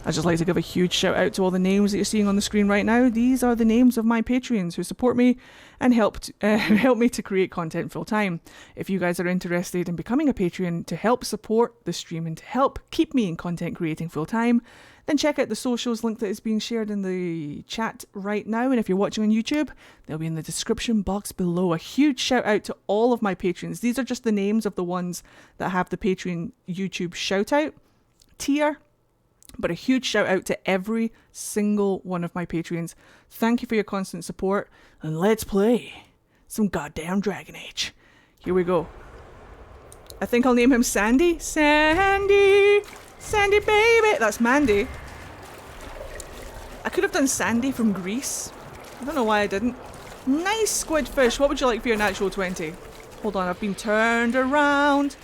I'd just like to give a huge shout out to all the names that you're seeing on the screen right now. These are the names of my Patreons who support me and help me to create content full time. If you guys are interested in becoming a Patreon to help support the stream and to help keep me in content creating full time, then check out the socials link that is being shared in the chat right now. And if you're watching on YouTube, they'll be in the description box below. A huge shout out to all of my patrons. These are just the names of the ones that have the Patreon YouTube shout out tier. But a huge shout out to every single one of my Patreons. Thank you for your constant support. And let's play some goddamn Dragon Age. Here we go. I think I'll name him Sandy. Sandy! Sandy baby! That's Mandy. I could have done Sandy from Greece. I don't know why I didn't. Nice squid fish. What would you like for your natural 20? Hold on, I've been turned around.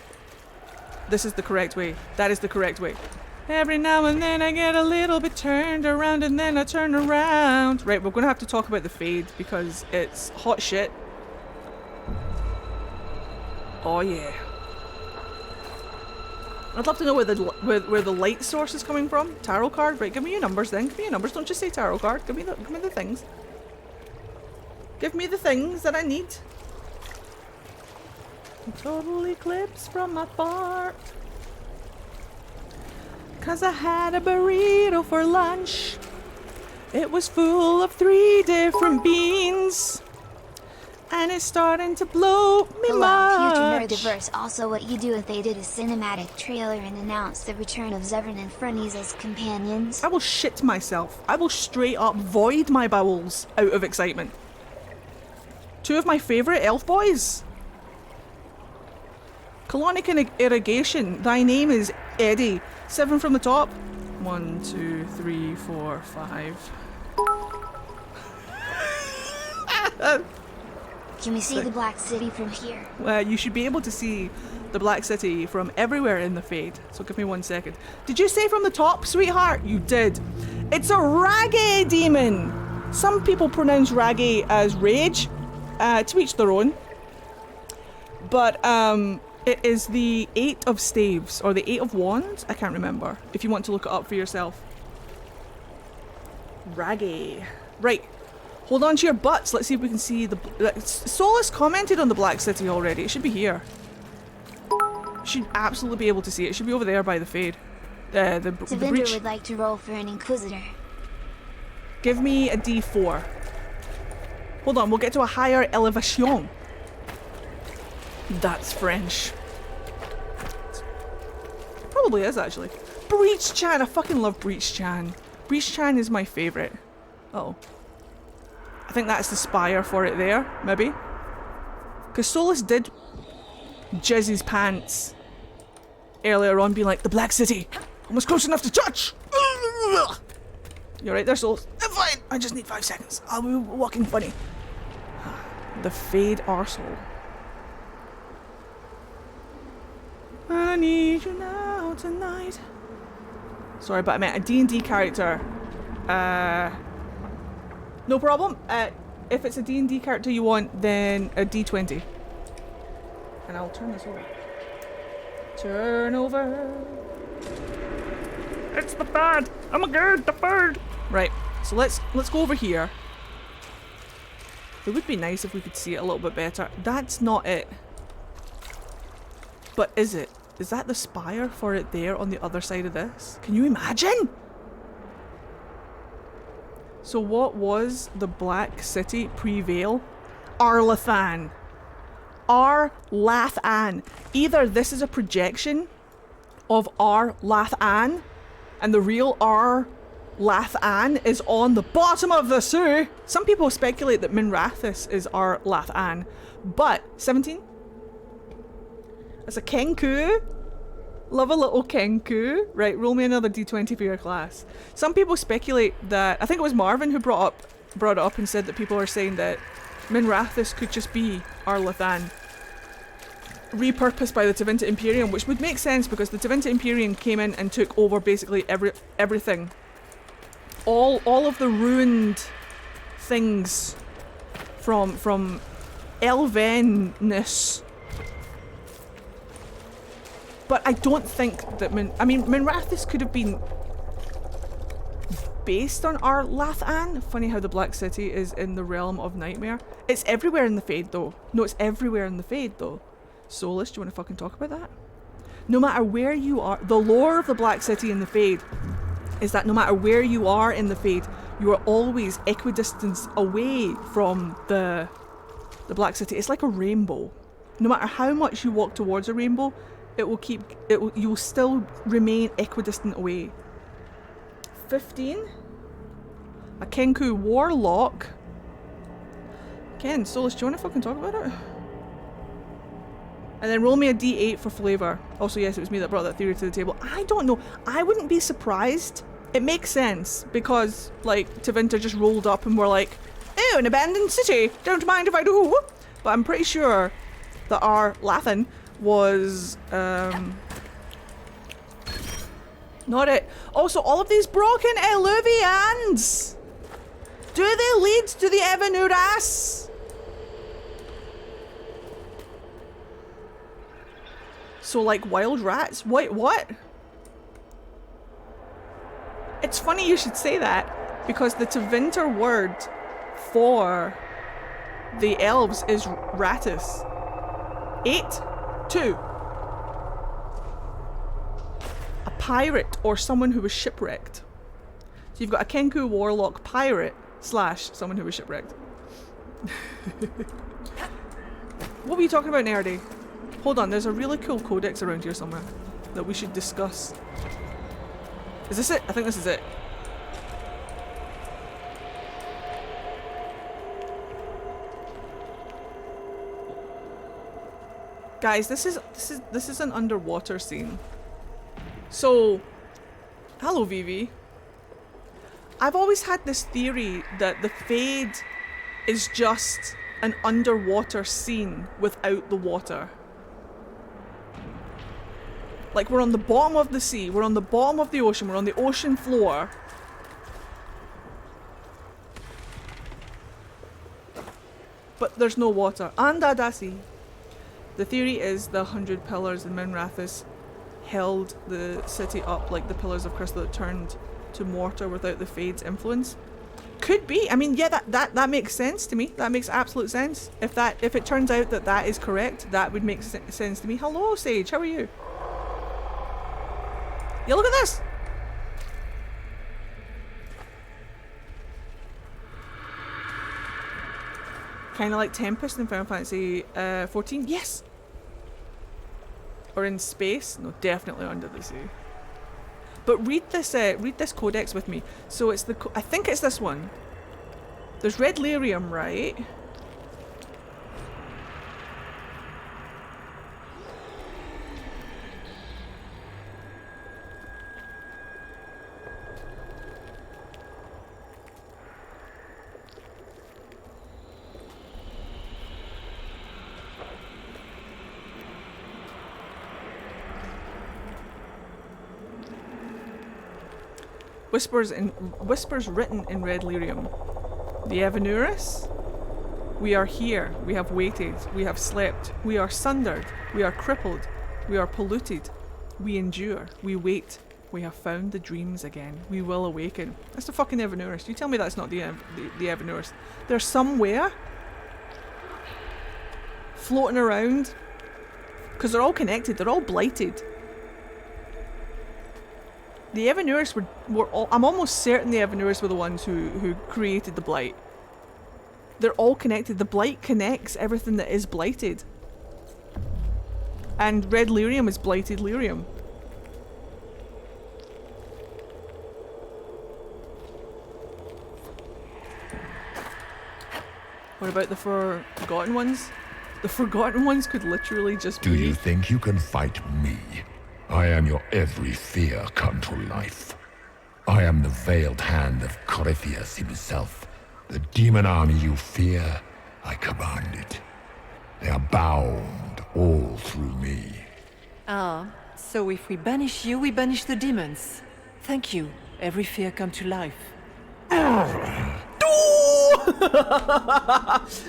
This is the correct way. That is the correct way. Every now and then I get a little bit turned around and then I turn around. Right, we're going to have to talk about the fade because it's hot shit. Oh yeah. I'd love to know where the light source is coming from. Tarot card? Right, give me your numbers then. Give me your numbers. Don't just say tarot card. Give me the things. Give me the things that I need. Total eclipse from my fart. 'Cause I had a burrito for lunch. It was full of 3 different beans. And it's starting to blow me much. Huge nerdiverse. Also, what you do if they did a cinematic trailer and announced the return of Zevran and Fernies as companions? I will shit myself. I will straight up void my bowels out of excitement. 2 of my favourite elf boys. Colonic irrigation. Thy name is Eddie. 7 from the top. 1, 2, 3, 4, 5. Can we see the Black City from here? You should be able to see the Black City from everywhere in the Fade. So give me 1 second. Did you say from the top, sweetheart? You did. It's a Raggy demon. Some people pronounce Raggy as rage. To each their own. But it is the 8 of staves or the 8 of wands. I can't remember. If you want to look it up for yourself. Raggy. Right. Hold on to your butts. Let's see if we can see the... Solus commented on the Black City already. It should be here. You should absolutely be able to see it. It should be over there by the Fade. The breach. Would like to roll for an Inquisitor. Give me a D4. Hold on, we'll get to a higher elevation. That's French. It probably is, actually. Breach Chan! I fucking love Breach Chan. Breach Chan is my favourite. Uh-oh. I think that's the spire for it there, maybe. Because Solus did jizz his pants earlier on, being like, the Black City! Almost close enough to touch! You're right there, Solus. I'm fine! I just need 5 seconds. I'll be walking funny. The Fade arsehole. I need you now tonight. Sorry, but I meant a D&D character. No problem. If it's a D&D character you want, then a D20. And I'll turn this over. Turn over. It's the bird. Oh my god, the bird. Right. So let's go over here. It would be nice if we could see it a little bit better. That's not it. But is it? Is that the spire for it there on the other side of this? Can you imagine? So what was the Black City pre-Veil? Arlathan. Arlathan. Either this is a projection of Arlathan and the real Arlathan is on the bottom of the sea. Some people speculate that Minrathous is Arlathan, but 17? That's a Kenku. Love a little Kenku. Right, roll me another d20 for your class. Some people speculate that, I think it was Marvin who brought it up and said that people are saying that Minrathous could just be Arlathan repurposed by the Tevinter Imperium, which would make sense because the Tevinter Imperium came in and took over basically everything. All of the ruined things from Elvenness. But I don't think that Minrathous could have been based on our Lathan. Funny how the Black City is in the realm of Nightmare. It's everywhere in the Fade though. No, it's everywhere in the Fade though. Solus, do you want to fucking talk about that? No matter where you are, the lore of the Black City in the Fade is that no matter where you are in the Fade, you are always equidistance away from the Black City. It's like a rainbow. No matter how much you walk towards a rainbow, you will still remain equidistant away. 15. A Kenku Warlock. Ken, Solus, do you want to fucking talk about it? And then roll me a d8 for flavour. Also, yes, it was me that brought that theory to the table. I don't know. I wouldn't be surprised. It makes sense because, like, Tevinter just rolled up and were like, "Oh, an abandoned city. Don't mind if I do." But I'm pretty sure that our Lathan was not it. Also, all of these broken eluvians, do they lead to the Evanuras? So like wild rats? Wait, what? It's funny you should say that, because the Tevinter word for the elves is ratus. 8, 2. A pirate or someone who was shipwrecked. So you've got a Kenku Warlock pirate / someone who was shipwrecked. What were you talking about, Nerdy? Hold on, there's a really cool codex around here somewhere that we should discuss. Is this it? I think this is it. Guys, this is an underwater scene. So, hello Vivi. I've always had this theory that the Fade is just an underwater scene without the water. Like, we're on the bottom of the sea, we're on the bottom of the ocean, we're on the ocean floor. But there's no water. Andadasi. The theory is the 100 pillars in Minrathous held the city up like the pillars of crystal that turned to mortar without the Fade's influence. Could be. I mean, yeah, that makes sense to me. That makes absolute sense. If it turns out that that is correct, that would make sense to me. Hello, Sage. How are you? Yeah, look at this! Kind of like Tempest in Final Fantasy 14. Yes! Or in space? No, definitely under the sea. But read this codex with me. So it's the I think it's this one. There's red lyrium, right? Whispers written in red lyrium. The Evanuris? We are here. We have waited. We have slept. We are sundered. We are crippled. We are polluted. We endure. We wait. We have found the dreams again. We will awaken. That's the fucking Evanuris. You tell me that's not the Evanuris. They're somewhere floating around because they're all connected. They're all blighted. The Evanuris were all, I'm almost certain the Evanuris were the ones who created the Blight. They're all connected. The Blight connects everything that is blighted. And red lyrium is blighted lyrium. What about the Forgotten Ones? The Forgotten Ones could literally just be... Do you think you can fight me? I am your every fear come to life. I am the veiled hand of Corypheus himself. The demon army you fear, I command it. They are bound all through me. Ah, so if we banish you, we banish the demons. Thank you. Every fear come to life.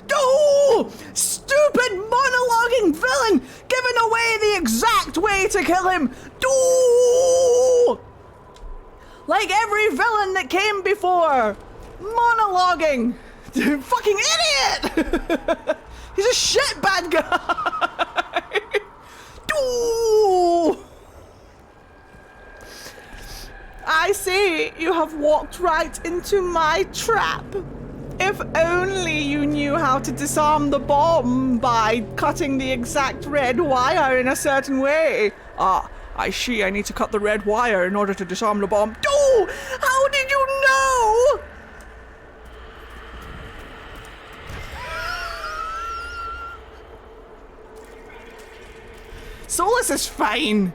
No! Stupid monologuing villain! Giving away the exact way to kill him! No! Like every villain that came before. Monologuing. Fucking idiot! He's a shit bad guy. Ooh. I say you have walked right into my trap. If only you knew how to disarm the bomb by cutting the exact red wire in a certain way. Ah, I see. I need to cut the red wire in order to disarm the bomb. Oh, how did you know? Solus is fine.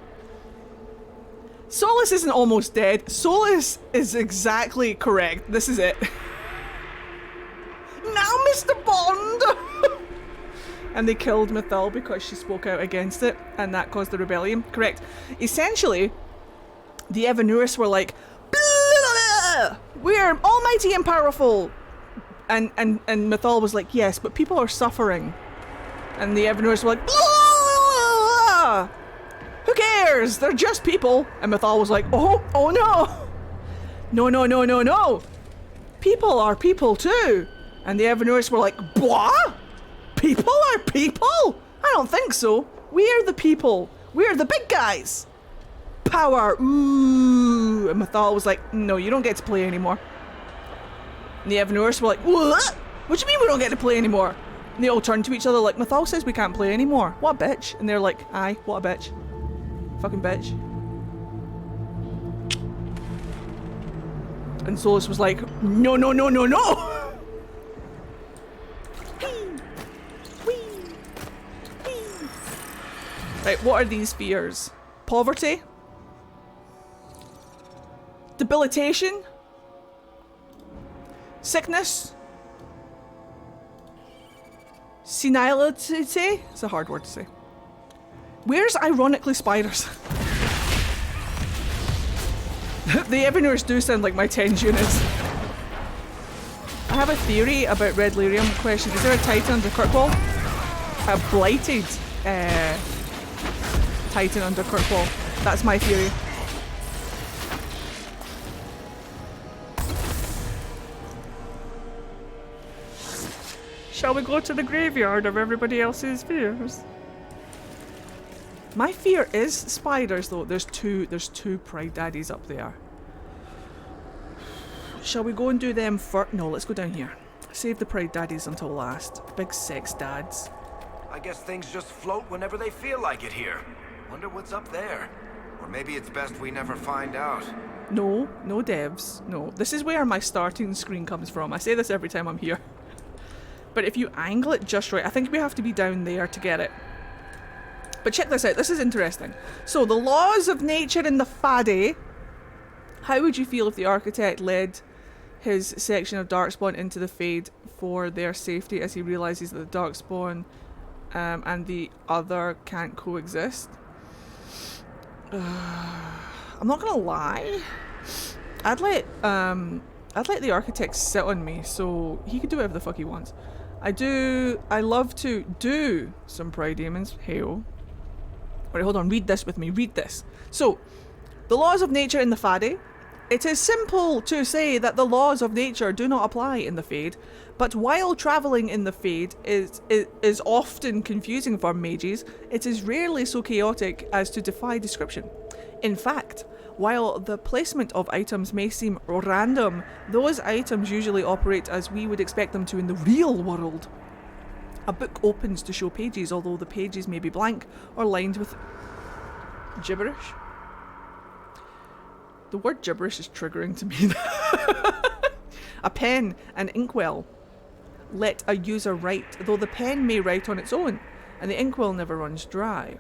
Solus isn't almost dead. Solus is exactly correct. This is it. Now, Mr. Bond! And they killed Mythal because she spoke out against it, and that caused the rebellion. Correct. Essentially, the Evanurus were like, "Blah! We're almighty and powerful!" And Mythal was like, "Yes, but people are suffering." And the Evanurus were like, "Blah! Who cares? They're just people." And Mythal was like, oh no! No, no, no, no, no! People are people too! And the Evanurus were like, what? People are people? I don't think so. We're the people. We're the big guys. Power. Ooh. And Mythal was like, no, you don't get to play anymore. And the Evanurus were like, what? What do you mean we don't get to play anymore? And they all turned to each other like, Mythal says we can't play anymore. What a bitch. And they're like, aye, what a bitch. Fucking bitch. And Solus was like, no, no, no, no, no! Right, what are these fears? Poverty? Debilitation? Sickness? Senility? It's a hard word to say. Where's ironically spiders? The Evanurus do sound like my 10 units. I have a theory about Red Lyrium question. Is there a Titan under Kirkwall? A blighted Titan under Kirkwall. That's my theory. Shall we go to the graveyard of everybody else's fears? My fear is spiders though. There's two pride daddies up there. Shall we go and do them first? No, let's go down here. Save the pride daddies until last. Big sex dads. I guess things just float whenever they feel like it here. Wonder what's up there. Or maybe it's best we never find out. No, no devs. No, this is where my starting screen comes from. I say this every time I'm here. But if you angle it just right, I think we have to be down there to get it. But check this out, this is interesting. So the laws of nature in the Fade. How would you feel if the architect led his section of Darkspawn into the Fade for their safety as he realizes that the Darkspawn and the other can't coexist? I'm not gonna lie. I'd let the architect sit on me so he could do whatever the fuck he wants. I love to do some Pride Demons. Hell. Alright, hold on, read this with me, read this. So, the laws of nature in the Fade. It is simple to say that the laws of nature do not apply in the Fade, but while travelling in the Fade is often confusing for mages, it is rarely so chaotic as to defy description. In fact, while the placement of items may seem random, those items usually operate as we would expect them to in the real world. A book opens to show pages, although the pages may be blank or lined with gibberish. The word gibberish is triggering to me. A pen, an inkwell, let a user write, though the pen may write on its own, and the inkwell never runs dry.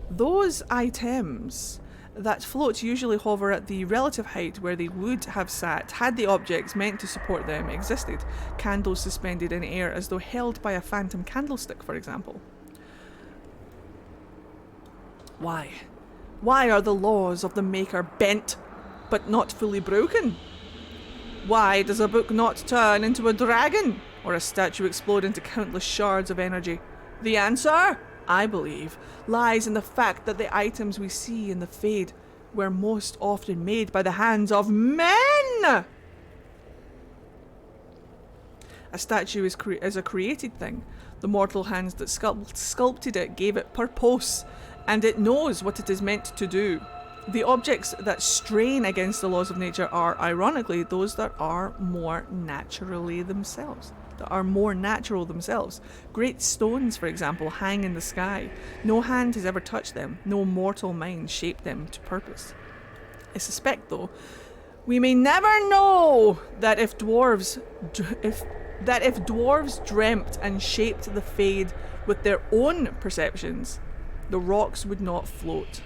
Those items that float usually hover at the relative height where they would have sat had the objects meant to support them existed, candles suspended in air as though held by a phantom candlestick, for example. Why? Why are the laws of the Maker bent, but not fully broken? Why does a book not turn into a dragon, or a statue explode into countless shards of energy? The answer, I believe, lies in the fact that the items we see in the Fade were most often made by the hands of men. A statue is a created thing. The mortal hands that sculpted it gave it purpose, and it knows what it is meant to do. The objects that strain against the laws of nature are, ironically, those that are more naturally themselves. That are more natural themselves. Great stones, for example, hang in the sky. No hand has ever touched them. No mortal mind shaped them to purpose. I suspect, though, we may never know that if dwarves dreamt and shaped the Fade with their own perceptions, the rocks would not float.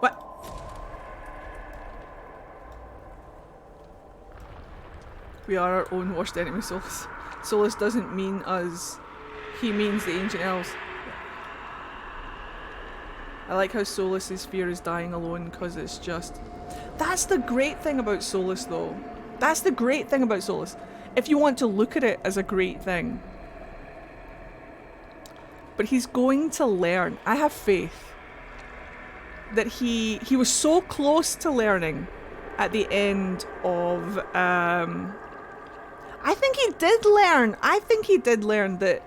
What? We are our own worst enemy, Solus. Solus doesn't mean us. He means the ancient elves. I like how Solus's fear is dying alone, because it's just... That's the great thing about Solus, though. That's the great thing about Solus. If you want to look at it as a great thing. But he's going to learn. I have faith that he was so close to learning at the end of... I think he did learn. I think he did learn that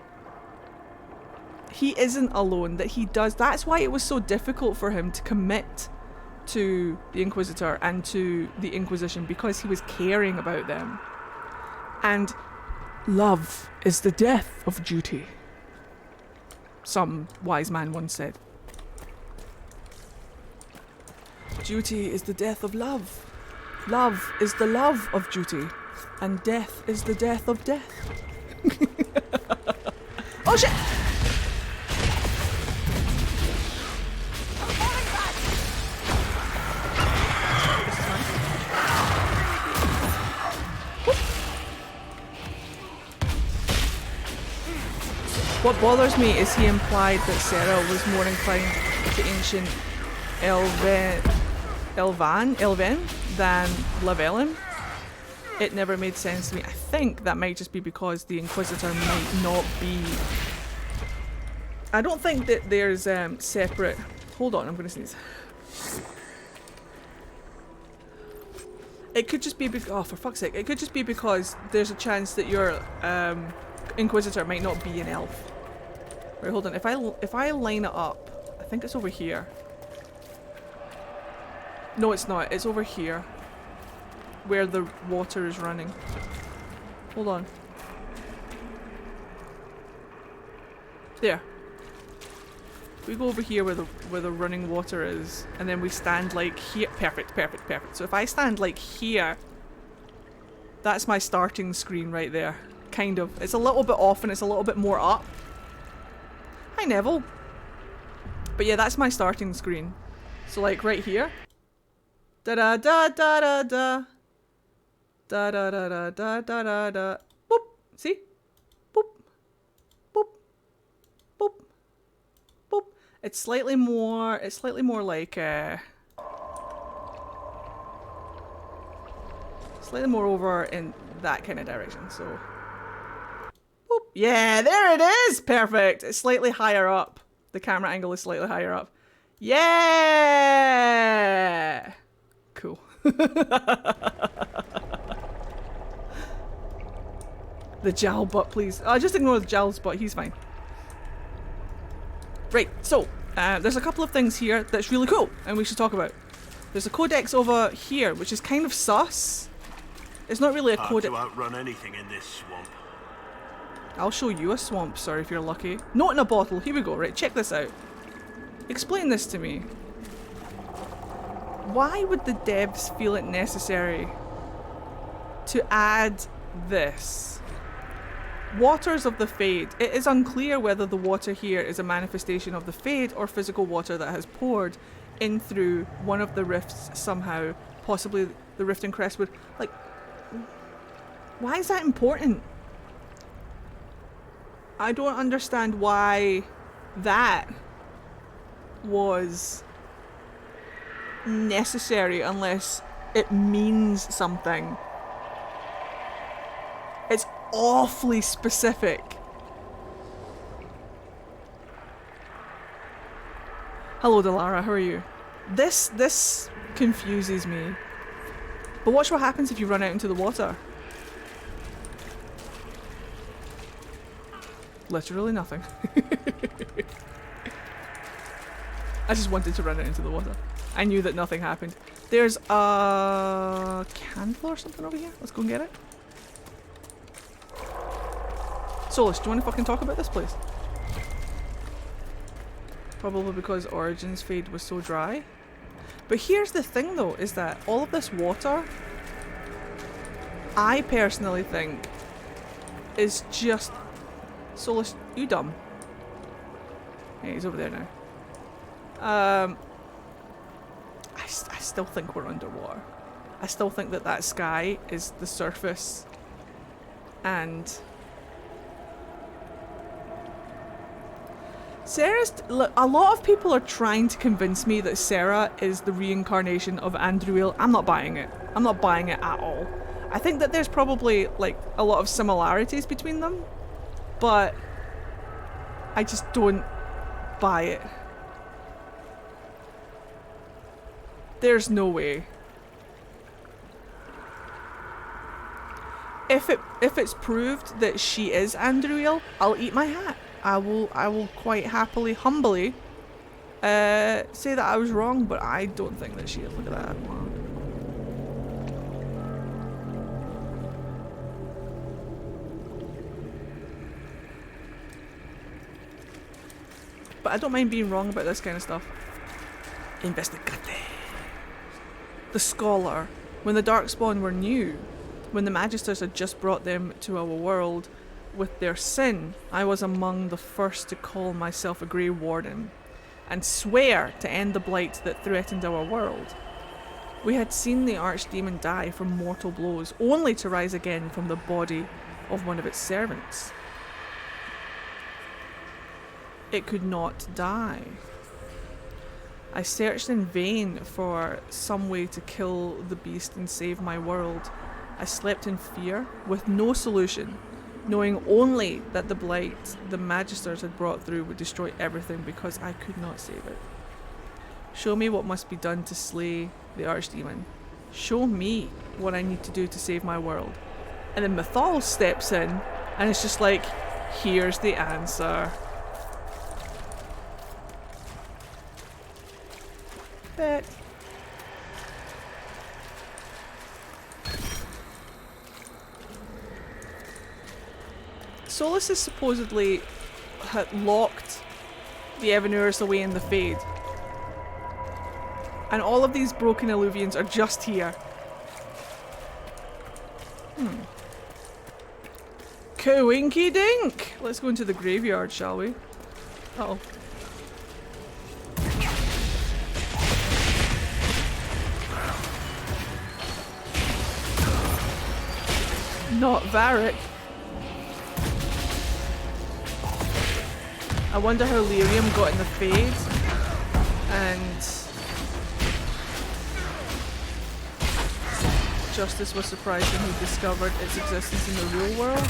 he isn't alone, that he does. That's why it was so difficult for him to commit to the Inquisitor and to the Inquisition, because he was caring about them. And love is the death of duty, some wise man once said. Duty is the death of love. Love is the love of duty. And death is the death of death. Oh shit! What bothers me is he implied that Sarah was more inclined to ancient Elven than Lavellin. It never made sense to me. I think that might just be because the Inquisitor might not be... I don't think that there's separate... Hold on, I'm going to sneeze. It could just be... Oh, for fuck's sake. It could just be because there's a chance that your Inquisitor might not be an elf. Right, hold on. If I line it up... I think it's over here. No, it's not. It's over here. Where the water is running. Hold on. There. We go over here where the running water is, and then we stand like here. Perfect, perfect, perfect. So if I stand like here, that's my starting screen right there. Kind of. It's a little bit off and it's a little bit more up. Hi, Neville. But yeah, that's my starting screen. So like right here. Da da da da da da. Da da da da da da da da. Boop. See? Boop. Boop. Boop. Boop. It's slightly more like slightly more over in that kind of direction, so boop. Yeah, there it is! Perfect! It's slightly higher up. The camera angle is slightly higher up. Yeah! Cool. The jowl butt, please. Just ignore the jowl's butt, he's fine. Right, so, there's a couple of things here that's really cool, and we should talk about. There's a codex over here, which is kind of sus. It's not really a codex. Hard to outrun anything in this swamp. I'll show you a swamp, sir, if you're lucky. Not in a bottle. Here we go, right, check this out. Explain this to me. Why would the devs feel it necessary to add this? Waters of the Fade. It is unclear whether the water here is a manifestation of the Fade or physical water that has poured in through one of the rifts somehow. Possibly the rift in Crestwood. Like, why is that important? I don't understand why that was necessary unless it means something. It's awfully specific. Hello, Delara. How are you? This confuses me. But watch what happens if you run out into the water. Literally nothing. I just wanted to run out into the water. I knew that nothing happened. There's a candle or something over here. Let's go and get it. Solus, do you want to fucking talk about this place? Probably because Origins Fade was so dry. But here's the thing though, is that all of this water, I personally think, is just... Solus, you dumb. Yeah, he's over there now. I still think we're underwater. I still think that that sky is the surface. And... Sarah's... A lot of people are trying to convince me that Sarah is the reincarnation of Andruil. I'm not buying it. I'm not buying it at all. I think that there's probably, like, a lot of similarities between them. But... I just don't buy it. There's no way. If it's proved that she is Andruil, I'll eat my hat. I will quite happily, humbly, say that I was wrong, but I don't think that she is. Look at that. Wow. But I don't mind being wrong about this kind of stuff. Investigate. The Scholar. When the Darkspawn were new, when the Magisters had just brought them to our world with their sin, I was among the first to call myself a Grey Warden and swear to end the blight that threatened our world. We had seen the Archdemon die from mortal blows, only to rise again from the body of one of its servants. It could not die. I searched in vain for some way to kill the beast and save my world. I slept in fear, with no solution, knowing only that the blight the Magisters had brought through would destroy everything because I could not save it. Show me what must be done to slay the Archdemon. Show me what I need to do to save my world. And then Mythal steps in, and it's just like, here's the answer. Bet. Solus has supposedly had locked the Evanurs away in the Fade. And all of these broken Illuvians are just here. Coinky dink! Let's go into the graveyard, shall we? Uh-oh. Not Varric. I wonder how Lyrium got in the Fade. And... Justice was surprised when he discovered its existence in the real world.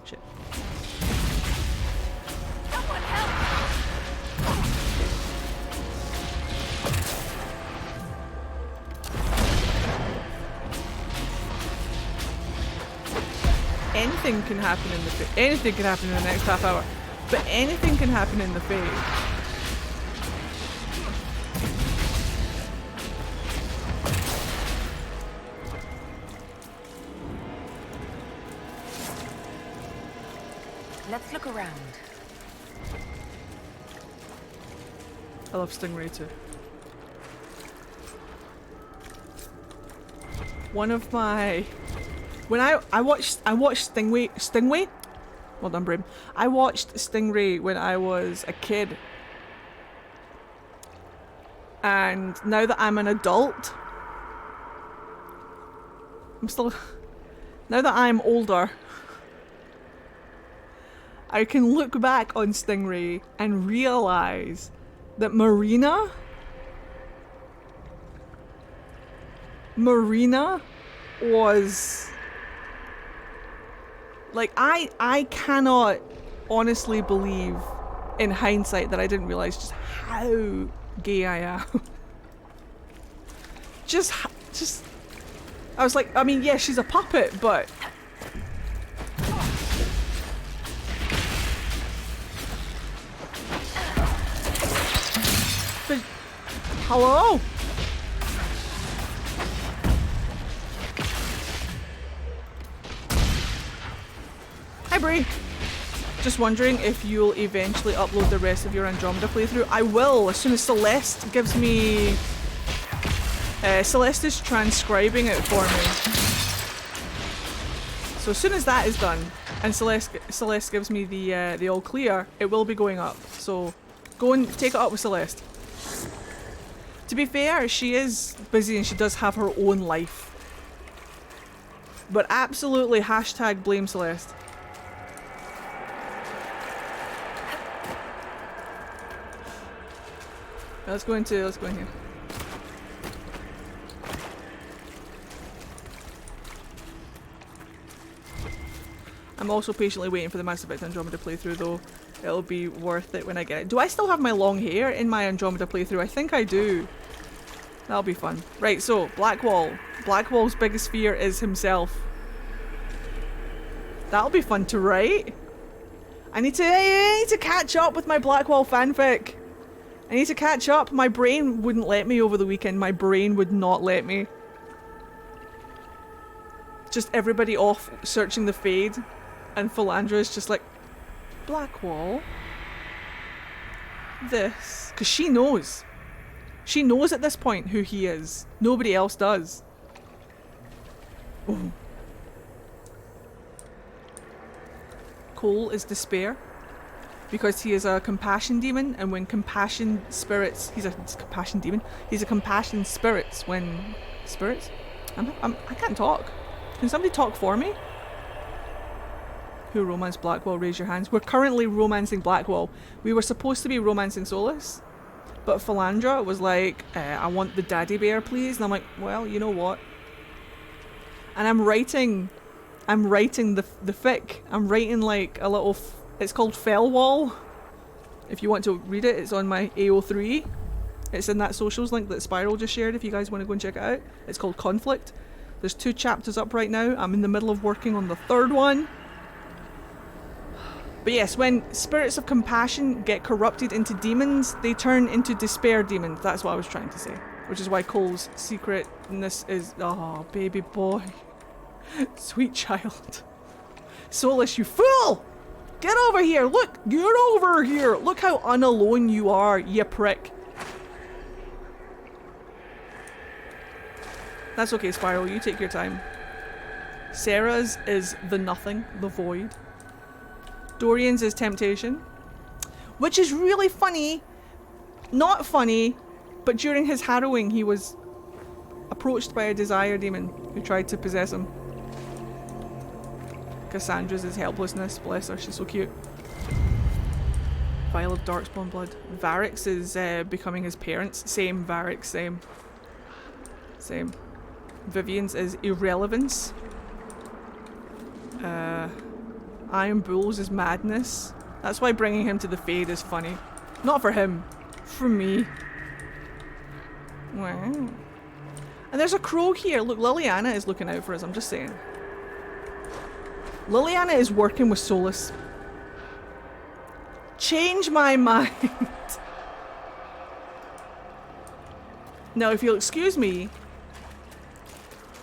Shit. Anything can happen in the Fade. Anything can happen in the next half hour. But anything can happen in the Fade. Let's look around. I love Stingray too. One of my... When I watched Stingray? Well done, Brim. I watched Stingray when I was a kid. And now that I'm an adult... Now that I'm older... I can look back on Stingray and realize that Marina was Like, I cannot honestly believe in hindsight that I didn't realize just how gay I am. just, I was like, I mean, yeah, she's a puppet, but... But hello? Hi, Bree. Just wondering if you'll eventually upload the rest of your Andromeda playthrough. I will, as soon as Celeste gives me... Celeste is transcribing it for me. So as soon as that is done, and Celeste gives me the all clear, it will be going up. So go and take it up with Celeste. To be fair, she is busy and she does have her own life. But absolutely hashtag blame Celeste. Let's go in here. I'm also patiently waiting for the Mass Effect Andromeda playthrough though. It'll be worth it when I get it. Do I still have my long hair in my Andromeda playthrough? I think I do. That'll be fun. Right, so Blackwall. Blackwall's biggest fear is himself. That'll be fun to write. I need to catch up with my Blackwall fanfic. I need to catch up. My brain wouldn't let me over the weekend. My brain would not let me. Just everybody off searching the Fade, and Philandra is just like, Blackwall? This? Because she knows. She knows at this point who he is. Nobody else does. Oh. Cole is despair. Because he is a compassion demon, and when compassion spirits... He's a compassion demon. He's a compassion spirits when... Spirits? I can't talk. Can somebody talk for me? Who romanced Blackwall? Raise your hands. We're currently romancing Blackwall. We were supposed to be romancing Solus. But Philandra was like, I want the daddy bear, please. And I'm like, well, you know what? And I'm writing the fic. I'm writing like a little... It's called Fellwall. If you want to read it, it's on my AO3. It's in that socials link that Spiral just shared if you guys want to go and check it out. It's called Conflict. There's 2 chapters up right now. I'm in the middle of working on the 3rd one. But yes, when spirits of compassion get corrupted into demons, they turn into despair demons. That's what I was trying to say. Which is why Cole's secretness is... Oh, baby boy. Sweet child. Solus, you fool! Get over here! Look! Get over here! Look how unalone you are, you prick. That's okay, Spiral. You take your time. Sarah's is the nothing, the void. Dorian's is temptation. Which is really funny. Not funny, but during his harrowing he was approached by a desire demon who tried to possess him. Cassandra's is helplessness. Bless her, she's so cute. Vial of Darkspawn blood. Varric's is becoming his parents. Same, Varric, same. Same. Vivian's is irrelevance. Iron Bull's is madness. That's why bringing him to the Fade is funny. Not for him. For me. Wow. And there's a crow here. Look, Liliana is looking out for us, I'm just saying. Liliana is working with Solus. Change my mind. Now, if you'll excuse me,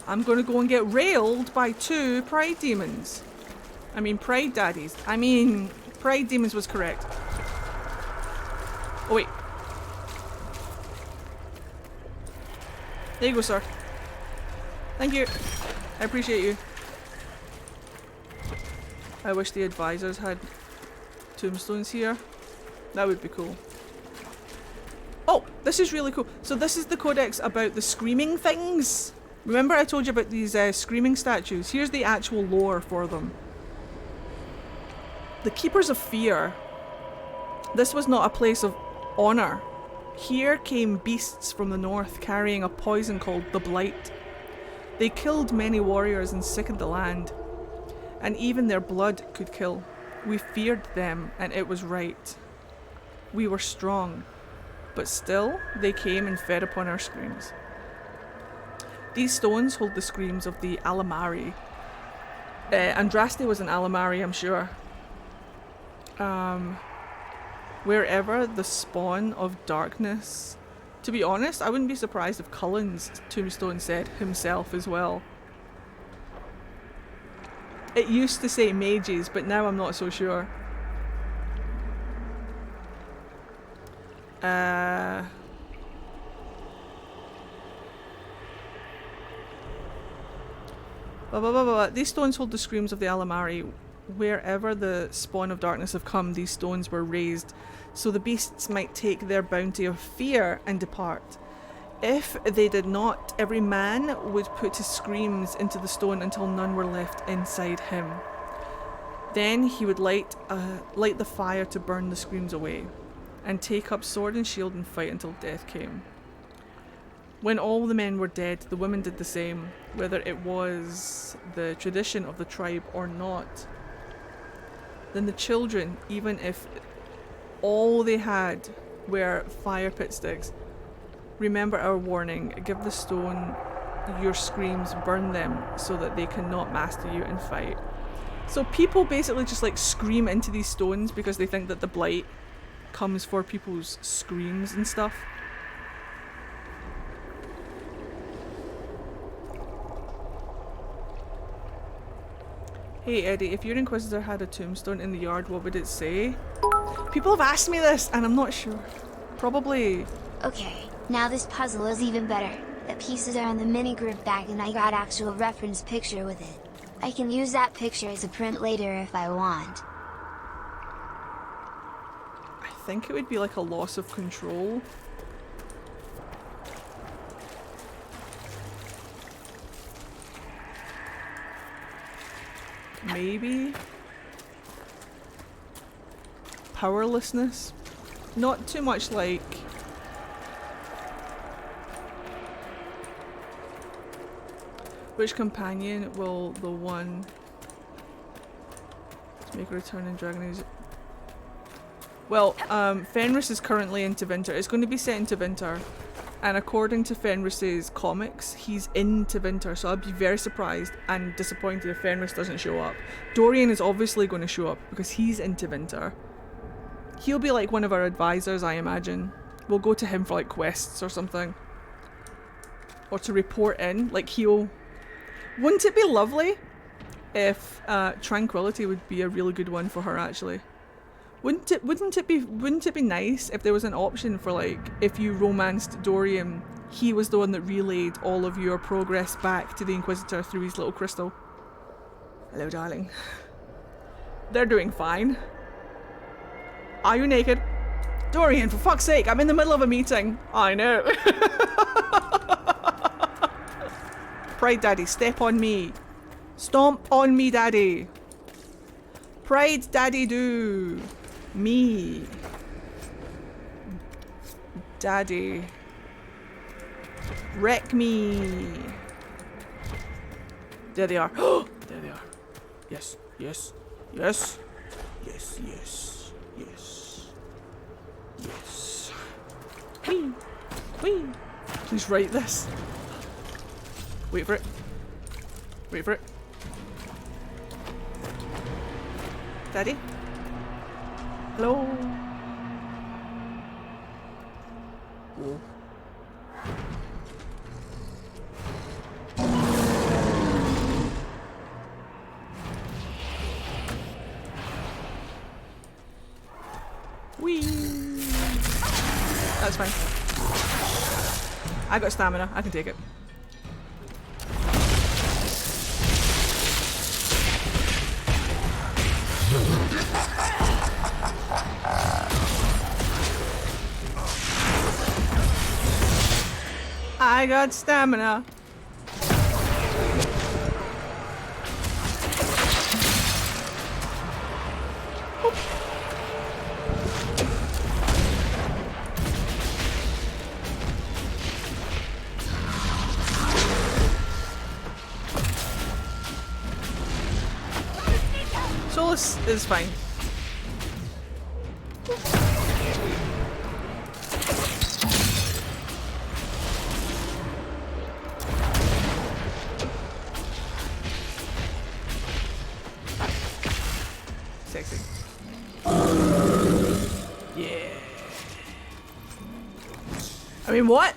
I'm gonna go and get railed by 2 pride demons. I mean, pride daddies. I mean, pride demons was correct. Oh, wait. There you go, sir. Thank you. I appreciate you. I wish the advisors had tombstones here. That would be cool. Oh, this is really cool. So this is the codex about the screaming things. Remember I told you about these screaming statues? Here's the actual lore for them. The Keepers of Fear. This was not a place of honor. Here came beasts from the north carrying a poison called the Blight. They killed many warriors and sickened the land. and even their blood could kill. We feared them, and it was right. We were strong, but still they came and fed upon our screams. These stones hold the screams of the Alamari. Andraste was an Alamari, I'm sure. Wherever the spawn of darkness. To be honest, I wouldn't be surprised if Cullen's tombstone said himself as well. It used to say mages, but now I'm not so sure. These stones hold the screams of the Alamari. Wherever the spawn of darkness have come, these stones were raised, so the beasts might take their bounty of fear and depart. If they did not, every man would put his screams into the stone until none were left inside him. Then he would light the fire to burn the screams away, and take up sword and shield and fight until death came. When all the men were dead, the women did the same, whether it was the tradition of the tribe or not. Then the children, even if all they had were fire pit sticks, remember our warning, give the stone your screams, burn them, so that they cannot master you and fight. So people basically just like scream into these stones because they think that the blight comes for people's screams and stuff. Hey Eddie, if your Inquisitor had a tombstone in the yard, what would it say? People have asked me this and I'm not sure. Probably... Okay, now this puzzle is even better. The pieces are in the mini grid bag and I got actual reference picture with it. I can use that picture as a print later if I want. I think it would be like a loss of control. Maybe? Powerlessness? Not too much like... Which companion will the one to make a return in Dragon Age? Well, Fenris is currently in Tevinter. It's going to be set in Tevinter. And according to Fenris's comics, he's in Tevinter, so I'd be very surprised and disappointed if Fenris doesn't show up. Dorian is obviously going to show up because he's in Tevinter. He'll be like one of our advisors, I imagine. We'll go to him for like quests or something. Or to report in, like he'll... Wouldn't it be lovely if Tranquility would be a really good one for her actually? Wouldn't it be nice if there was an option for like if you romanced Dorian, he was the one that relayed all of your progress back to the Inquisitor through his little crystal. Hello, darling. They're doing fine. Are you naked? Dorian, for fuck's sake, I'm in the middle of a meeting. I know. Pride Daddy, step on me. Stomp on me, Daddy. Pride Daddy do. Me. Daddy. Wreck me. There they are. Oh, there they are. Yes, yes, yes. Yes, yes, yes. Yes. Whee. Whee. Please write this. Wait for it. Wait for it. Daddy? Hello? Whoa. Whee! That's fine. I got stamina. I can take it. I got stamina. close is fine. Sexy. Yeah. I mean, what?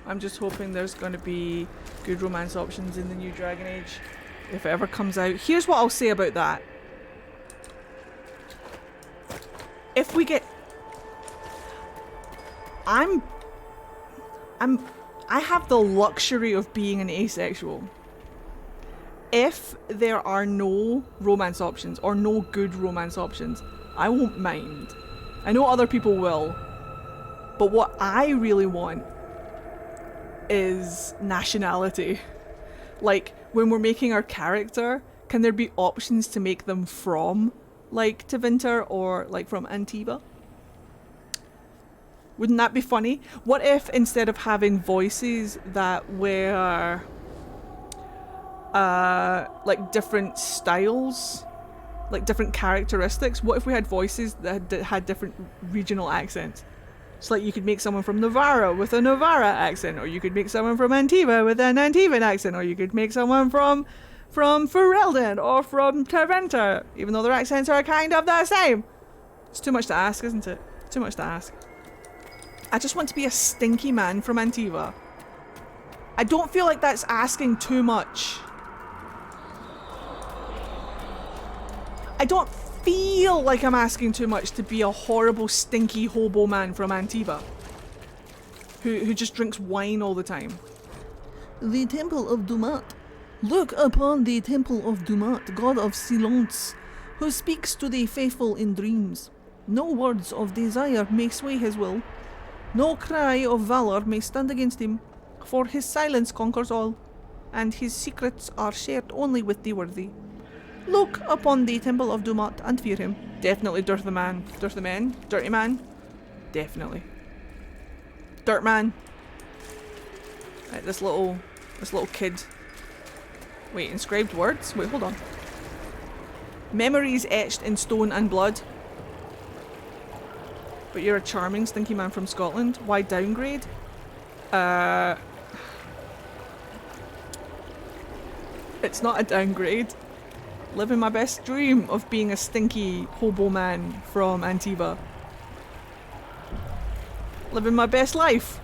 I'm just hoping there's going to be good romance options in the new Dragon Age, if it ever comes out. Here's what I'll say about that. If we get... I have the luxury of being an asexual. If there are no romance options, or no good romance options, I won't mind. I know other people will. But what I really want is nationality. Like, when we're making our character, can there be options to make them from, like, Tevinter or, like, from Antiva? Wouldn't that be funny? What if, instead of having voices that were, like, different styles, like, different characteristics, what if we had voices that had different regional accents? It's like you could make someone from Navarra with a Navarra accent, or you could make someone from Antiva with an Antivan accent, or you could make someone from Ferelden or from Tevinter, even though their accents are kind of the same. It's too much to ask, isn't it? Too much to ask. I just want to be a stinky man from Antiva. I don't feel like that's asking too much. I don't feel like I'm asking too much to be a horrible, stinky hobo man from Antiva who just drinks wine all the time. The Temple of Dumat. Look upon the Temple of Dumat, god of silence, who speaks to the faithful in dreams. No words of desire may sway his will. No cry of valor may stand against him, for his silence conquers all, and his secrets are shared only with the worthy. Look upon the Temple of Dumat and fear him. Definitely Dirty Man. Dirty Man? Dirty Man? Definitely. Dirt Man. Right, this little kid. Wait, inscribed words? Wait, hold on. Memories etched in stone and blood. But you're a charming stinky man from Scotland. Why downgrade? It's not a downgrade. Living my best dream of being a stinky hobo man from Antiva. Living my best life.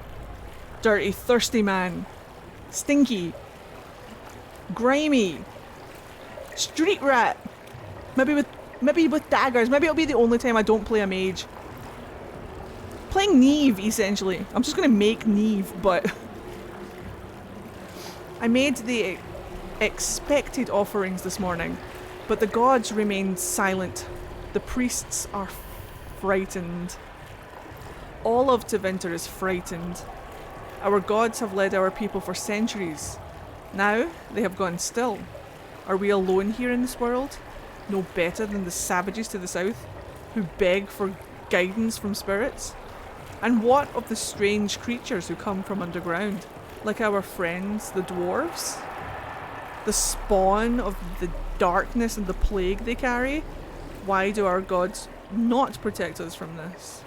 Dirty, thirsty man. Stinky. Grimy. Street rat. Maybe with daggers. Maybe it'll be the only time I don't play a mage. Playing Neve, essentially. I'm just gonna make Neve, but I made the expected offerings this morning, but the gods remained silent. The priests are frightened. All of Tevinter is frightened. Our gods have led our people for centuries. Now they have gone still. Are we alone here in this world? No better than the savages to the south, who beg for guidance from spirits? And what of the strange creatures who come from underground, like our friends, the dwarves? The spawn of the darkness and the plague they carry? Why do our gods not protect us from this?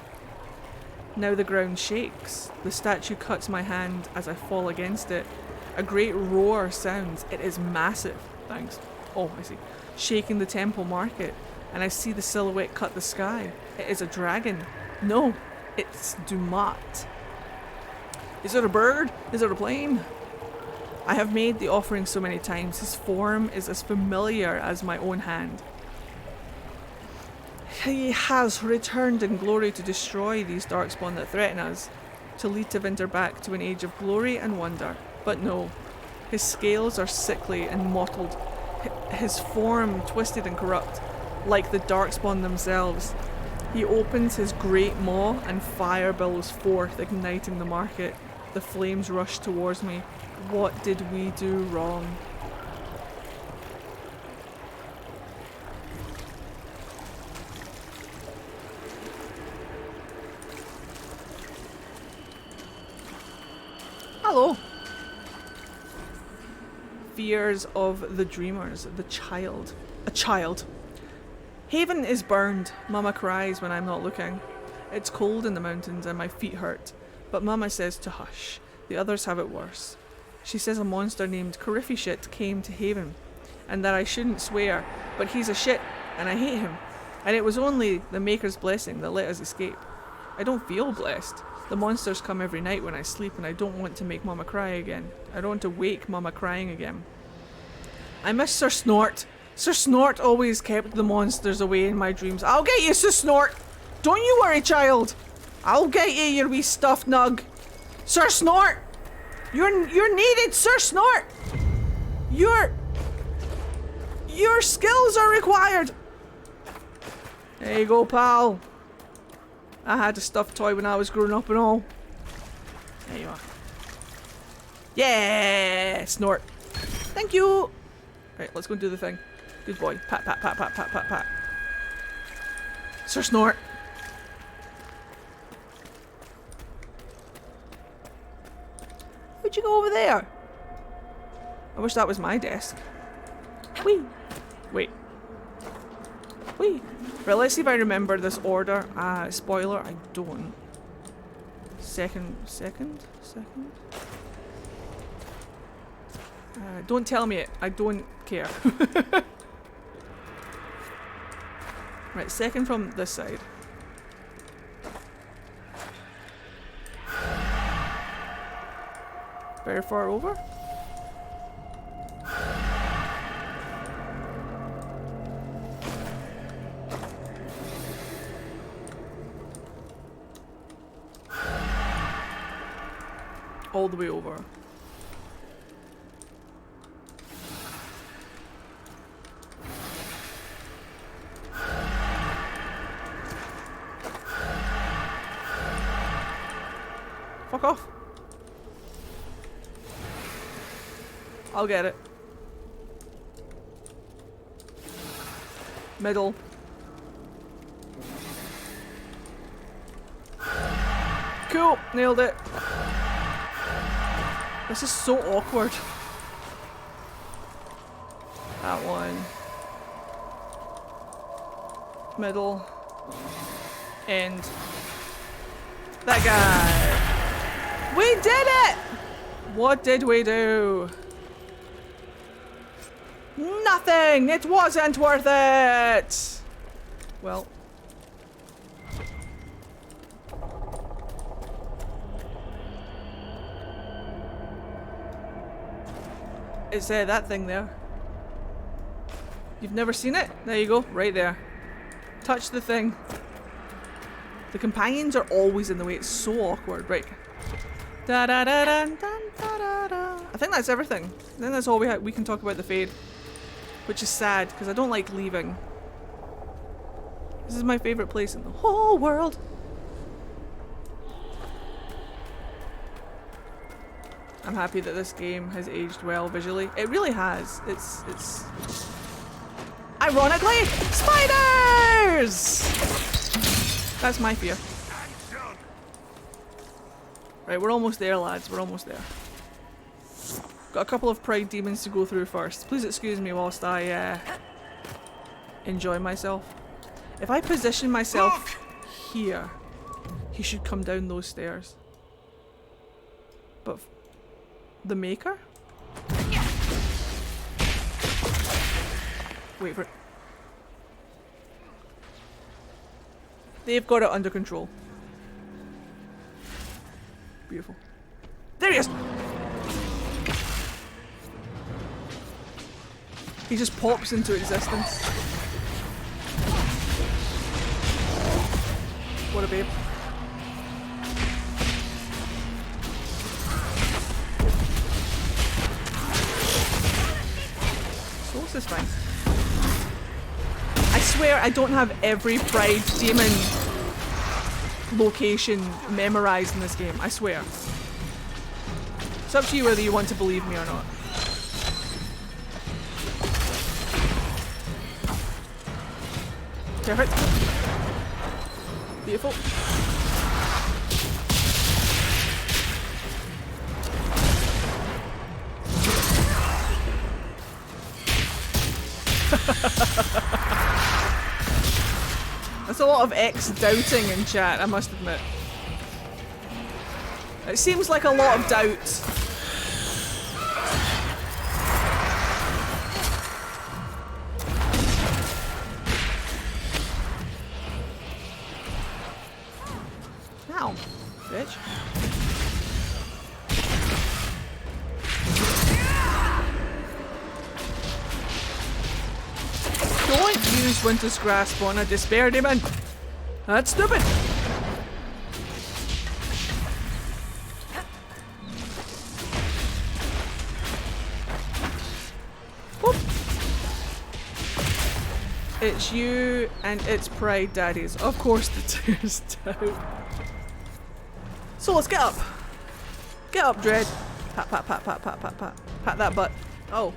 Now the ground shakes. The statue cuts my hand as I fall against it. A great roar sounds. It is massive. Thanks. Oh, I see. Shaking the temple market, and I see the silhouette cut the sky. It is a dragon. No, it's Dumat. Is it a bird? Is it a plane? I have made the offering so many times. His form is as familiar as my own hand. He has returned in glory to destroy these darkspawn that threaten us, to lead Tevinter back to an age of glory and wonder. But no, his scales are sickly and mottled, his form twisted and corrupt, like the darkspawn themselves. He opens his great maw and fire billows forth, igniting the market. The flames rush towards me. What did we do wrong? Hello. fears of the dreamers. The child. A child. Haven is burned. Mama cries when I'm not looking. It's cold in the mountains and my feet hurt. But Mama says to hush. The others have it worse. She says a monster named Corifishit came to Haven. And that I shouldn't swear. But he's a shit. And I hate him. And it was only the Maker's blessing that let us escape. I don't feel blessed. The monsters come every night when I sleep and I don't want to make Mama cry again. I don't want to wake Mama crying again. I miss Sir Snort. Sir Snort always kept the monsters away in my dreams. I'll get you, Sir Snort! Don't you worry, child! I'll get you, your wee stuffed nug! Sir Snort! You're needed, Sir Snort! Your skills are required! There you go, pal. I had a stuffed toy when I was growing up and all. There you are. Yeah, Snort. Thank you. Right, let's go and do the thing. Good boy. Pat, pat, pat, pat, pat, pat, pat. Sir Snort. Where'd you go over there? I wish that was my desk. Whee. Wait. Whee. Right, let's see if I remember this order. Spoiler, I don't. Second. Don't tell me it. I don't care. Right, second from this side. Very far over. All the way over. Fuck off. I'll get it. Middle. Cool, nailed it. This is so awkward. That one. Middle. End. That guy. We did it! What did we do? Nothing! It wasn't worth it! Well. It's that thing there. You've never seen it? There you go, right there. Touch the thing. The companions are always in the way. It's so awkward. Right. Da da da da da da da. I think that's everything. I think that's all we can talk about the Fade, which is sad because I don't like leaving. This is my favorite place in the whole world. I'm happy that this game has aged well visually. It really has. It's ironically spiders. That's my fear. Right, we're almost there, lads. We're almost there. Got a couple of pride demons to go through first. Please excuse me whilst I enjoy myself. If I position myself here, he should come down those stairs. But the Maker? Wait for it. They've got it under control. Beautiful. There he is! He just pops into existence. What a babe. Source is fine. I swear I don't have every Pride Demon location memorized in this game. I swear. It's up to you whether you want to believe me or not. Perfect. Beautiful. That's a lot of doubting in chat, I must admit. It seems like a lot of doubt. Ow, bitch. Don't use Winter's Grasp on a Despair Demon. That's stupid. Whoop. It's you and it's Pride Daddies. Of course the tears down. So let's get up. Get up, Dread. Pat, pat, pat, pat, pat, pat, pat. Pat that butt. Oh.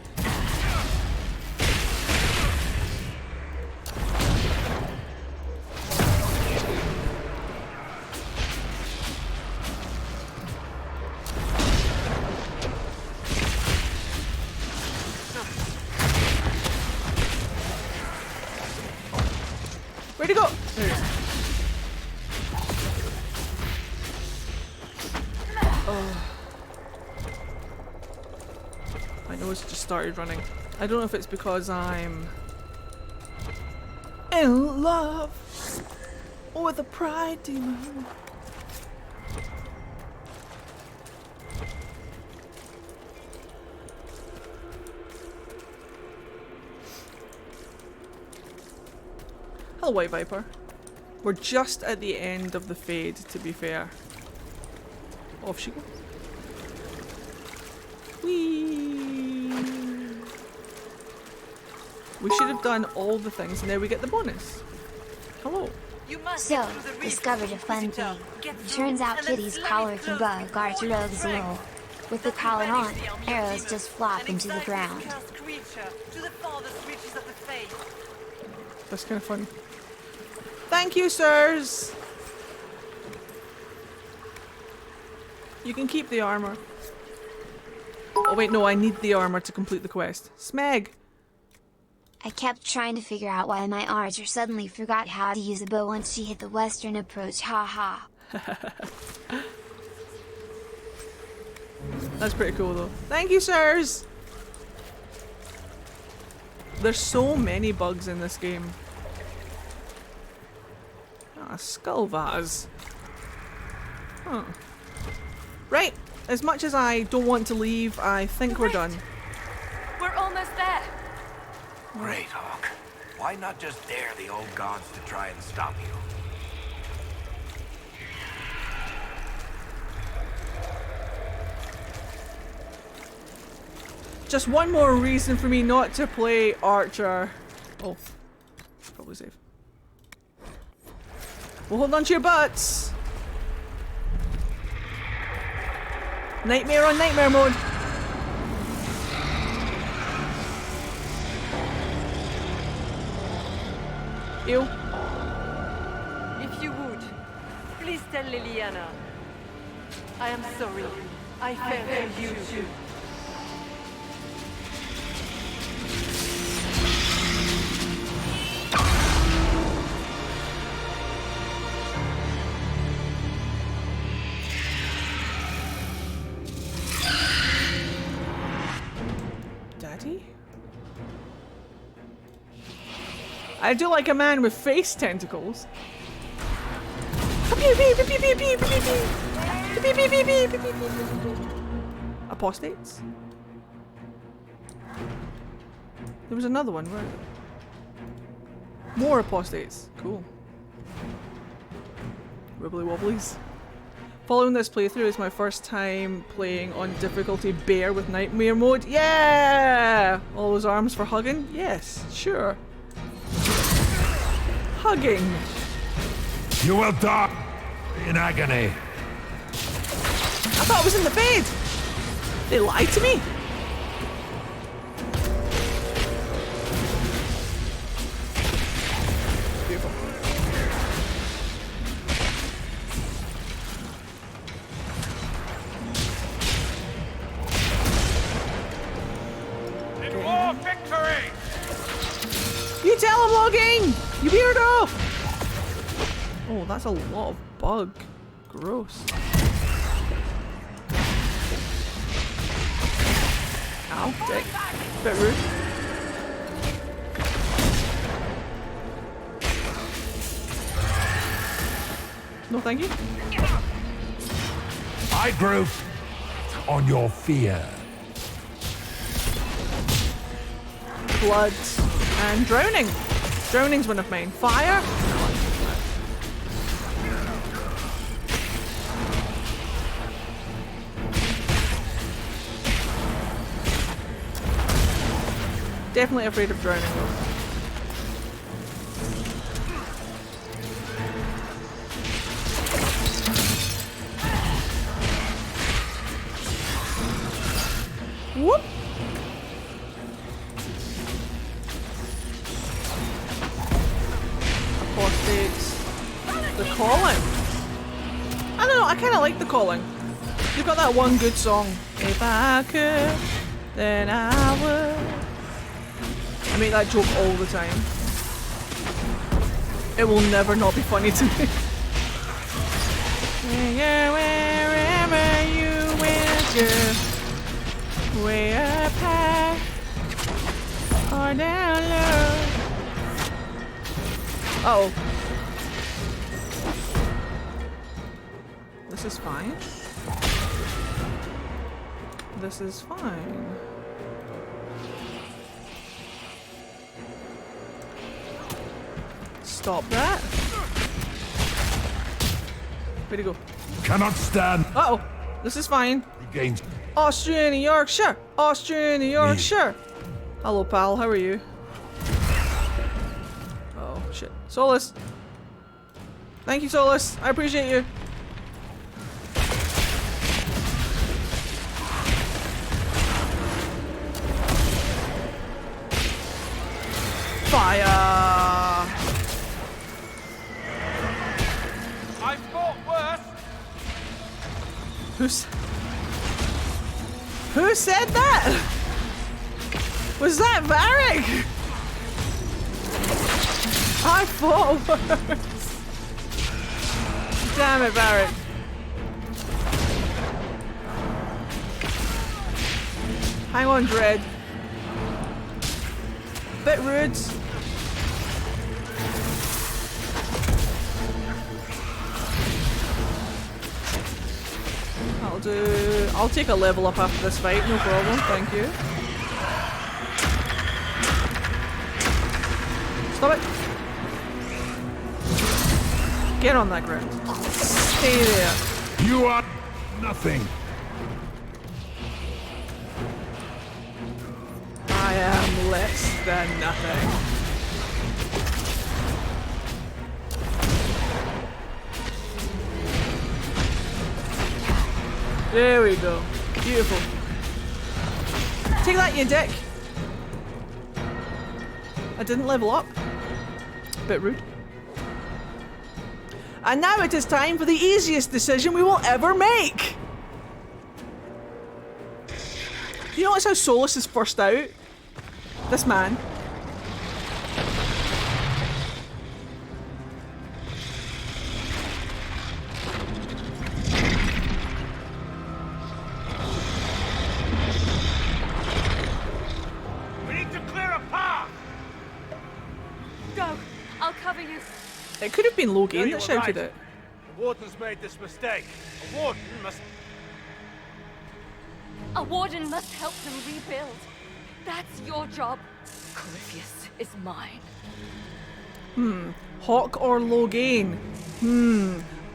Where'd he go? There he is. Oh. My nose just started running. I don't know if it's because I'm in love with a pride demon. Hello, White Viper. We're just at the end of the fade, to be fair. Off she goes. Whee! We should have done all the things, and now we get the bonus. Hello. So, discovered a fun thing. Turns out Kitty's collar can bug Garterogue's roll. With the collar on, arrows just flop into the ground. That's kind of funny. Thank you, sirs! You can keep the armor. Oh wait, no, I need the armor to complete the quest. Smeg! I kept trying to figure out why my archer suddenly forgot how to use a bow once she hit the western approach, haha. That's pretty cool though. Thank you, sirs! There's so many bugs in this game. Ah, skull vase. Huh. Right, as much as I don't want to leave, I think we're done. We're almost there. Great, Hawk. Why not just dare the old gods to try and stop you? Just one more reason for me not to play Archer. Oh, probably safe. Well, hold on to your butts. Nightmare on nightmare mode. Ew. If you would, please tell Liliana. I am sorry. I fell for you too. Daddy? I do like a man with face tentacles. Apostates? There was another one, right? More apostates. Cool. Wibbly wobblies. Following this playthrough is my first time playing on difficulty bear with nightmare mode. Yeah! All those arms for hugging? Yes, sure. Hugging. You will die in agony. I thought it was in the bed. They lied to me. Beautiful. In war victory! telelogging? You weirdo! Oh, that's a lot of bug. Gross. Ow, dick. Bit rude. No, thank you. I grew on your fear. Blood and drowning. Drowning's one of mine. Fire. Definitely afraid of drowning though. Whoop! Apostates. The calling. I don't know, I kinda like the calling. You've got that one good song. If I could, then I would. I make that joke all the time. It will never not be funny to me. Wherever you will go, way up high or down low. Uh-oh. This is fine. This is fine. Stop that. Way to go. Cannot stand. Uh-oh. This is fine. Gains. Austria, New Yorkshire. Austria, New Yorkshire. Hello, pal. How are you? Oh, shit. Solus. Thank you, Solus. I appreciate you. Fire! I fought worse. Who said that? Was that Varric? I fought worse. Damn it, Varric. Hang on, Dread. Bit rude. I'll take a level up after this fight, no problem, thank you. Stop it! Get on that ground. Stay there. You are nothing. I am less than nothing. There we go. Beautiful. Take that, you dick. I didn't level up. Bit rude. And now it is time for the easiest decision we will ever make. Do you notice how Solus is first out? This man. It could have been Logan that shouted it. The warden's made this mistake. A warden must help them rebuild. That's your job. Corypheus is mine. Hawk or Logan?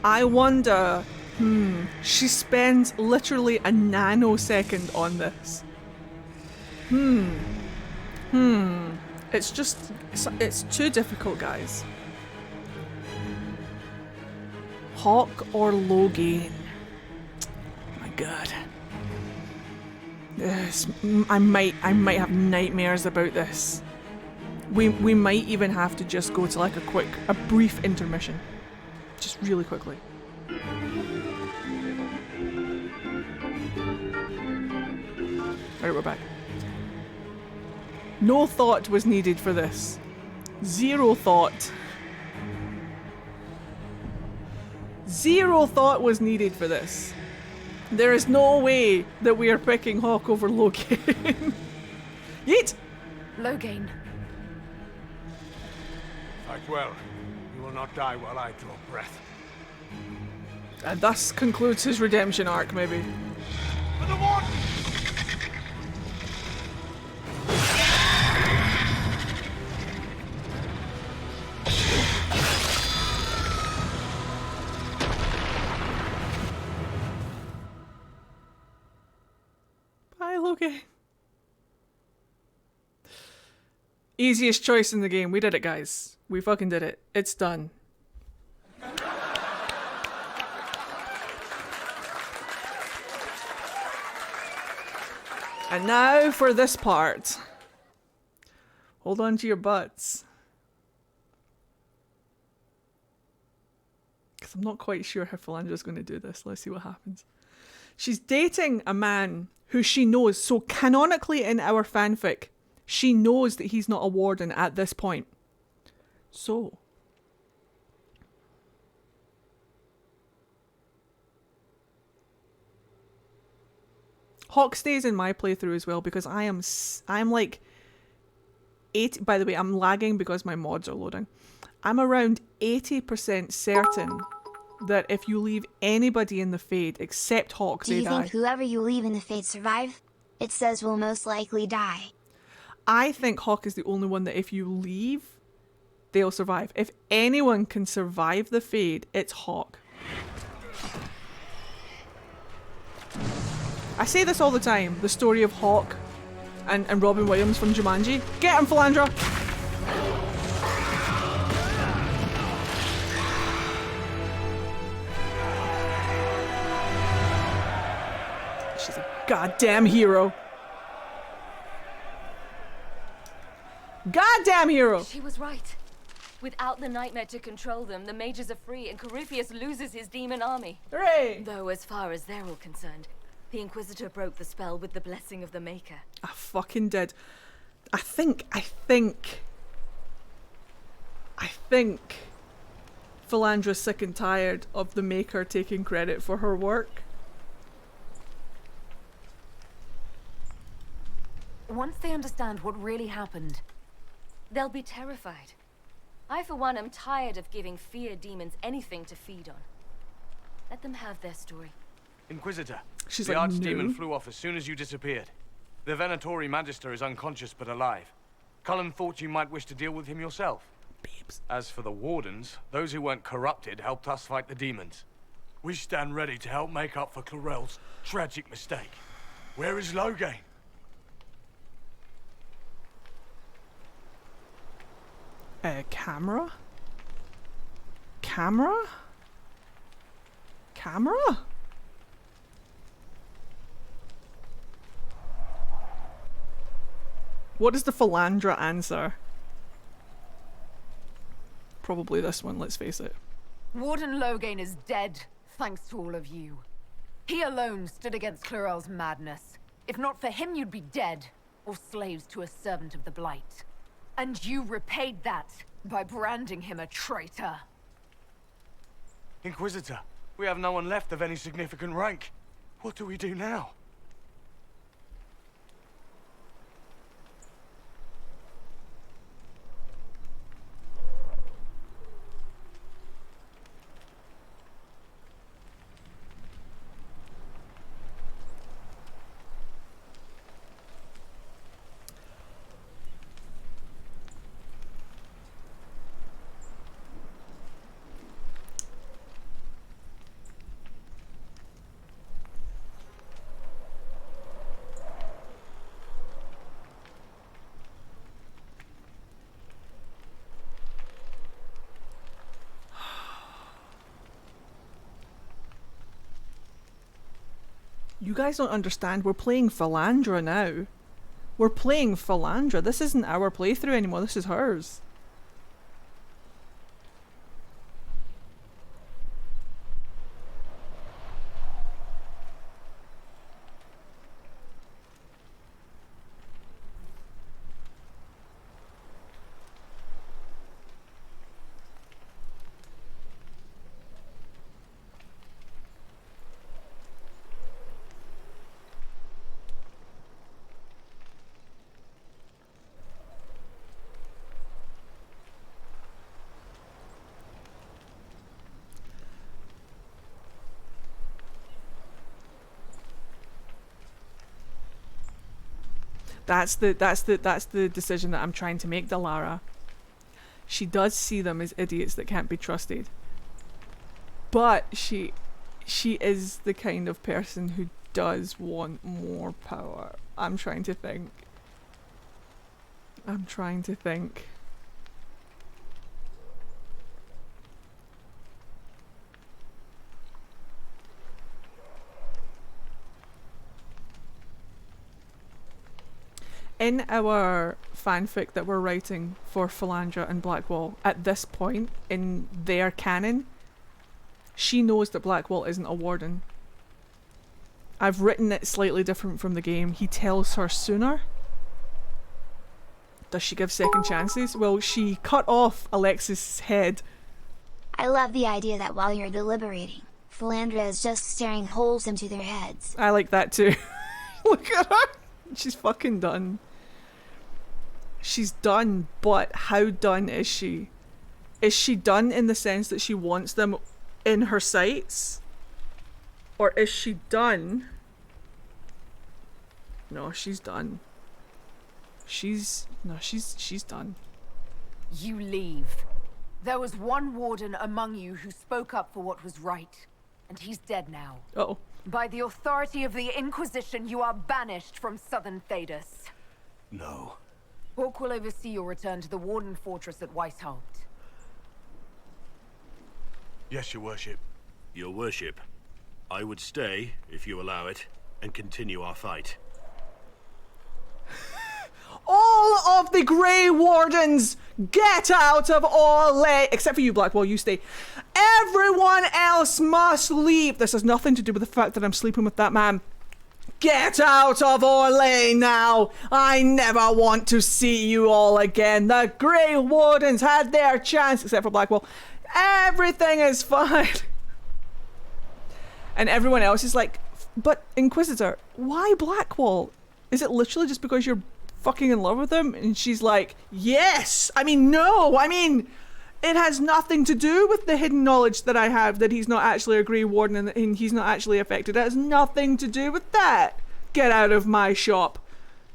I wonder. She spends literally a nanosecond on this. It's just, it's too difficult, guys. Hawk or Logan? My god. This, I might have nightmares about this. We might even have to just go to like a brief intermission. Just really quickly. Alright, we're back. No thought was needed for this. Zero thought. Zero thought was needed for this. There is no way that we are picking Hawk over Logan. Yeet! Logain. Fight well. You will not die while I draw breath. And thus concludes his redemption arc, maybe. For the Warden! Bye, Logan. Easiest choice in the game. We did it, guys. We fucking did it. It's done. And now for this part. Hold on to your butts. Because I'm not quite sure how Philandra's going to do this. Let's see what happens. She's dating a man who she knows, so canonically in our fanfic, she knows that he's not a warden at this point. So. Hawk stays in my playthrough as well because I'm like 80, by the way, I'm lagging because my mods are loading. I'm around 80% certain that if you leave anybody in the Fade except Hawk, Do they you die. think whoever you leave in the Fade survive? It says will most likely die. I think Hawk is the only one that if you leave, they'll survive. If anyone can survive the Fade, it's Hawk. I say this all the time, the story of Hawk and Robin Williams from Jumanji. Get him, Philandra! She's a goddamn hero. Goddamn hero! She was right. Without the nightmare to control them, the mages are free and Corypheus loses his demon army. Hooray! Though as far as they're all concerned, the Inquisitor broke the spell with the blessing of the Maker. I fucking did. I think Philandra's sick and tired of the Maker taking credit for her work. Once they understand what really happened, they'll be terrified. I, for one, am tired of giving fear demons anything to feed on. Let them have their story. Inquisitor, She's the like, Archdemon no. flew off as soon as you disappeared. The Venatori Magister is unconscious but alive. Cullen thought you might wish to deal with him yourself. Babes. As for the Wardens, those who weren't corrupted helped us fight the demons. We stand ready to help make up for Clorel's tragic mistake. Where is Logain? Camera? Camera? Camera? What is the Philandra answer? Probably this one, let's face it. Warden Logain is dead, thanks to all of you. He alone stood against Clorel's madness. If not for him, you'd be dead, or slaves to a servant of the Blight. And you repaid that by branding him a traitor. Inquisitor, we have no one left of any significant rank. What do we do now? You guys don't understand, we're playing Philandra now. We're playing Philandra. This isn't our playthrough anymore, this is hers. That's the decision that I'm trying to make, Delara. She does see them as idiots that can't be trusted. But she is the kind of person who does want more power. I'm trying to think. In our fanfic that we're writing for Philandra and Blackwall, at this point in their canon, she knows that Blackwall isn't a warden. I've written it slightly different from the game. He tells her sooner. Does she give second chances? Well, she cut off Alexis' head. I love the idea that while you're deliberating, Philandra is just staring holes into their heads. I like that too. Look at her. She's fucking done. She's done, but how done is she? Is she done in the sense that she wants them in her sights? Or is she done? No, she's done. She's done. You leave. There was one warden among you who spoke up for what was right, and he's dead now. Uh-oh. By the authority of the Inquisition, you are banished from Southern Thedas. No. Hawk will oversee your return to the Warden Fortress at Weishaupt. Yes, your worship. Your worship, I would stay, if you allow it, and continue our fight. All of the Grey Wardens, get out of Orlais! Except for you, Blackwall, you stay. Everyone else must leave! This has nothing to do with the fact that I'm sleeping with that man. Get out of Orlais now! I never want to see you all again. The Grey Wardens had their chance, except for Blackwall. Everything is fine. And everyone else is like, but Inquisitor, why Blackwall? Is it literally just because you're fucking in love with him? And she's like, yes! I mean, no! I mean, it has nothing to do with the hidden knowledge that I have that he's not actually a Grey Warden and he's not actually affected. It has nothing to do with that. Get out of my shop.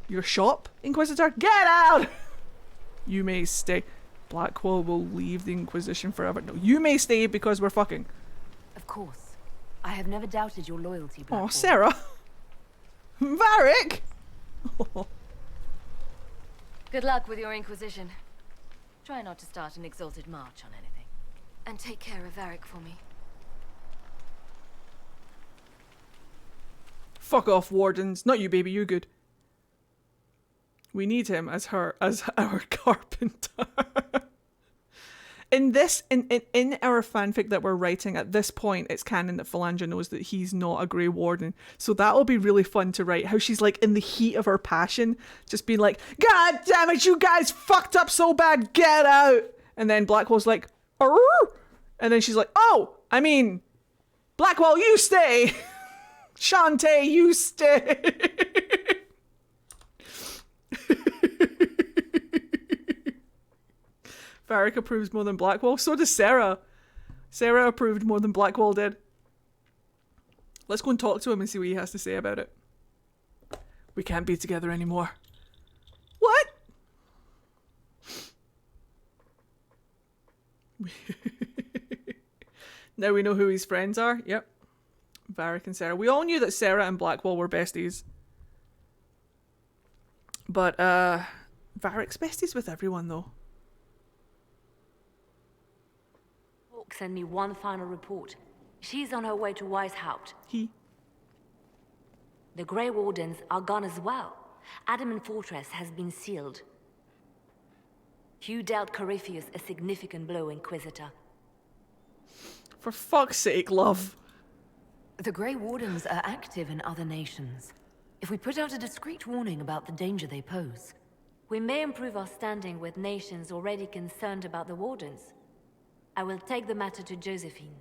Your shop, Inquisitor? Get out! You may stay. Blackwall will leave the Inquisition forever. No, you may stay because we're fucking. Of course. I have never doubted your loyalty, Blackwall. Oh, Sarah. Varric! Good luck with your Inquisition. Try not to start an exalted march on anything. And take care of Varric for me. Fuck off, Wardens. Not you, baby. You're good. We need him as our carpenter. In our fanfic that we're writing at this point, it's canon that Philandra knows that he's not a Grey Warden. So that'll be really fun to write. How she's like in the heat of her passion, just being like, God damn it, you guys fucked up so bad, get out! And then Blackwall's like, arr! And then she's like, oh, I mean, Blackwall, you stay! Shantae, you stay! Varric approves more than Blackwall. So does Sarah. Sarah approved more than Blackwall did. Let's go and talk to him and see what he has to say about it. We can't be together anymore. What? Now we know who his friends are. Yep. Varric and Sarah. We all knew that Sarah and Blackwall were besties. But, Varric's besties with everyone, though. Hawk sent me one final report. She's on her way to Weishaupt. The Grey Wardens are gone as well. Adamant Fortress has been sealed. You dealt Corypheus a significant blow, Inquisitor. For fuck's sake, love. The Grey Wardens are active in other nations. If we put out a discreet warning about the danger they pose, we may improve our standing with nations already concerned about the Wardens. I will take the matter to Josephine.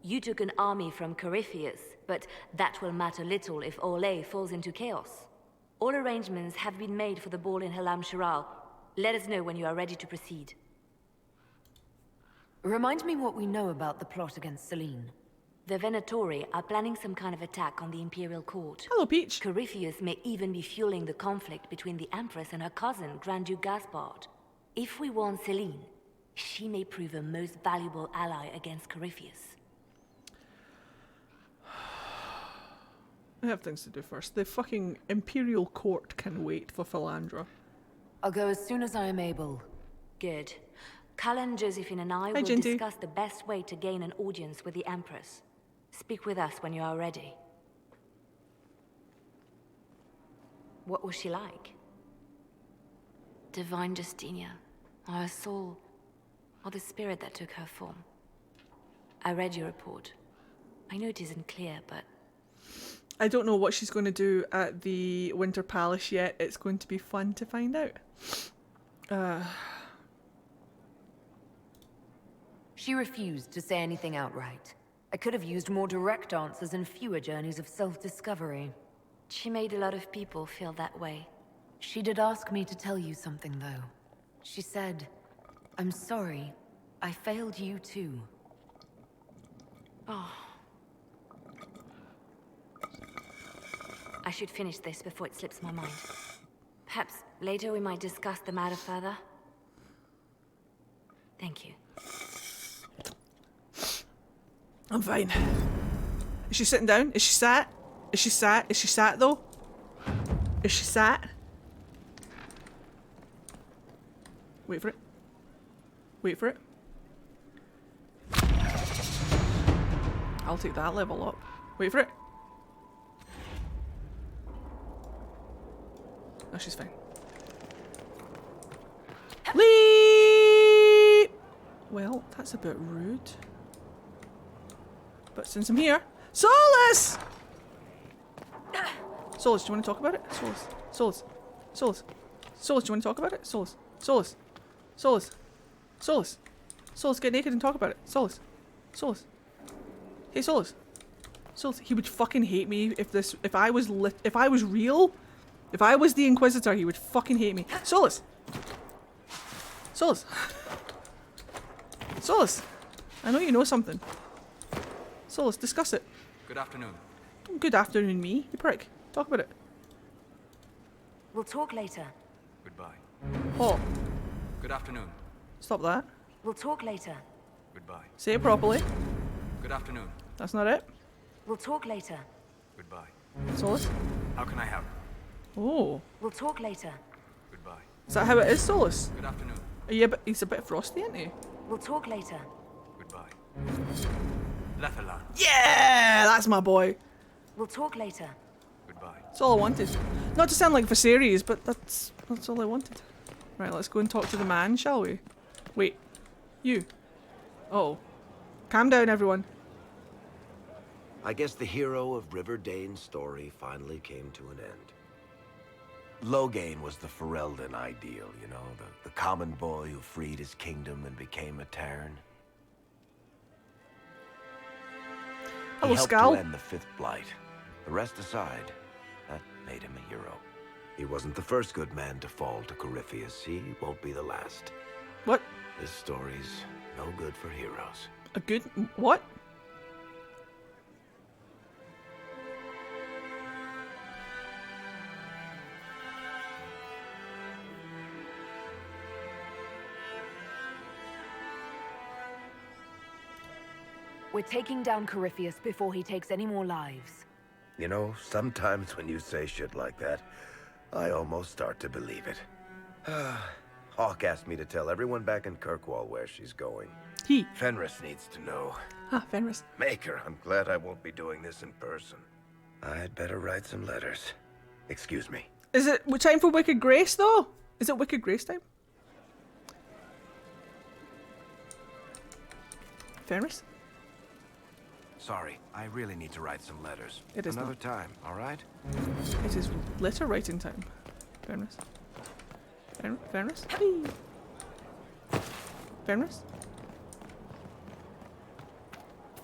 You took an army from Corypheus, but that will matter little if Orlais falls into chaos. All arrangements have been made for the ball in Halam Shiral. Let us know when you are ready to proceed. Remind me what we know about the plot against Selene. The Venatori are planning some kind of attack on the Imperial Court. Hello, Peach. Corypheus may even be fueling the conflict between the Empress and her cousin, Grand Duke Gaspard. If we warn Celine, she may prove a most valuable ally against Corypheus. I have things to do first. The fucking Imperial Court can wait for Philandra. I'll go as soon as I am able. Good. Cullen, Josephine and I will Ginty. discuss the best way to gain an audience with the Empress. Speak with us when you are ready. What was she like? Divine Justinia, or her soul, or the spirit that took her form. I read your report. I know it isn't clear, but... I don't know what she's going to do at the Winter Palace yet. It's going to be fun to find out. She refused to say anything outright. I could have used more direct answers and fewer journeys of self-discovery. She made a lot of people feel that way. She did ask me to tell you something, though. She said, "I'm sorry. I failed you too." Oh. I should finish this before it slips my mind. Perhaps later we might discuss the matter further. Thank you. I'm fine. Is she sitting down? Is she sat? Is she sat? Is she sat though? Is she sat? Wait for it. Wait for it. I'll take that level up. Wait for it. No, she's fine. Leap! Well, that's a bit rude. But since I'm here... Solus! Solus, do you want to talk about it? Solus. Solus. Solus. Solus, do you want to talk about it? Solus. Solus. Solus. Solus. Solus, get naked and talk about it. Solus. Solus. Hey, Solus. Solus. He would fucking hate me if I was real. If I was the Inquisitor, he would fucking hate me. Solus. Solus. Solus. I know you know something. Solus, discuss it. Good afternoon. Good afternoon, me. You prick. Talk about it. We'll talk later. Goodbye. Oh. Good afternoon. Stop that. We'll talk later. Goodbye. Say it properly. Good afternoon. That's not it. We'll talk later. Goodbye. Solus. How can I help? Oh. We'll talk later. Goodbye. Is that how it is, Solus? Good afternoon. Are you he's a bit frosty, isn't he? We'll talk later. Goodbye. Left alone. Yeah! That's my boy. We'll talk later. Goodbye. That's all I wanted. Not to sound like Viserys, but that's all I wanted. Right, let's go and talk to the man, shall we? Wait. You. Uh-oh. Calm down, everyone. I guess the hero of River Dane's story finally came to an end. Loghain was the Ferelden ideal, you know, the common boy who freed his kingdom and became a Terran. Hello, He helped Scal. to end the Fifth Blight. The rest aside, that made him a hero. He wasn't the first good man to fall to Corypheus. He won't be the last. What? This story's no good for heroes. A good... What? We're taking down Corypheus before he takes any more lives. You know, sometimes when you say shit like that, I almost start to believe it. Hawk asked me to tell everyone back in Kirkwall where she's going. He. Fenris needs to know. Ah, Fenris. Maker, I'm glad I won't be doing this in person. I'd better write some letters. Excuse me. Is it time for Wicked Grace, though? Is it Wicked Grace time? Fenris? Sorry, I really need to write some letters. It is Another not. time, all right? It is letter writing time. Fenris. Fenris? Hey. Fenris?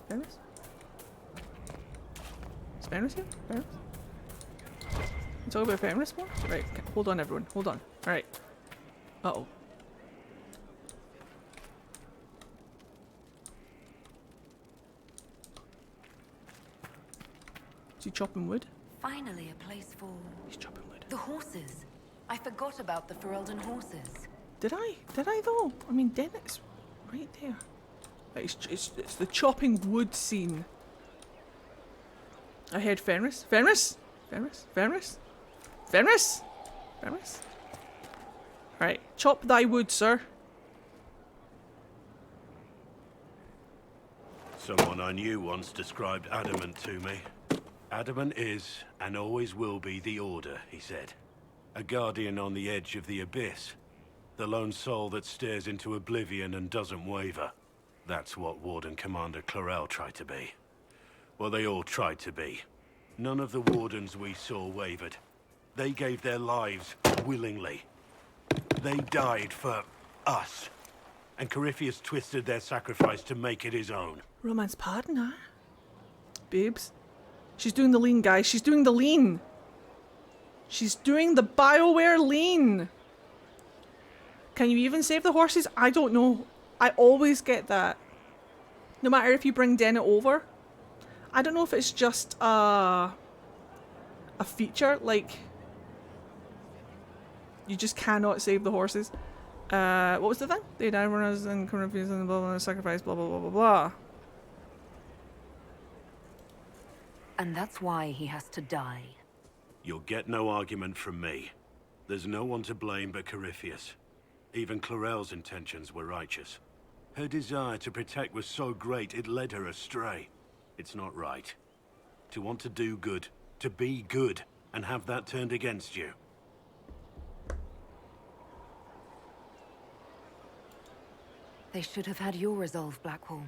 Fenris? Is Fenris here? Fenris? You talk about Fenris more? Right, okay. Hold on everyone, hold on. Alright. Uh-oh. Is he chopping wood? Finally, a place for... He's chopping wood. The horses. I forgot about the Ferelden horses. Did I? Did I though? I mean, Dennett's right there. Right, it's the chopping wood scene. I heard Fenris. Fenris? Fenris? Fenris? Fenris? Fenris? Alright, chop thy wood, sir. Someone I knew once described adamant to me. Adamant is, and always will be, the Order, he said. A guardian on the edge of the abyss. The lone soul that stares into oblivion and doesn't waver. That's what Warden Commander Clarel tried to be. Well, they all tried to be. None of the Wardens we saw wavered. They gave their lives willingly. They died for us. And Corypheus twisted their sacrifice to make it his own. Romance partner. Babes. She's doing the lean, guys. She's doing the lean. She's doing the BioWare lean. Can you even save the horses? I don't know. I always get that. No matter if you bring Dennett over. I don't know if it's just a feature, like you just cannot save the horses. What was the thing? They died when I was in Corypheus and blah blah blah, sacrifice, blah blah blah blah blah. And that's why he has to die. You'll get no argument from me. There's no one to blame but Corypheus. Even Clarel's intentions were righteous. Her desire to protect was so great it led her astray. It's not right. To want to do good, to be good, and have that turned against you. They should have had your resolve, Blackwall.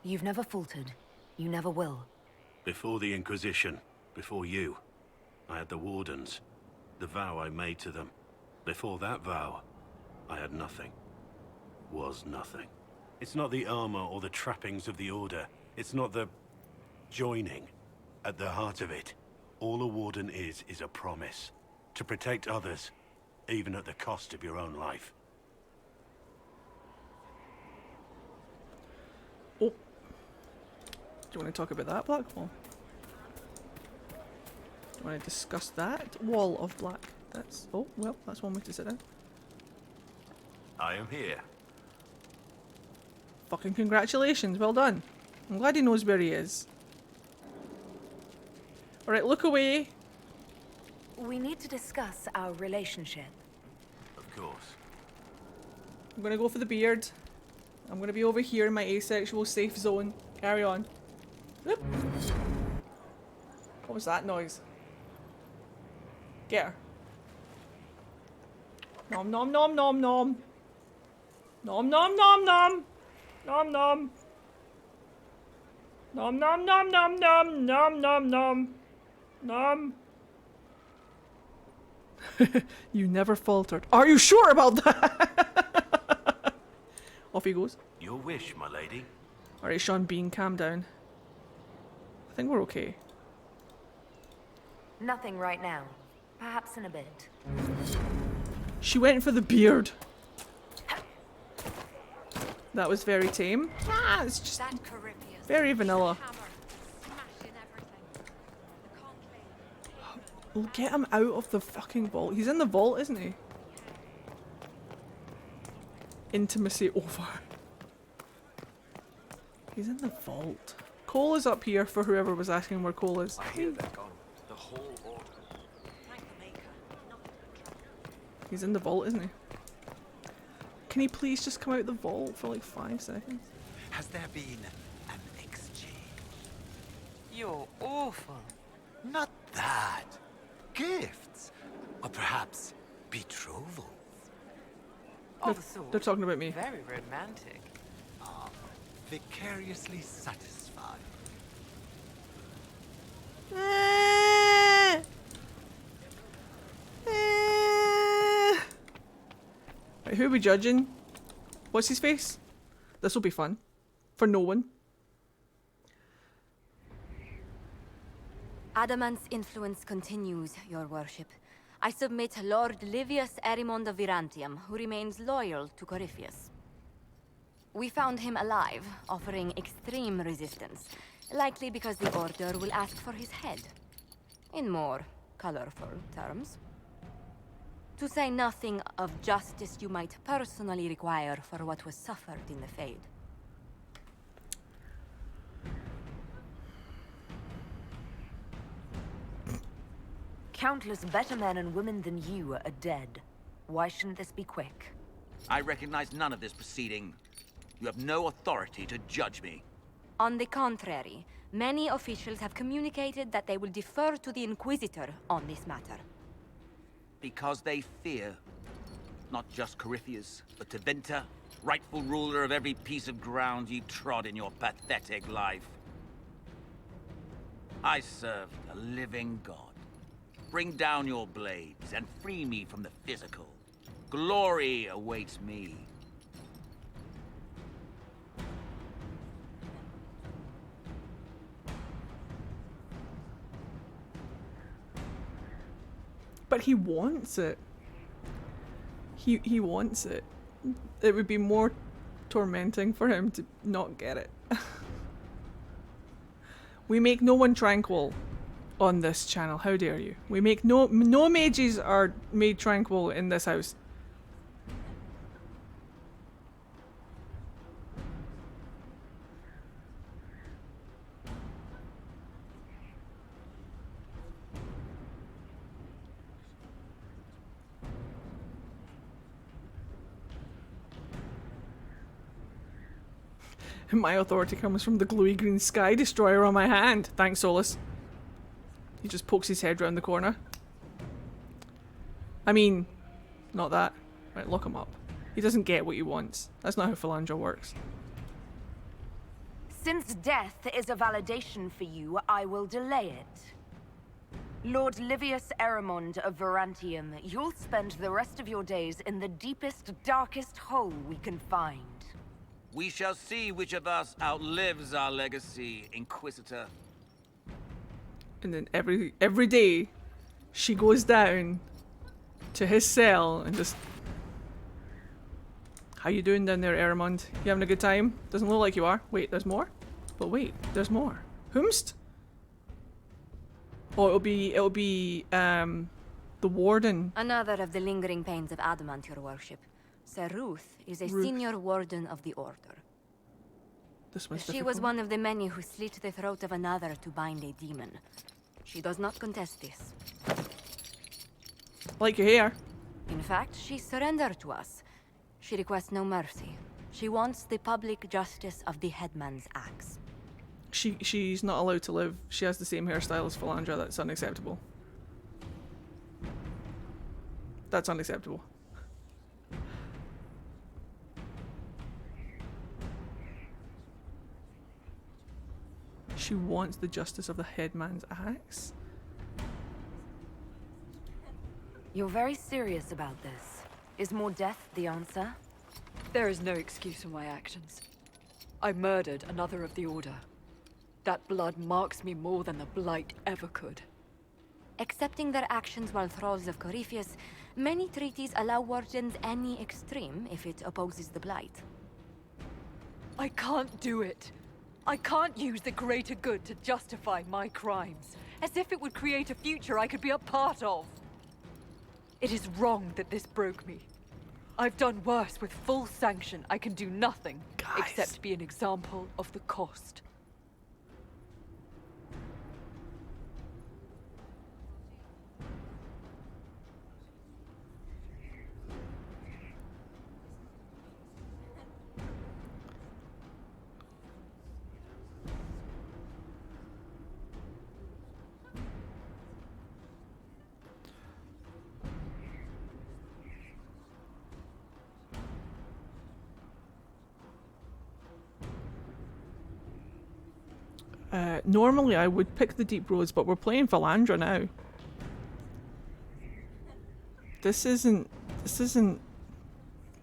You've never faltered. You never will. Before the Inquisition, before you, I had the Wardens, the vow I made to them. Before that vow, I had nothing. Was nothing. It's not the armor or the trappings of the Order. It's not the joining. At the heart of it, all a Warden is a promise. To protect others, even at the cost of your own life. Oh. Do you want to talk about that, Blackwall? Do you want to discuss that? Wall of black. That's... Oh, well, that's one way to sit down. I am here. Fucking congratulations, well done. I'm glad he knows where he is. Alright, look away. We need to discuss our relationship. Of course. I'm gonna go for the beard. I'm gonna be over here in my asexual safe zone. Carry on. Whoop. What was that noise? Get her. Nom nom nom nom nom. Nom nom nom nom. Nom nom. Nom nom nom nom nom nom nom nom. Nom. You never faltered. Are you sure about that? Off he goes. Your wish, my lady. Alright, Sean Bean, calm down. I think we're okay. Nothing right now. Perhaps in a bit. She went for the beard. That was very tame. Ah, it's just very vanilla. We'll get him out of the fucking vault. He's in the vault, isn't he? Intimacy over. He's in the vault. Cole is up here for whoever was asking where Cole is. I hear that gone. The whole order. He's in the vault, isn't he? Can he please just come out the vault for like 5 seconds? Has there been an exchange? You're awful. Not that. Gifts. Or perhaps betrothals. They're talking about me. Very romantic. Vicariously satisfied. Right, who are we judging? What's his face? This will be fun. For no one. Adamant's influence continues, your worship. I submit Lord Livius Erimond of Virantium, who remains loyal to Corypheus. We found him alive, offering extreme resistance, likely because the Order will ask for his head. in more colorful terms. To say nothing of justice you might personally require for what was suffered in the Fade. Countless better men and women than you are dead. Why shouldn't this be quick? I recognize none of this proceeding. You have no authority to judge me. On the contrary, many officials have communicated that they will defer to the Inquisitor on this matter. Because they fear. Not just Corypheus, but Tevinter, rightful ruler of every piece of ground ye trod in your pathetic life. I serve a living god. Bring down your blades and free me from the physical. Glory awaits me. But he wants it. He wants it. It would be more tormenting for him to not get it. We make no one tranquil on this channel. How dare you? We make no mages are made tranquil in this house. My authority comes from the glowy green sky destroyer on my hand. Thanks, Solus. He just pokes his head round the corner. I mean, not that. Right, lock him up. He doesn't get what he wants. That's not how Philandra works. Since death is a validation for you, I will delay it. Lord Livius Eramond of Verantium, you'll spend the rest of your days in the deepest, darkest hole we can find. We shall see which of us outlives our legacy, Inquisitor. And then every day, she goes down to his cell and just... How you doing down there, Eramond? You having a good time? Doesn't look like you are. Wait, there's more? But wait, there's more. Whomst? Oh, it'll be the warden. Another of the lingering pains of adamant, your worship. Sir Ruth is a senior warden of the Order. She was one of the many who slit the throat of another to bind a demon. She does not contest this. Like your hair. In fact, she surrendered to us. She requests no mercy. She wants the public justice of the headman's axe. She's not allowed to live. She has the same hairstyle as Philandra. That's unacceptable. That's unacceptable. She wants the justice of the headman's axe? You're very serious about this. Is more death the answer? There is no excuse for my actions. I murdered another of the Order. That blood marks me more than the Blight ever could. Accepting their actions while thralls of Corypheus, many treaties allow wardens any extreme if it opposes the Blight. I can't do it. I can't use the greater good to justify my crimes, as if it would create a future I could be a part of. It is wrong that this broke me. I've done worse with full sanction. I can do nothing except be an example of the cost. Normally I would pick the deep roads, but we're playing Philandra now. This isn't...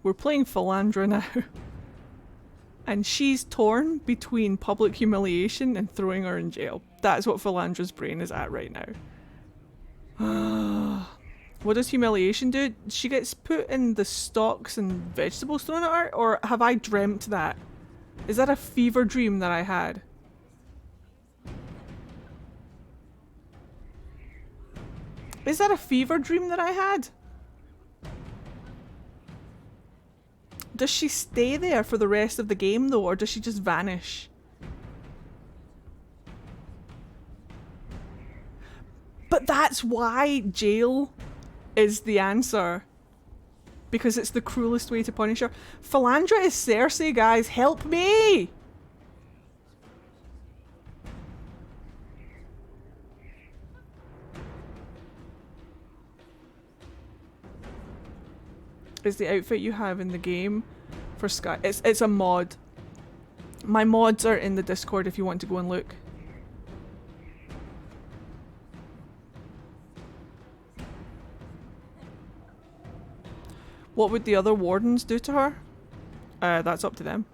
We're playing Philandra now. And she's torn between public humiliation and throwing her in jail. That's what Philandra's brain is at right now. What does humiliation do? She gets put in the stocks and vegetables thrown at her? Or have I dreamt that? Is that a fever dream that I had? Is that a fever dream that I had? Does she stay there for the rest of the game though, or does she just vanish? But that's why jail is the answer. Because it's the cruelest way to punish her. Philandra is Cersei, guys. Help me! Is the outfit you have in the game for Sky? It's a mod. My mods are in the Discord if you want to go and look. What would the other wardens do to her? That's up to them.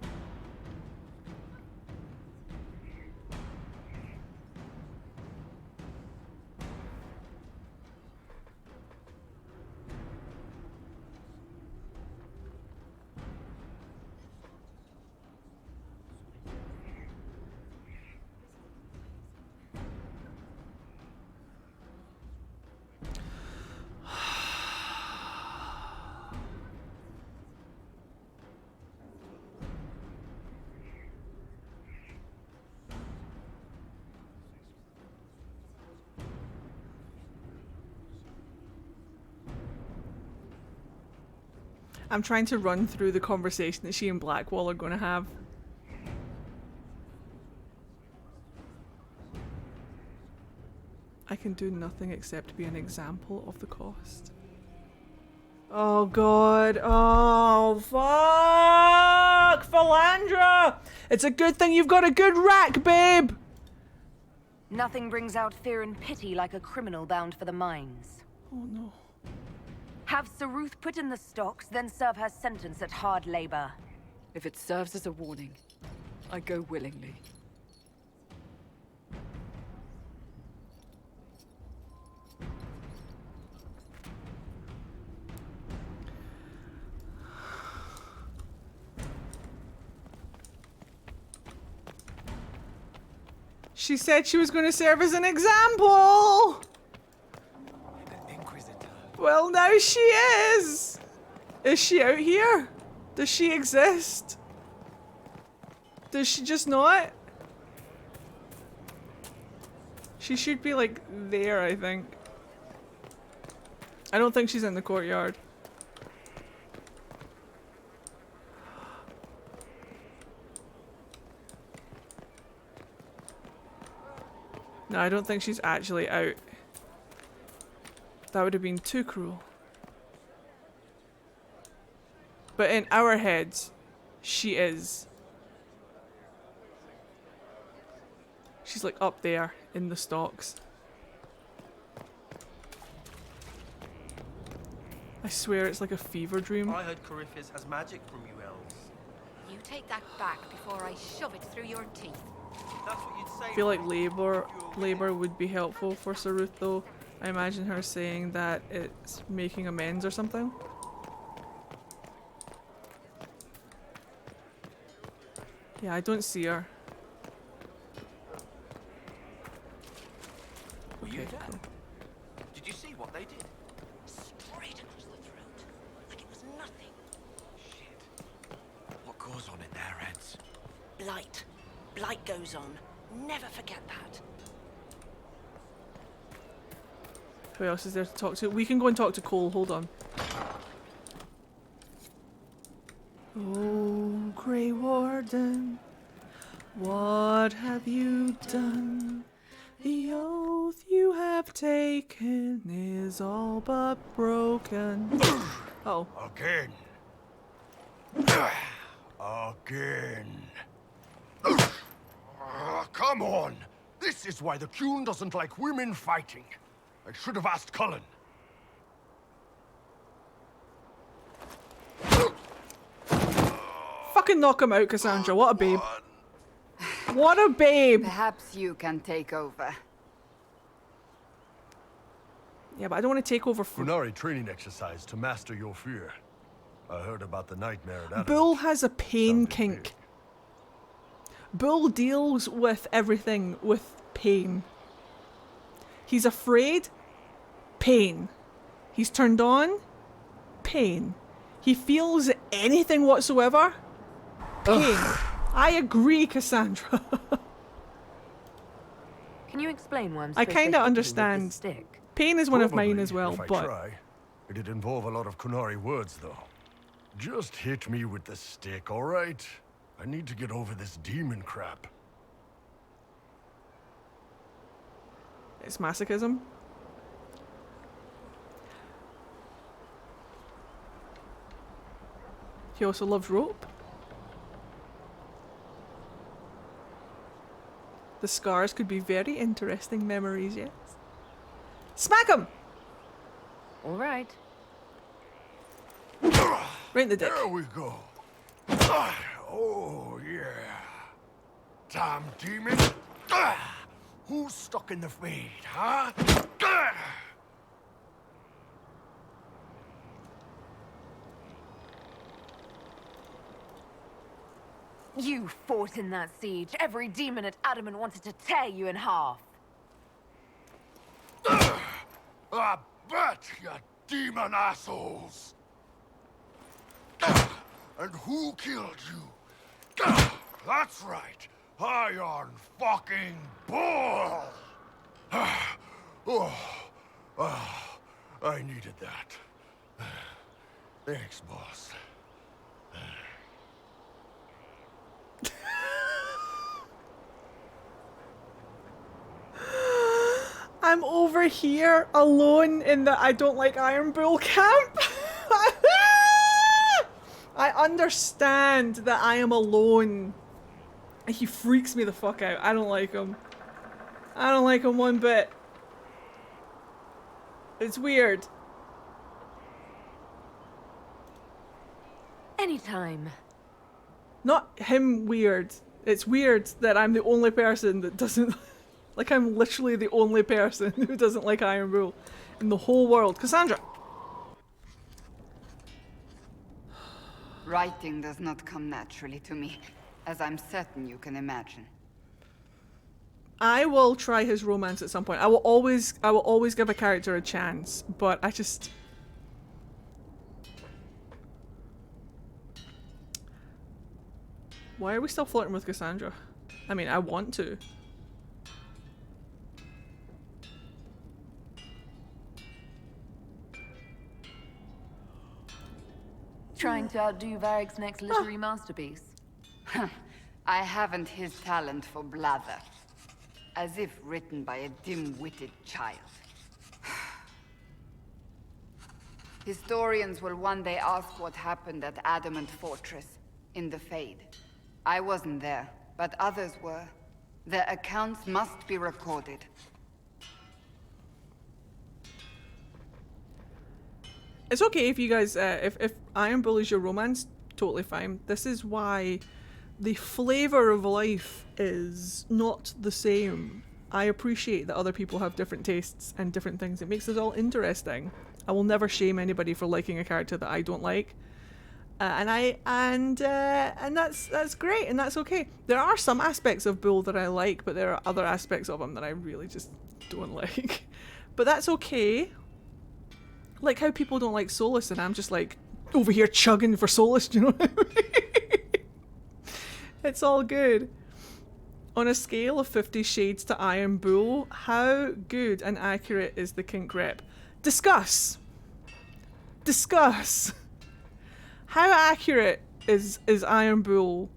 I'm trying to run through the conversation that she and Blackwall are going to have. I can do nothing except be an example of the cost. Oh god. Oh fuck! Philandra! It's a good thing you've got a good rack, babe! Nothing brings out fear and pity like a criminal bound for the mines. Oh no. Have Saruth put in the stocks, then serve her sentence at hard labor. If it serves as a warning, I go willingly. She said she was going to serve as an example! Well, now she is! Is she out here? Does she exist? Does she just not? She should be like there, I think. I don't think she's in the courtyard. No, I don't think she's actually out. That would have been too cruel. But in our heads, she is. She's like up there in the stocks. I swear it's like a fever dream. I heard Corypheus has magic from you elves. You take that back before I shove it through your teeth. That's what you'd say. I feel like labor would be helpful for Saruth though. I imagine her saying that it's making amends or something. Yeah, I don't see her. Were you Okay, there? cool. Did you see what they did? Straight across the throat, like it was nothing. Shit. What goes on in their heads? Blight. Blight goes on. Never forget that. Who else is there to talk to? We can go and talk to Cole, hold on. Oh, Grey Warden, what have you done? The oath you have taken is all but broken. Oh. Again. Again. Come on! This is why the Qun doesn't like women fighting. I should have asked Cullen. Fucking knock him out, Cassandra. What a babe. What a babe! Perhaps you can take over. Yeah, but I don't want to take over for... Funari training exercise to master your fear. I heard about the nightmare at Adamant. Bull has a pain kink. Bull deals with everything with pain. He's afraid, Pain. He's turned on. Pain. He feels anything whatsoever. Pain. I agree, Cassandra. Can you explain why I'm I supposed to kind of hit you with understand. this stick? Pain is one of mine Probably, as well, if I but try. It'd involve a lot of Kunari words, though. Just hit me with the stick, all right? I need to get over this demon crap. it's masochism. He also loves rope. The scars could be very interesting memories, yes. Smack him! All right. Right in the dick. There we go. Oh, yeah. Damn demon. Who's stuck in the fade, huh? You fought in that siege. Every demon at Adamant wanted to tear you in half. I bet, you demon assholes. And who killed you? That's right. Iron fucking Bull. I needed that. Thanks, boss. I'm over here alone in the I don't like Iron Bull camp. I understand that I am alone. He freaks me the fuck out. I don't like him. I don't like him one bit. It's weird. Anytime. Not him weird. It's weird that I'm the only person that doesn't... Like, I'm literally the only person who doesn't like Iron Bull in the whole world. Cassandra! Writing does not come naturally to me, as I'm certain you can imagine. I will try his romance at some point. I will always give a character a chance, but I just... Why are we still flirting with Cassandra? I mean, I want to. Trying to outdo Varric's next literary masterpiece. I haven't his talent for blather. As if written by a dim-witted child. Historians will one day ask what happened at Adamant Fortress, in the Fade. I wasn't there, but others were. Their accounts must be recorded. It's okay if you guys, if Iron Bull is your romance, totally fine. This is why the flavour of life is not the same. I appreciate that other people have different tastes and different things. It makes us all interesting. I will never shame anybody for liking a character that I don't like. And that's great, and that's okay. There are some aspects of Bull that I like, but there are other aspects of him that I really just don't like. But that's okay. Like how people don't like Solus, and I'm just like over here chugging for Solus, do you know what I mean? It's all good. On a scale of 50 Shades to Iron Bull, how good and accurate is the kink rep? Discuss! Discuss! How accurate is Iron Bull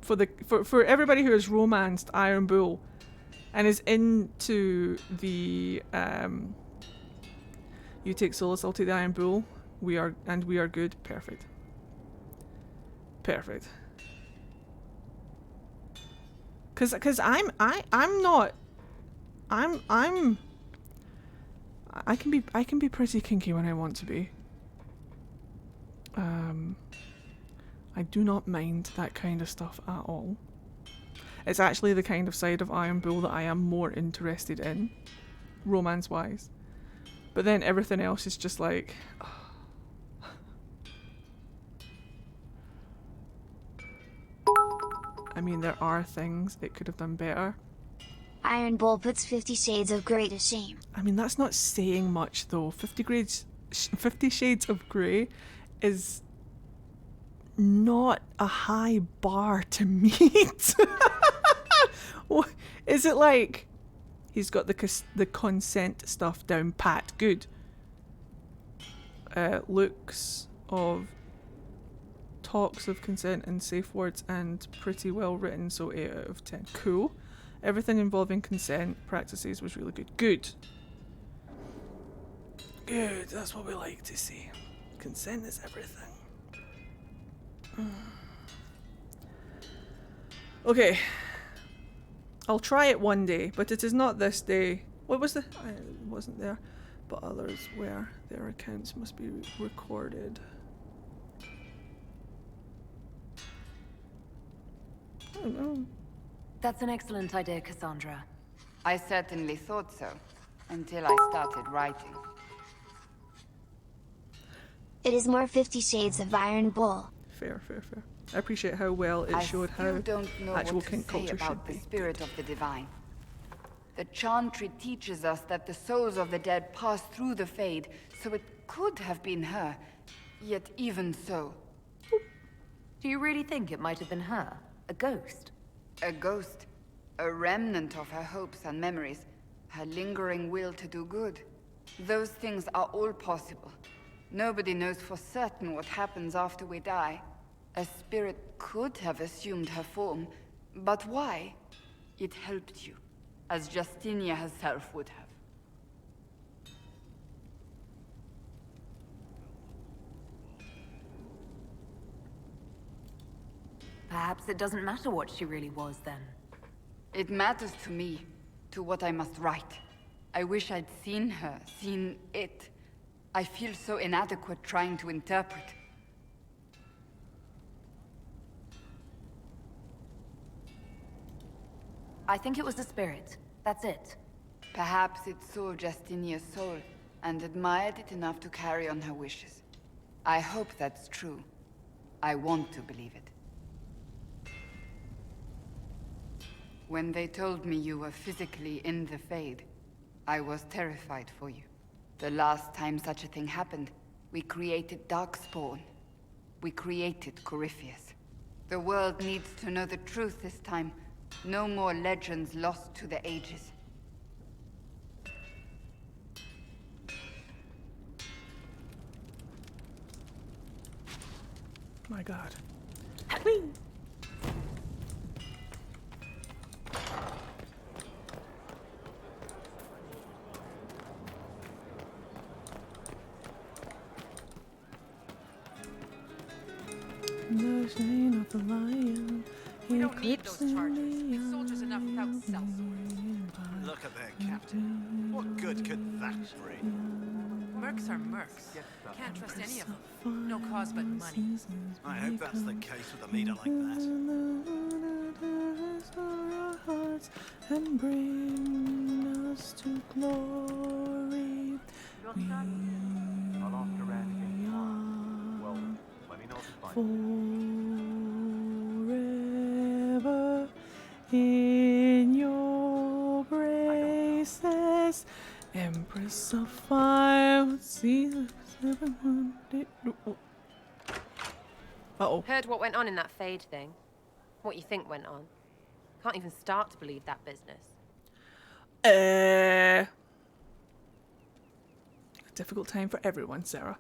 for everybody who has romanced Iron Bull and is into the you take Solus, I'll take the Iron Bull. We are good. Perfect. Perfect. Cause I can be pretty kinky when I want to be. I do not mind that kind of stuff at all. It's actually the kind of side of Iron Bull that I am more interested in, romance-wise. But then everything else is just like... I mean, there are things it could have done better. Iron Bull puts 50 Shades of Grey to shame. I mean, that's not saying much, though. 50 Shades of Grey is not a high bar to meet. What, is it like he's got the consent stuff down pat? Good. Looks of talks of consent and safe words and pretty well written, so 8 out of 10. Cool. Everything involving consent practices was really good. Good. Good, that's what we like to see. Consent is everything. Okay. I'll try it one day, but it is not this day. What was I wasn't there, but others were. Their accounts must be recorded. I don't know. That's an excellent idea, Cassandra. I certainly thought so, until I started writing. It is more 50 Shades of Iron Bull. Fair. I appreciate how well it showed how don't know actual what to kink say culture should about be. the spirit of the divine. The Chantry teaches us that the souls of the dead pass through the Fade, so it could have been her. Yet even so... Do you really think it might have been her? A ghost? A ghost. A remnant of her hopes and memories. Her lingering will to do good. Those things are all possible. Nobody knows for certain what happens after we die. A spirit could have assumed her form, but why? It helped you, as Justinia herself would have. Perhaps it doesn't matter what she really was then. It matters to me, to what I must write. I wish I'd seen her, seen it. I feel so inadequate trying to interpret. I think it was the spirit. That's it. Perhaps it saw Justinia's soul, and admired it enough to carry on her wishes. I hope that's true. I want to believe it. When they told me you were physically in the Fade, I was terrified for you. The last time such a thing happened, we created Darkspawn. We created Corypheus. The world needs to know the truth this time. No more legends lost to the ages. My God. Whee! The shade of the lion. We don't need those charges. We've soldiers enough without sellsword. Look at their captain. What good could that bring? Mercs are mercs. Can't trust any of them. No cause but money. I hope that's the case with a leader like that. And bring us to glory. Forever in your braces, Empress of Fire. Uh-oh. Heard what went on in that Fade thing? What you think went on? Can't even start to believe that business. A difficult time for everyone, Sarah.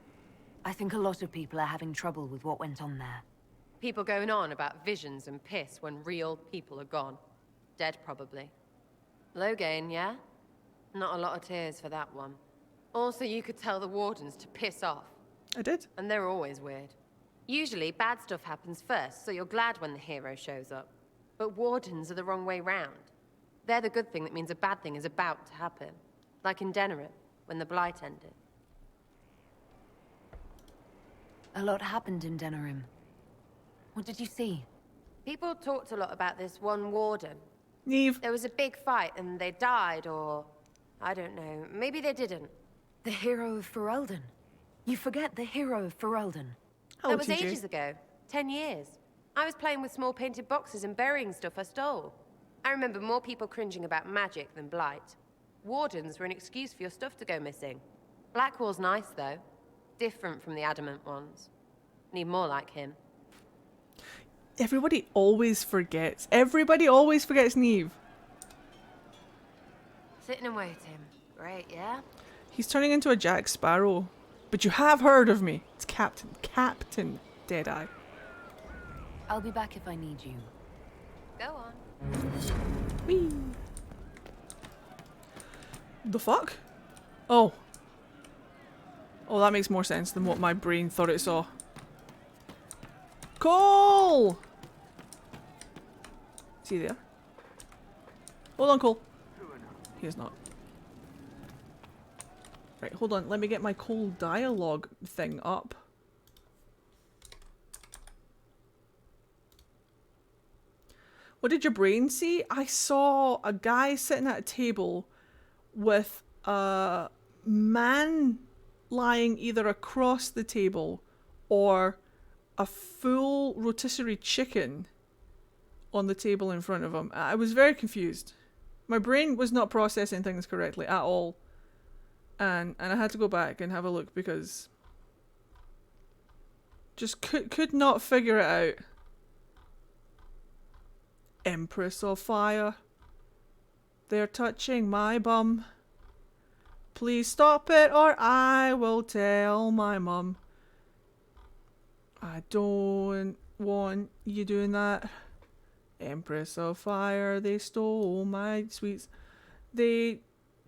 I think a lot of people are having trouble with what went on there. People going on about visions and piss when real people are gone. Dead, probably. Logain, yeah? Not a lot of tears for that one. Also, you could tell the wardens to piss off. I did. And they're always weird. Usually, bad stuff happens first, so you're glad when the hero shows up. But wardens are the wrong way round. They're the good thing that means a bad thing is about to happen. Like in Denerim, when the Blight ended. A lot happened in Denerim. What did you see? People talked a lot about this one warden. Neve. There was a big fight and they died, or... I don't know. Maybe they didn't. The hero of Ferelden. You forget the hero of Ferelden. That was ages ago. 10 years. I was playing with small painted boxes and burying stuff I stole. I remember more people cringing about magic than blight. Wardens were an excuse for your stuff to go missing. Blackwall's nice, though. Different from the adamant ones. Need more like him. Everybody always forgets. Everybody always forgets Neve. Sitting and waiting. Great, yeah? He's turning into a Jack Sparrow. But you have heard of me. It's Captain Deadeye. I'll be back if I need you. Go on. Whee! The fuck? Oh. Oh, that makes more sense than what my brain thought it saw. Cole! Is he there? Hold on, Cole. He is not. Right, hold on. Let me get my Cole dialogue thing up. What did your brain see? I saw a guy sitting at a table with a man lying either across the table or a full rotisserie chicken on the table in front of him. I was very confused. My brain was not processing things correctly at all. And I had to go back and have a look because just could not figure it out. Empress of Fire. They're touching my bum. Please stop it or I will tell my mum. I don't want you doing that. Empress of Fire, they stole my sweets. They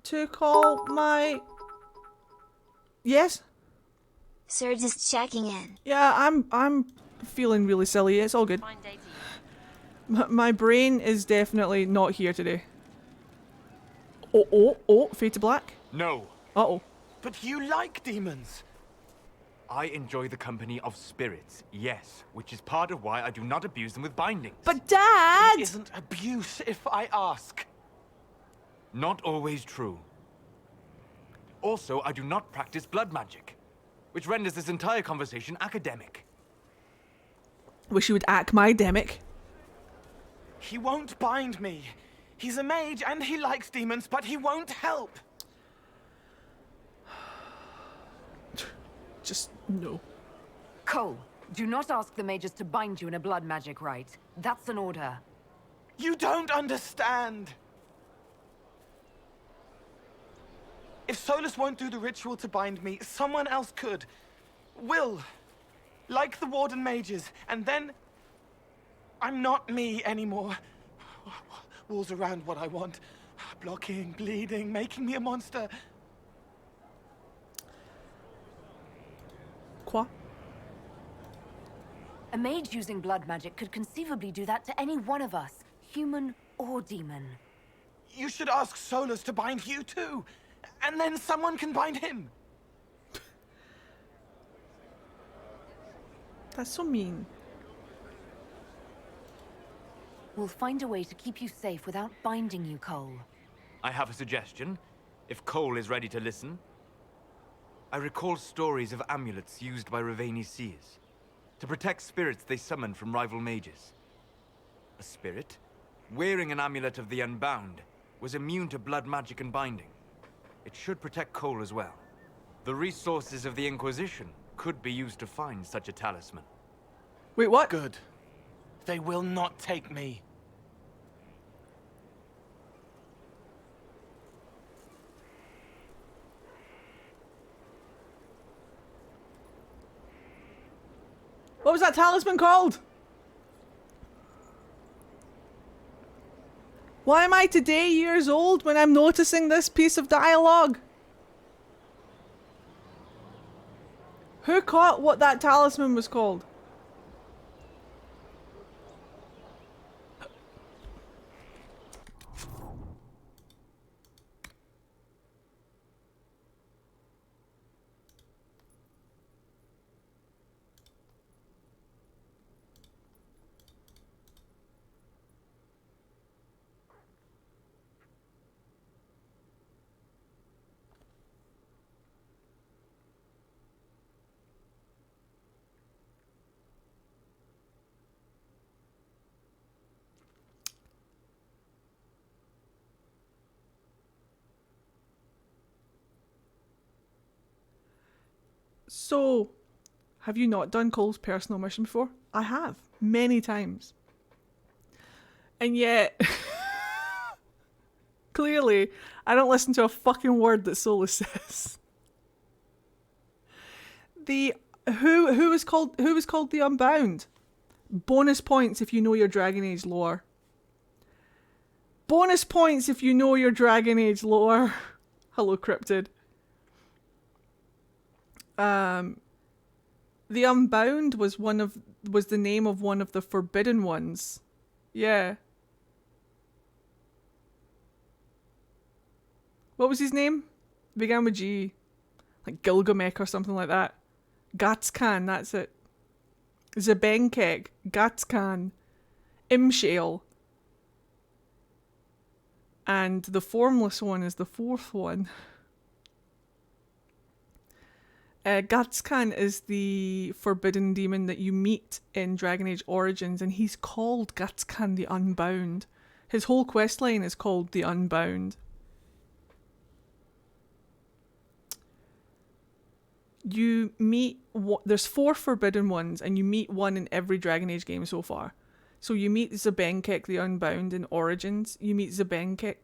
took all my... Yes? Sir, just checking in. Yeah, I'm feeling really silly. It's all good. My brain is definitely not here today. Oh, fade to black? No. Uh-oh. But you like demons. I enjoy the company of spirits, yes, which is part of why I do not abuse them with bindings. But Dad! It isn't abuse if I ask. Not always true. Also, I do not practice blood magic, which renders this entire conversation academic. Wish you would act my demic. He won't bind me. He's a mage and he likes demons, but he won't help. Just no. Cole, do not ask the mages to bind you in a blood magic rite. That's an order. You don't understand. If Solus won't do the ritual to bind me, someone else could. Will. Like the Warden mages, and then... I'm not me anymore. Walls around what I want. Blocking, bleeding, making me a monster. Quoi? A mage using blood magic could conceivably do that to any one of us, human or demon. You should ask Solus to bind you too. And then someone can bind him. That's so mean. We'll find a way to keep you safe without binding you, Cole. I have a suggestion, if Cole is ready to listen. I recall stories of amulets used by Raveni seers to protect spirits they summon from rival mages. A spirit, wearing an amulet of the Unbound, was immune to blood magic and binding. It should protect Cole as well. The resources of the Inquisition could be used to find such a talisman. Wait, what? Good. They will not take me. What was that talisman called? Why am I today years old when I'm noticing this piece of dialogue? Who caught what that talisman was called? So, have you not done Cole's personal mission before? I have, many times. And yet, clearly, I don't listen to a fucking word that Solus says. Who was called the Unbound? Bonus points if you know your Dragon Age lore. Bonus points if you know your Dragon Age lore. Hello, Cryptid. The Unbound was the name of one of the Forbidden Ones. Yeah. What was his name? Began with G. Like Gilgamesh or something like that. Gatskan, that's it. Zebenkek, Gatskan, Imshale. And the formless one is the fourth one. Gatskan is the forbidden demon that you meet in Dragon Age Origins, and he's called Gatskan the Unbound. His whole questline is called the Unbound. You meet there's 4 forbidden ones, and you meet one in every Dragon Age game so far. So you meet Zebenkek the Unbound in Origins. You meet Gatskan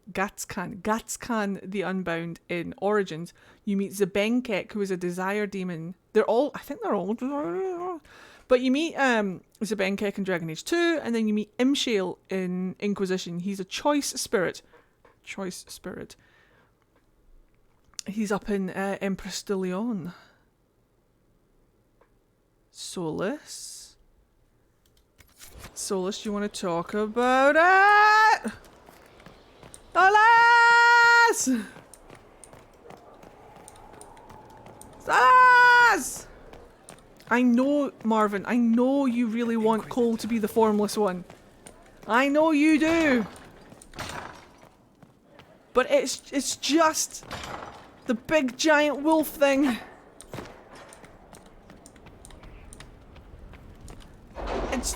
the Unbound in Origins. You meet Zebenkek, who is a desire demon. I think they're all. But you meet Zebenkek in Dragon Age 2, and then you meet Imshale in Inquisition. He's a choice spirit. He's up in Empress de Leon. Solus, you want to talk about it? Solus! I know, Marvin, I know you really want Cole to be the formless one. I know you do. But it's just the big giant wolf thing.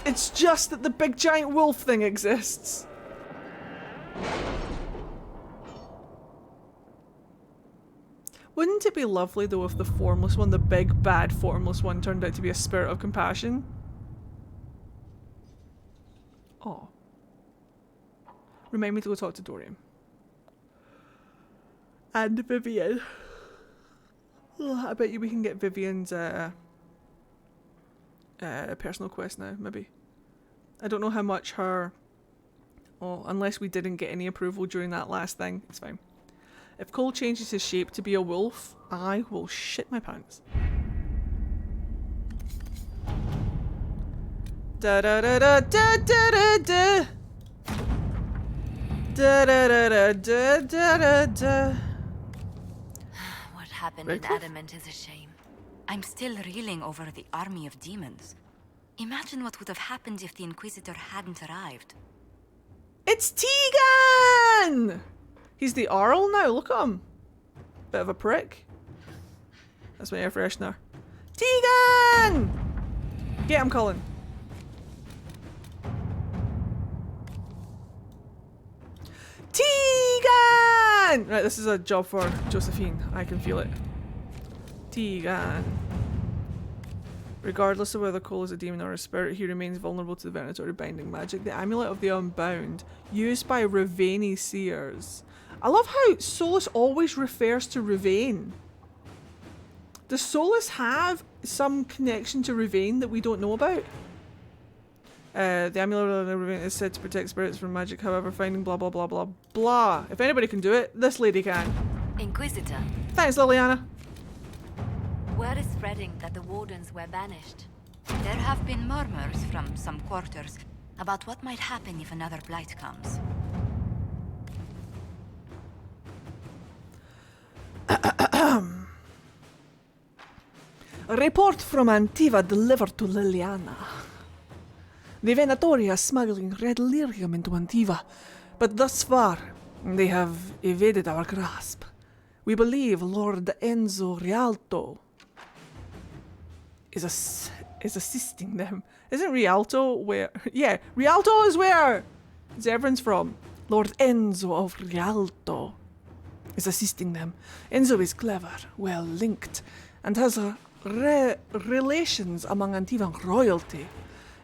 It's just that the big giant wolf thing exists. Wouldn't it be lovely though if the formless one, the big bad formless one, turned out to be a spirit of compassion? Oh. Remind me to go talk to Dorian. And Vivian. Oh, I bet you we can get Vivian's personal quest now, maybe. I don't know how much her... Oh, unless we didn't get any approval during that last thing. It's fine. If Cole changes his shape to be a wolf, I will shit my pants. Da da da da da da da da. Da da da da da da da. What happened in Adamant is a shame. I'm still reeling over the army of demons. Imagine what would have happened if the Inquisitor hadn't arrived. It's Tegan! He's the Arl now, look at him. Bit of a prick. That's my air freshener. Tegan! Get him, Colin. Tegan! Right, this is a job for Josephine. I can feel it. Tegan. Regardless of whether Cole is a demon or a spirit, he remains vulnerable to the venatory binding magic. The Amulet of the Unbound, used by Raveni Seers. I love how Solus always refers to Ravane. Does Solus have some connection to Ravane that we don't know about? The Amulet of the Ravane is said to protect spirits from magic, however, finding blah blah blah blah blah. If anybody can do it, this lady can. Inquisitor. Thanks, Liliana. Word is spreading that the Wardens were banished. There have been murmurs from some quarters about what might happen if another blight comes. A report from Antiva delivered to Liliana. The Venatori are smuggling red lyrium into Antiva, but thus far they have evaded our grasp. We believe Lord Enzo Rialto is assisting them. Isn't Rialto where... Yeah, Rialto is where Zevran's from. Lord Enzo of Rialto is assisting them. Enzo is clever, well linked, and has relations among Antivan royalty.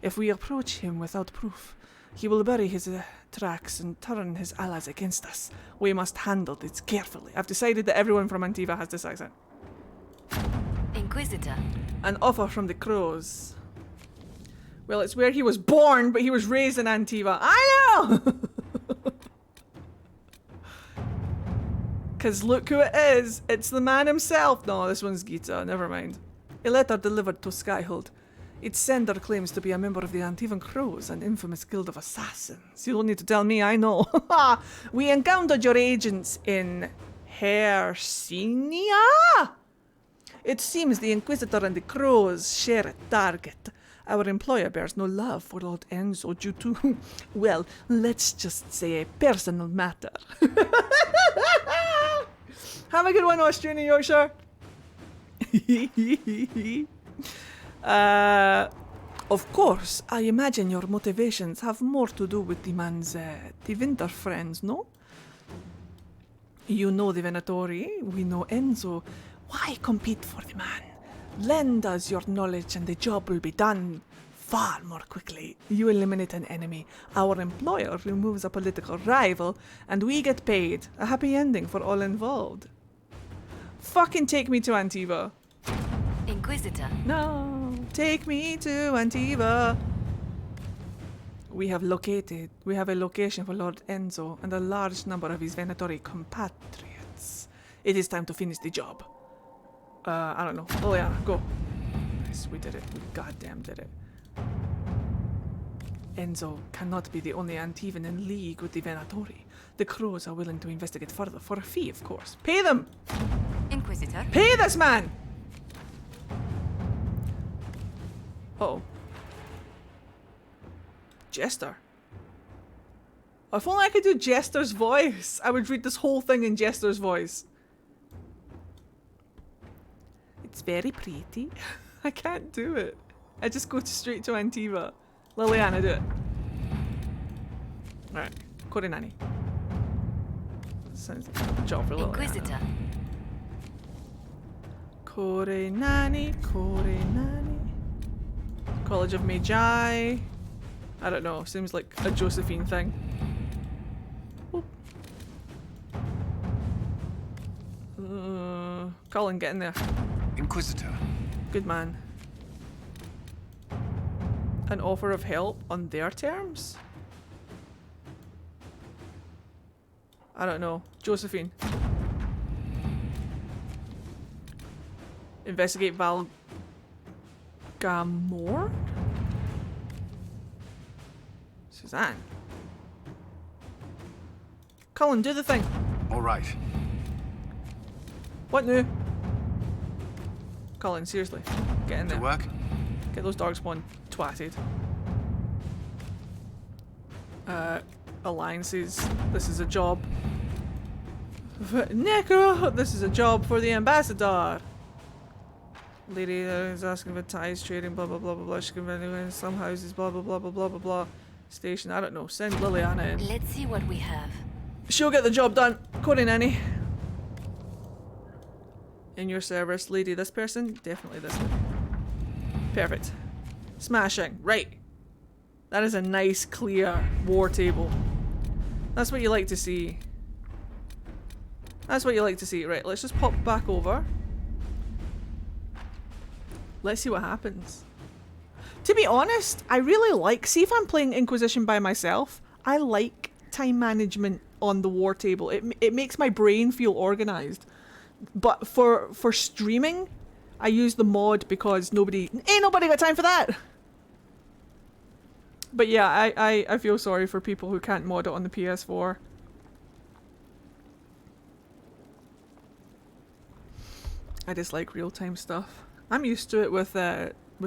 If we approach him without proof, he will bury his tracks and turn his allies against us. We must handle this carefully. I've decided that everyone from Antiva has this accent. Inquisitor. An offer from the crows. Well, it's where he was born, but he was raised in Antiva. I know! Because look who it is. It's the man himself. No, this one's Gita. Never mind. A letter delivered to Skyhold. Its sender claims to be a member of the Antivan Crows, an infamous guild of assassins. You don't need to tell me, I know. We encountered your agents in Hersinia? It seems the Inquisitor and the Crows share a target. Our employer bears no love for Lord Enzo due to, well, let's just say a personal matter. Have a good one, Austrian and Yorkshire. Of course, I imagine your motivations have more to do with the man's, the Winter friends, no? You know the Venatori, we know Enzo. Why compete for the man? Lend us your knowledge and the job will be done far more quickly. You eliminate an enemy, our employer removes a political rival, and we get paid. A happy ending for all involved. Fucking take me to Antiva. Inquisitor. No, take me to Antiva. We have a location for Lord Enzo and a large number of his Venatori compatriots. It is time to finish the job. I don't know. Oh yeah, go. Nice, we did it. We goddamn did it. Enzo cannot be the only Antivan in league with the Venatori. The Crows are willing to investigate further, for a fee, of course. Pay them! Inquisitor. Pay this man! Uh-oh. Jester. If only I could do Jester's voice. I would read this whole thing in Jester's voice. It's very pretty. I can't do it. I just go straight to Antiva. Liliana, do it. Alright. Korinani. Sounds like a job for Liliana. Inquisitor. Korinani. College of Magi. I don't know. Seems like a Josephine thing. Colin, get in there. Inquisitor. Good man. An offer of help on their terms? I don't know. Josephine. Investigate Val Gamor? Suzanne. Colin, do the thing. All right. What new? Colin, seriously. Get in there. To work? Get those dogs one twatted. Alliances. This is a job. Necro! This is a job for the ambassador. Lady is asking for ties, trading, blah blah blah blah blah. She can in some houses, blah blah blah blah blah blah blah. Station, I don't know. Send Liliana in. Let's see what we have. She'll get the job done. Cody Nanny. In your service, lady, this person? Definitely this one. Perfect. Smashing. Right. That is a nice, clear war table. That's what you like to see. That's what you like to see. Right, let's just pop back over. Let's see what happens. To be honest, I really like... See, if I'm playing Inquisition by myself, I like time management on the war table. It makes my brain feel organized. But for streaming, I use the mod because ain't nobody got time for that. But yeah, I feel sorry for people who can't mod it on the PS4. I just like real-time stuff. I'm used to it with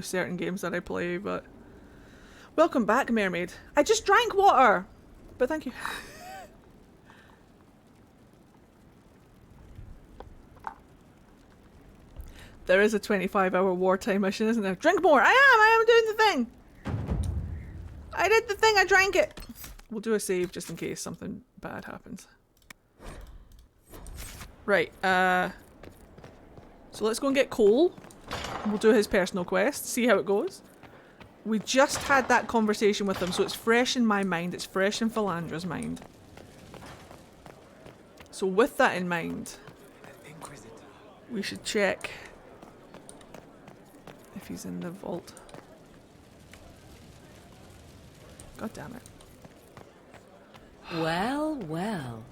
certain games that I play, but... Welcome back, mermaid. I just drank water! But thank you. There is a 25-hour wartime mission, isn't there? Drink more! I am doing the thing! I did the thing, I drank it! We'll do a save just in case something bad happens. Right, so let's go and get coal. We'll do his personal quest, see how it goes. We just had that conversation with him, so it's fresh in my mind. It's fresh in Philandra's mind. So with that in mind, we should check if he's in the vault. God damn it. Well, well.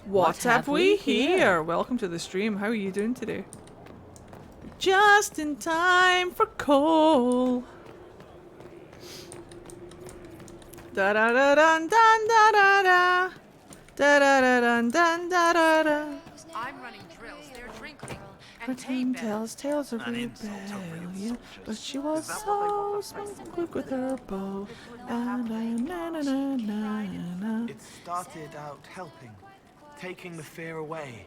What have we here? Welcome to the stream. How are you doing today? Just in time for Cole. Da da da dun dun da da da. Da da da dun dun da da da. I'm running drills, they're drinking. Quentin tells tales of rebellion, but she was so quick with her bow. It started out helping, taking the fear away.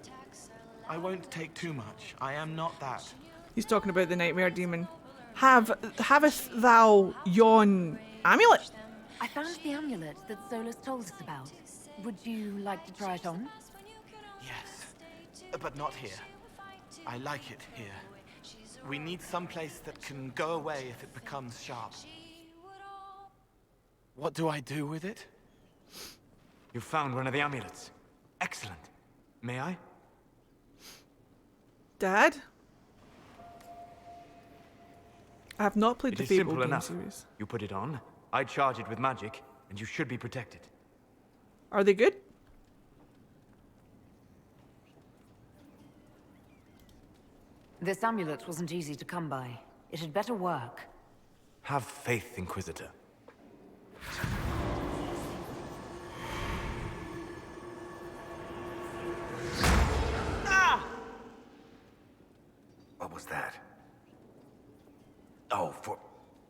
I won't take too much. I am not that. He's talking about the nightmare demon. Haveth thou yon amulet? I found the amulet that Solus told us about. Would you like to try it on? Yes, but not here. I like it here. We need some place that can go away if it becomes sharp. What do I do with it? You found one of the amulets. Excellent. May I? Dad? I have not played It the is Fable simple game enough. series. You put it on, I charge it with magic, and you should be protected. Are they good? This amulet wasn't easy to come by. It had better work. Have faith, Inquisitor. What was that? Oh,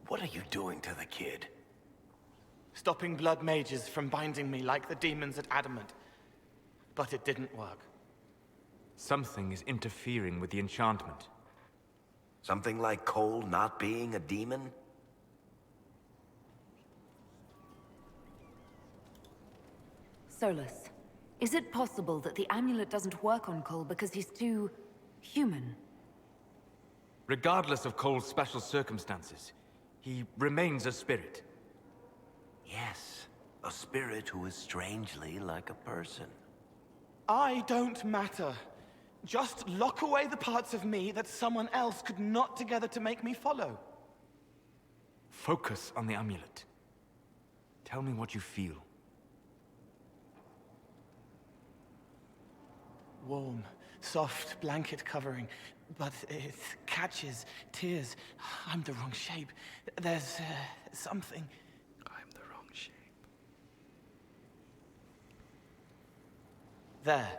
what are you doing to the kid? Stopping blood mages from binding me like the demons at Adamant. But it didn't work. Something is interfering with the enchantment. Something like Cole not being a demon? Solus, is it possible that the amulet doesn't work on Cole because he's too human? Regardless of Cole's special circumstances, he remains a spirit. Yes, a spirit who is strangely like a person. I don't matter. Just lock away the parts of me that someone else could knot together to make me follow. Focus on the amulet. Tell me what you feel. Warm, soft blanket covering, but it catches tears. I'm the wrong shape. There's something. I'm the wrong shape. There.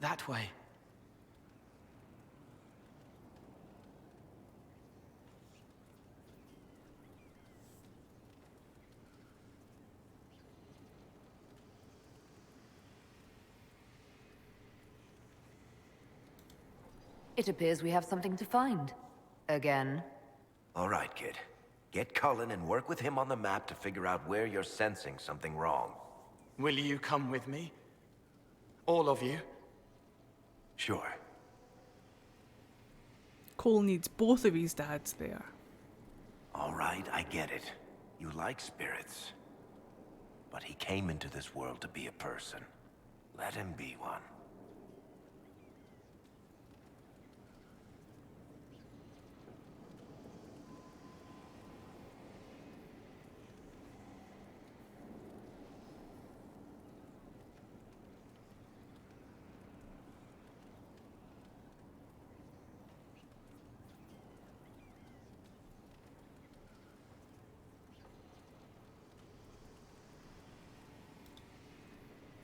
That way. It appears we have something to find. Again. All right, kid. Get Cullen and work with him on the map to figure out where you're sensing something wrong. Will you come with me? All of you? Sure. Cole needs both of his dads there. All right, I get it. You like spirits. But he came into this world to be a person. Let him be one.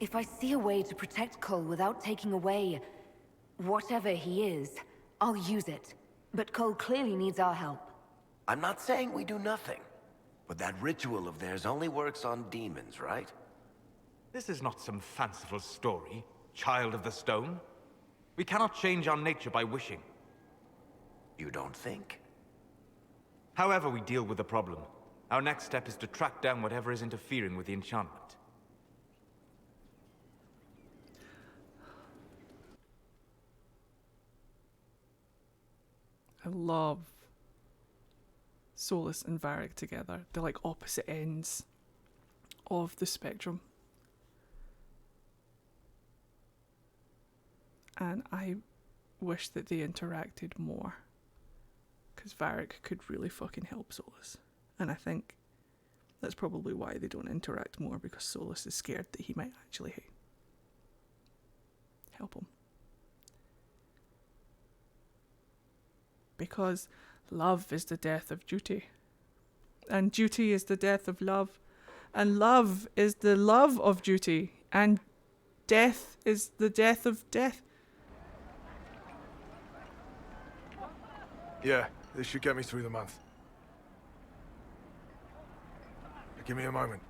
If I see a way to protect Cole without taking away whatever he is, I'll use it. But Cole clearly needs our help. I'm not saying we do nothing. But that ritual of theirs only works on demons, right? This is not some fanciful story, child of the stone. We cannot change our nature by wishing. You don't think? However we deal with the problem, our next step is to track down whatever is interfering with the enchantment. love Solus and Varric together. They're like opposite ends of the spectrum. And I wish that they interacted more, because Varric could really fucking help Solus. And I think that's probably why they don't interact more, because Solus is scared that he might actually help him. Because love is the death of duty, and duty is the death of love, and love is the love of duty, and death is the death of death. Yeah, this should get me through the month. Give me a moment.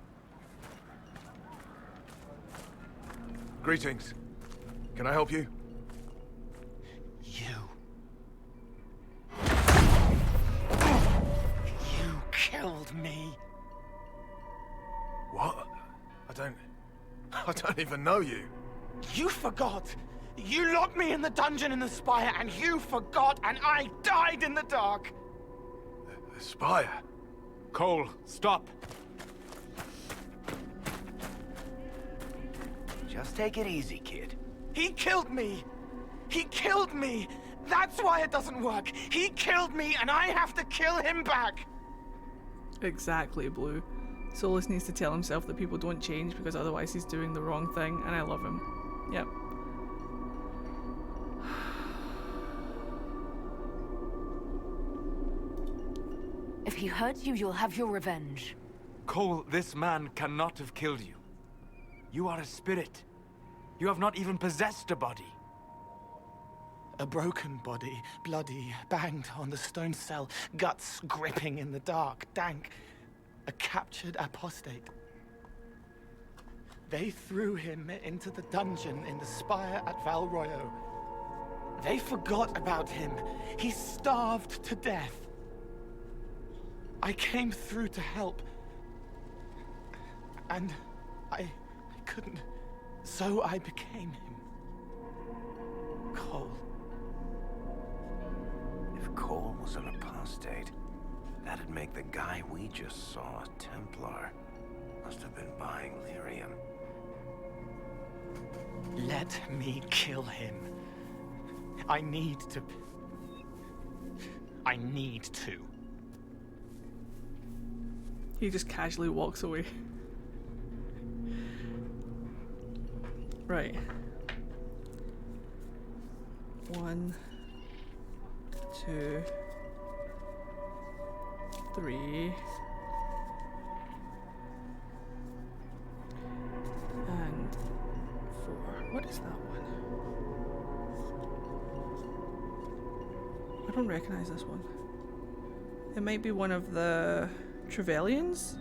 Greetings. Can I help you? You killed me. What? I don't even know you. You forgot. You locked me in the dungeon in the Spire, and you forgot, and I died in the dark. The Spire? Cole, stop. Just take it easy, kid. He killed me. He killed me. That's why it doesn't work. He killed me, and I have to kill him back. Exactly, Blue. Solus needs to tell himself that people don't change, because otherwise he's doing the wrong thing, and I love him. Yep. If he hurt you, you'll have your revenge. Cole, this man cannot have killed you. You are a spirit. You have not even possessed a body. A broken body, bloody, banged on the stone cell, guts gripping in the dark, dank. A captured apostate. They threw him into the dungeon in the Spire at Val Royo. They forgot about him. He starved to death. I came through to help. And I couldn't. So I became him. Cole. If Cole was an apostate, that'd make the guy we just saw a Templar. Must have been buying lyrium. Let me kill him. I need to. He just casually walks away. Right. 1, 2, 3. And 4. What is that one? I don't recognize this one. It might be one of the Trevelyan's?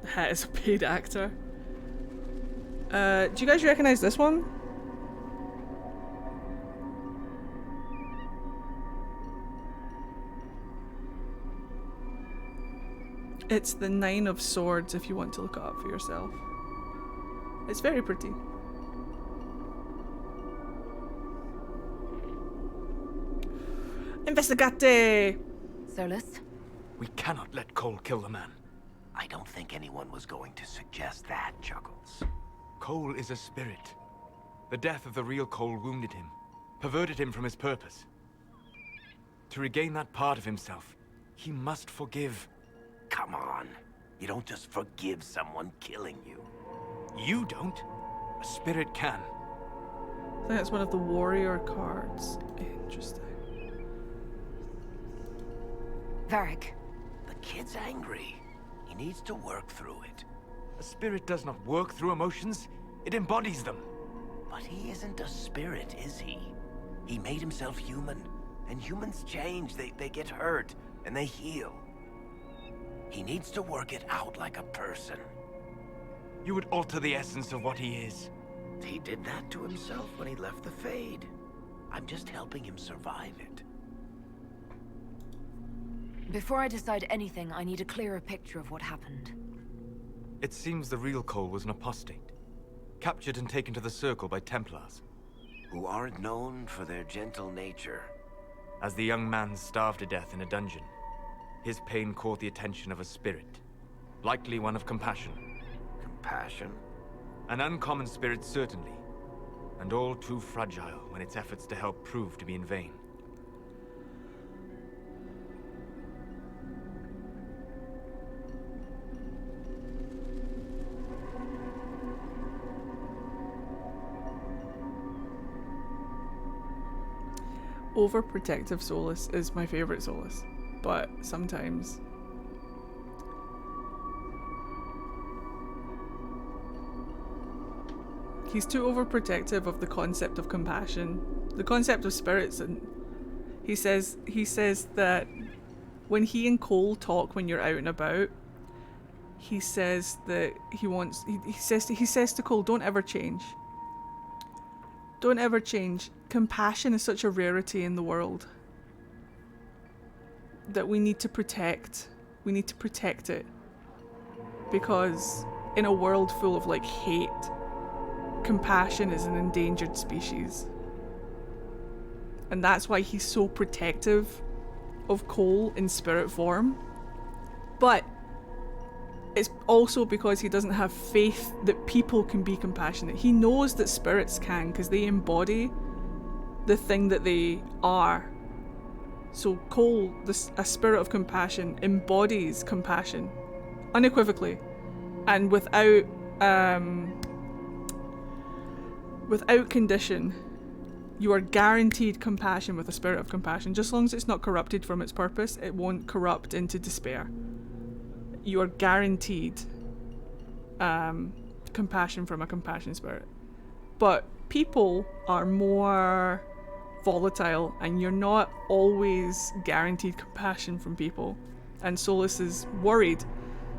The hat is a paid actor. Do you guys recognize this one? It's the 9 of Swords if you want to look it up for yourself. It's very pretty. Investigate! Solus? We cannot let Cole kill the man. I don't think anyone was going to suggest that, Chuckles. Cole is a spirit. The death of the real Cole wounded him, perverted him from his purpose. To regain that part of himself, he must forgive. Come on. You don't just forgive someone killing you. You don't. A spirit can. I think it's one of the warrior cards. Interesting. Varric. The kid's angry. He needs to work through it. A spirit does not work through emotions. It embodies them. But he isn't a spirit, is he? He made himself human. And humans change. They get hurt. And they heal. He needs to work it out like a person. You would alter the essence of what he is. He did that to himself when he left the Fade. I'm just helping him survive it. Before I decide anything, I need a clearer picture of what happened. It seems the real Cole was an apostate. Captured and taken to the Circle by Templars. Who aren't known for their gentle nature. As the young man starved to death in a dungeon, his pain caught the attention of a spirit, likely one of compassion. Compassion? An uncommon spirit, certainly, and all too fragile when its efforts to help prove to be in vain. Overprotective Solus is my favourite Solus, but sometimes he's too overprotective of the concept of compassion, the concept of spirits, and he says that when he and Cole talk when you're out and about, he says that he says to Cole, don't ever change. Don't ever change. Compassion is such a rarity in the world that we need to protect. We need to protect it. Because in a world full of like hate, compassion is an endangered species. And that's why he's so protective of Cole in spirit form. But it's also because he doesn't have faith that people can be compassionate. He knows that spirits can, because they embody the thing that they are. So Cole, a spirit of compassion, embodies compassion unequivocally, and without condition. You are guaranteed compassion with a spirit of compassion. Just as long as it's not corrupted from its purpose, it won't corrupt into despair. You are guaranteed compassion from a compassion spirit. But people are more volatile, and you're not always guaranteed compassion from people. And Solus is worried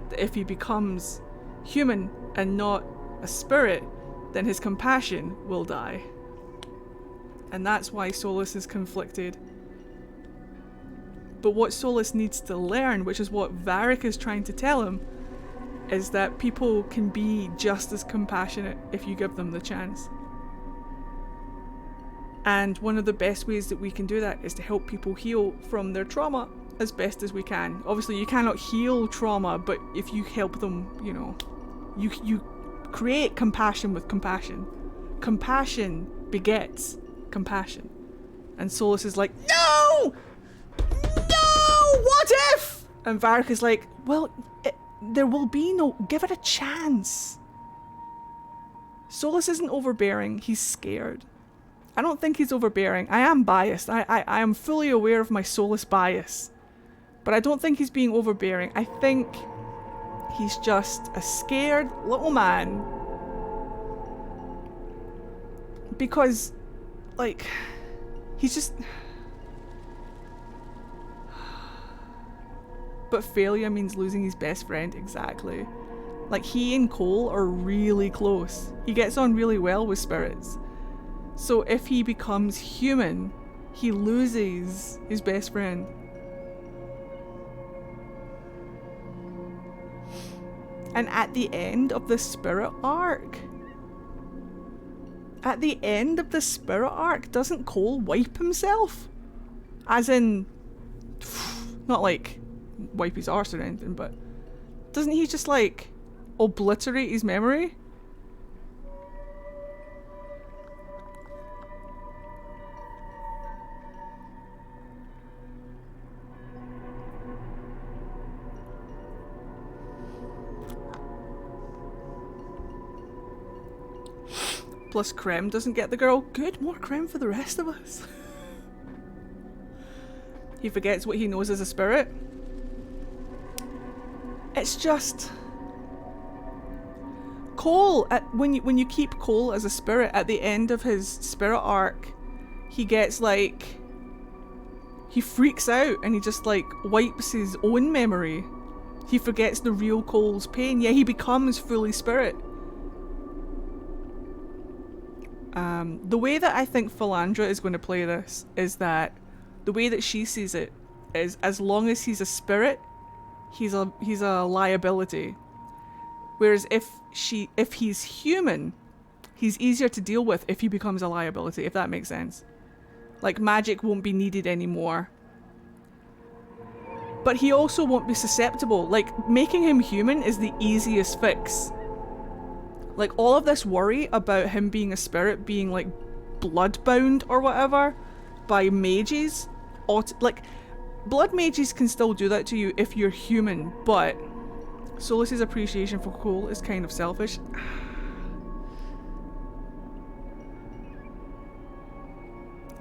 that if he becomes human and not a spirit, then his compassion will die. And that's why Solus is conflicted. But what Solus needs to learn, which is what Varric is trying to tell him, is that people can be just as compassionate if you give them the chance. And one of the best ways that we can do that is to help people heal from their trauma as best as we can. Obviously you cannot heal trauma, but if you help them, you know, you create compassion with compassion. Compassion begets compassion. And Solus is like, no! No! What if? And Varric is like, well, there will be no... Give it a chance. Solus isn't overbearing. He's scared. I don't think he's overbearing. I am biased. I am fully aware of my Solus bias. But I don't think he's being overbearing. I think he's just a scared little man. Because, like, he's just... But failure means losing his best friend, exactly. Like, he and Cole are really close. He gets on really well with spirits. So if he becomes human, he loses his best friend. And at the end of the spirit arc, doesn't Cole wipe himself? As in, not like wipe his arse or anything, but doesn't he just like obliterate his memory? Plus Creme doesn't get the girl. Good, more Creme for the rest of us. He forgets what he knows as a spirit. It's just... Cole, when you keep Cole as a spirit, at the end of his spirit arc, he gets like... He freaks out and he just like wipes his own memory. He forgets the real Cole's pain. Yeah, he becomes fully spirit. The way that I think Philandra is going to play this is that the way that she sees it is, as long as he's a spirit, he's a liability. Whereas if he's human, he's easier to deal with if he becomes a liability, if that makes sense. Like, magic won't be needed anymore. But he also won't be susceptible. Like, making him human is the easiest fix. Like, all of this worry about him being a spirit, being, like, bloodbound or whatever by mages. Like, blood mages can still do that to you if you're human, but Solus's appreciation for Cole is kind of selfish.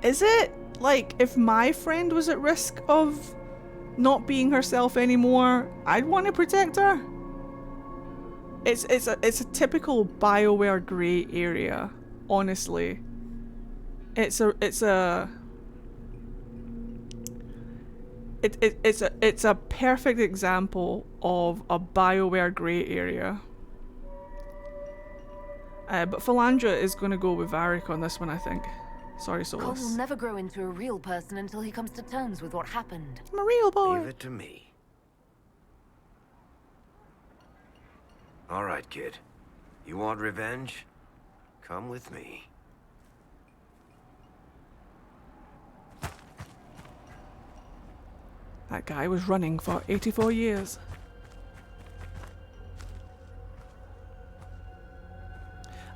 Is it? Like, if my friend was at risk of not being herself anymore, I'd want to protect her. It's a typical BioWare grey area, honestly. It's a perfect example of a BioWare grey area. But Philandra is going to go with Varric on this one, I think. Sorry, Cole Solus. will never grow into a real person until he comes to terms with what happened. I'm a real boy. Leave it to me. All right, kid. You want revenge? Come with me. That guy was running for 84 years.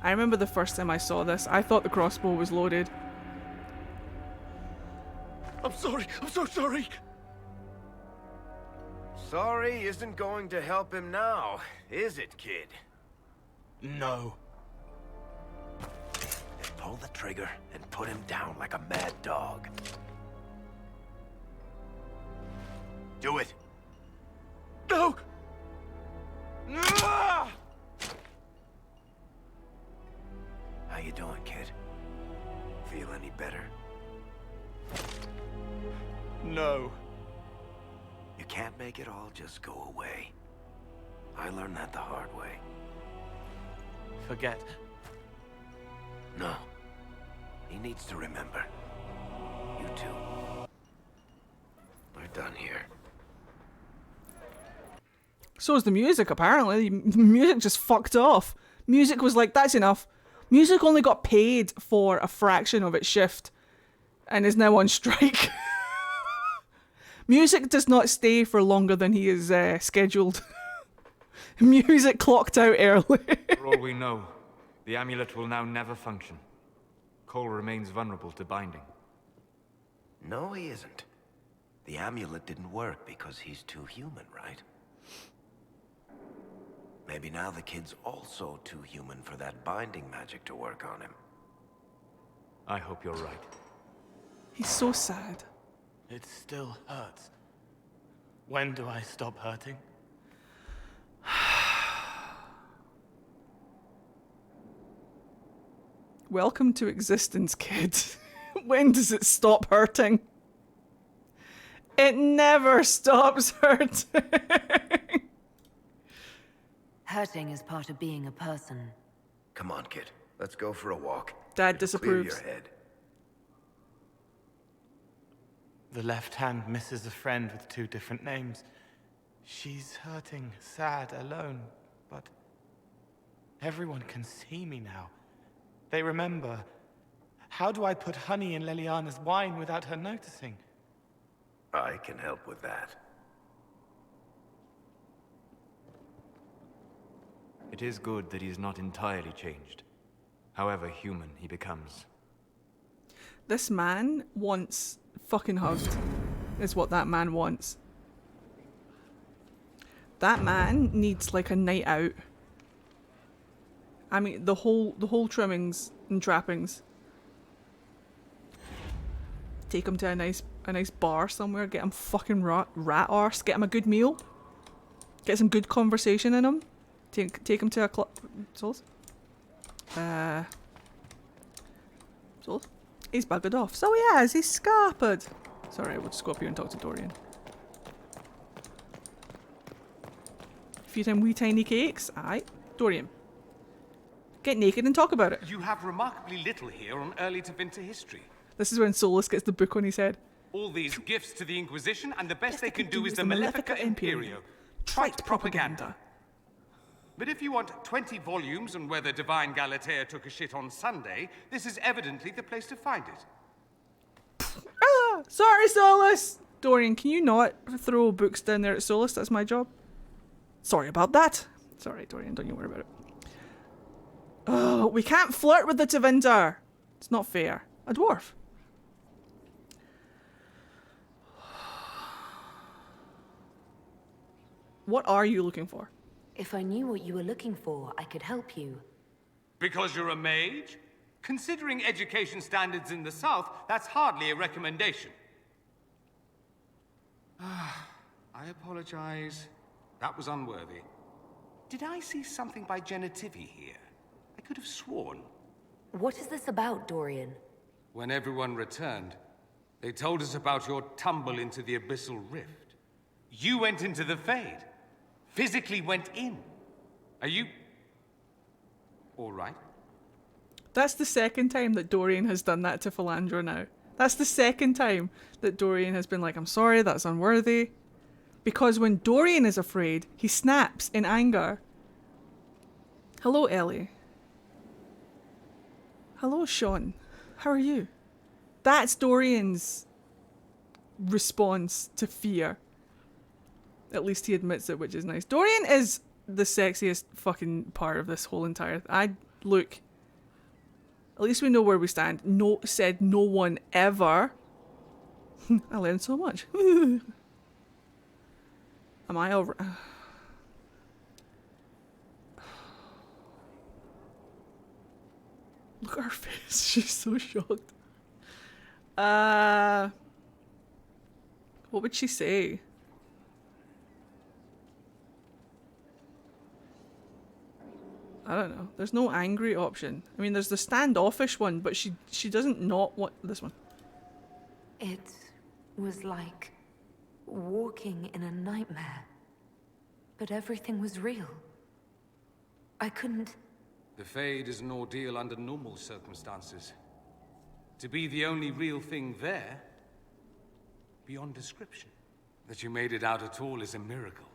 I remember the first time I saw this, I thought the crossbow was loaded. I'm sorry. I'm so sorry. Sorry isn't going to help him now, is it, kid? No. Then pull the trigger and put him down like a mad dog. Do it. No! How you doing, kid? Feel any better? No. You can't make it all just go away. I learned that the hard way. Forget. No. He needs to remember. You too. We're done here. So is the music, apparently. The music just fucked off. Music was like, that's enough. Music only got paid for a fraction of its shift and is now on strike. Music does not stay for longer than he is scheduled. Music clocked out early. For all we know, the amulet will now never function. Cole remains vulnerable to binding. No, he isn't. The amulet didn't work because he's too human, right? Maybe now the kid's also too human for that binding magic to work on him. I hope you're right. He's so sad. It still hurts. When do I stop hurting? Welcome to existence, kid. When does it stop hurting? It never stops hurting. Hurting is part of being a person. Come on, kid. Let's go for a walk. Dad It'll disapproves. clear your head. The left hand misses a friend with 2 different names. She's hurting, sad, alone, but everyone can see me now. They remember. How do I put honey in Leliana's wine without her noticing? I can help with that. It is good that he is not entirely changed, however human he becomes. This man wants fucking hugged, is what that man wants. That man needs like a night out. I mean, the whole trimmings and trappings. Take him to a nice bar somewhere, get him fucking rat arse, get him a good meal, get some good conversation in him. Take him to a club. Souls? Souls? He's buggered off. So he has, he's scarpered. Sorry, we'll just go up here and talk to Dorian. Feed him wee tiny cakes. Aye. Dorian. Get naked and talk about it. You have remarkably little here on early to Vinter history. This is when Solus gets the book on his head. All these gifts to the Inquisition, and the best they can do is the Malefica Imperio. Trite propaganda. But if you want 20 volumes on whether Divine Galatea took a shit on Sunday, this is evidently the place to find it. Sorry, Solus! Dorian, can you not throw books down there at Solus? That's my job. Sorry about that. Sorry, Dorian, don't you worry about it. Oh, we can't flirt with the Tevinter. It's not fair. A dwarf. What are you looking for? If I knew what you were looking for, I could help you. Because you're a mage? Considering education standards in the South, that's hardly a recommendation. I apologize. That was unworthy. Did I see something by Genitivi here? I could have sworn. What is this about, Dorian? When everyone returned, they told us about your tumble into the Abyssal Rift. You went into the Fade. Physically went in. Are you... all right? That's the second time that Dorian has done that to Philandra now. That's the second time that Dorian has been like, I'm sorry, that's unworthy. Because when Dorian is afraid, he snaps in anger. Hello, Ellie. Hello, Sean. How are you? That's Dorian's response to fear. At least he admits it, which is nice. Dorian is the sexiest fucking part of this whole entire... Look... At least we know where we stand. Said no one ever. I learned so much. Am I over... Look at her face. She's so shocked. What would she say? I don't know. There's no angry option. I mean, there's the standoffish one, but she doesn't not want this one. It was like walking in a nightmare. But everything was real. I couldn't... The Fade is an ordeal under normal circumstances. To be the only real thing there, beyond description. That you made it out at all is a miracle.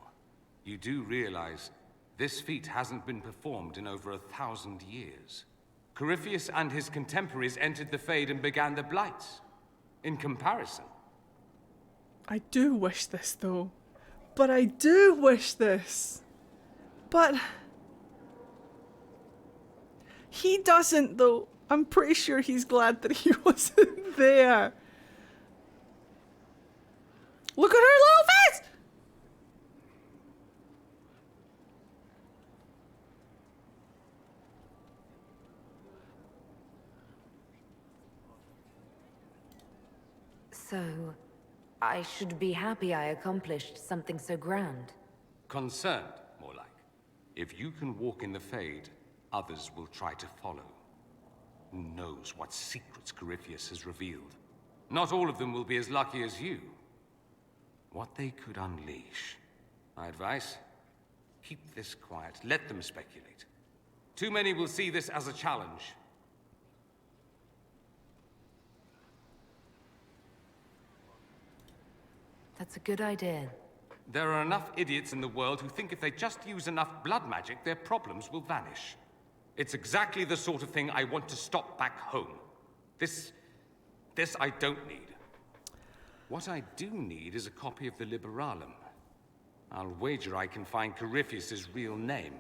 You do realize this feat hasn't been performed in over 1,000 years. Corypheus and his contemporaries entered the Fade and began the Blights. In comparison. I do wish this, though. But I do wish this. But... he doesn't, though. I'm pretty sure he's glad that he wasn't there. Look at her little face! So, I should be happy I accomplished something so grand. Concerned, more like. If you can walk in the Fade, others will try to follow. Who knows what secrets Corypheus has revealed? Not all of them will be as lucky as you. What they could unleash. My advice? Keep this quiet. Let them speculate. Too many will see this as a challenge. That's a good idea. There are enough idiots in the world who think if they just use enough blood magic, their problems will vanish. It's exactly the sort of thing I want to stop back home. This I don't need. What I do need is a copy of the Liberalum. I'll wager I can find Corypheus' real name.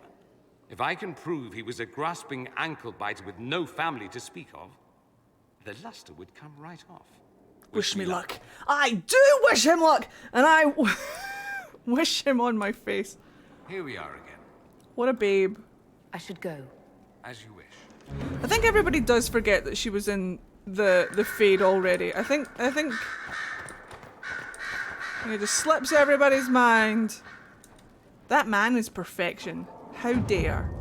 If I can prove he was a grasping ankle-biter with no family to speak of, the luster would come right off. Wish me luck. I do wish him luck! And I wish him on my face. Here we are again. What a babe. I should go. As you wish. I think everybody does forget that she was in the Fade already. I think it just slips everybody's mind. That man is perfection. How dare.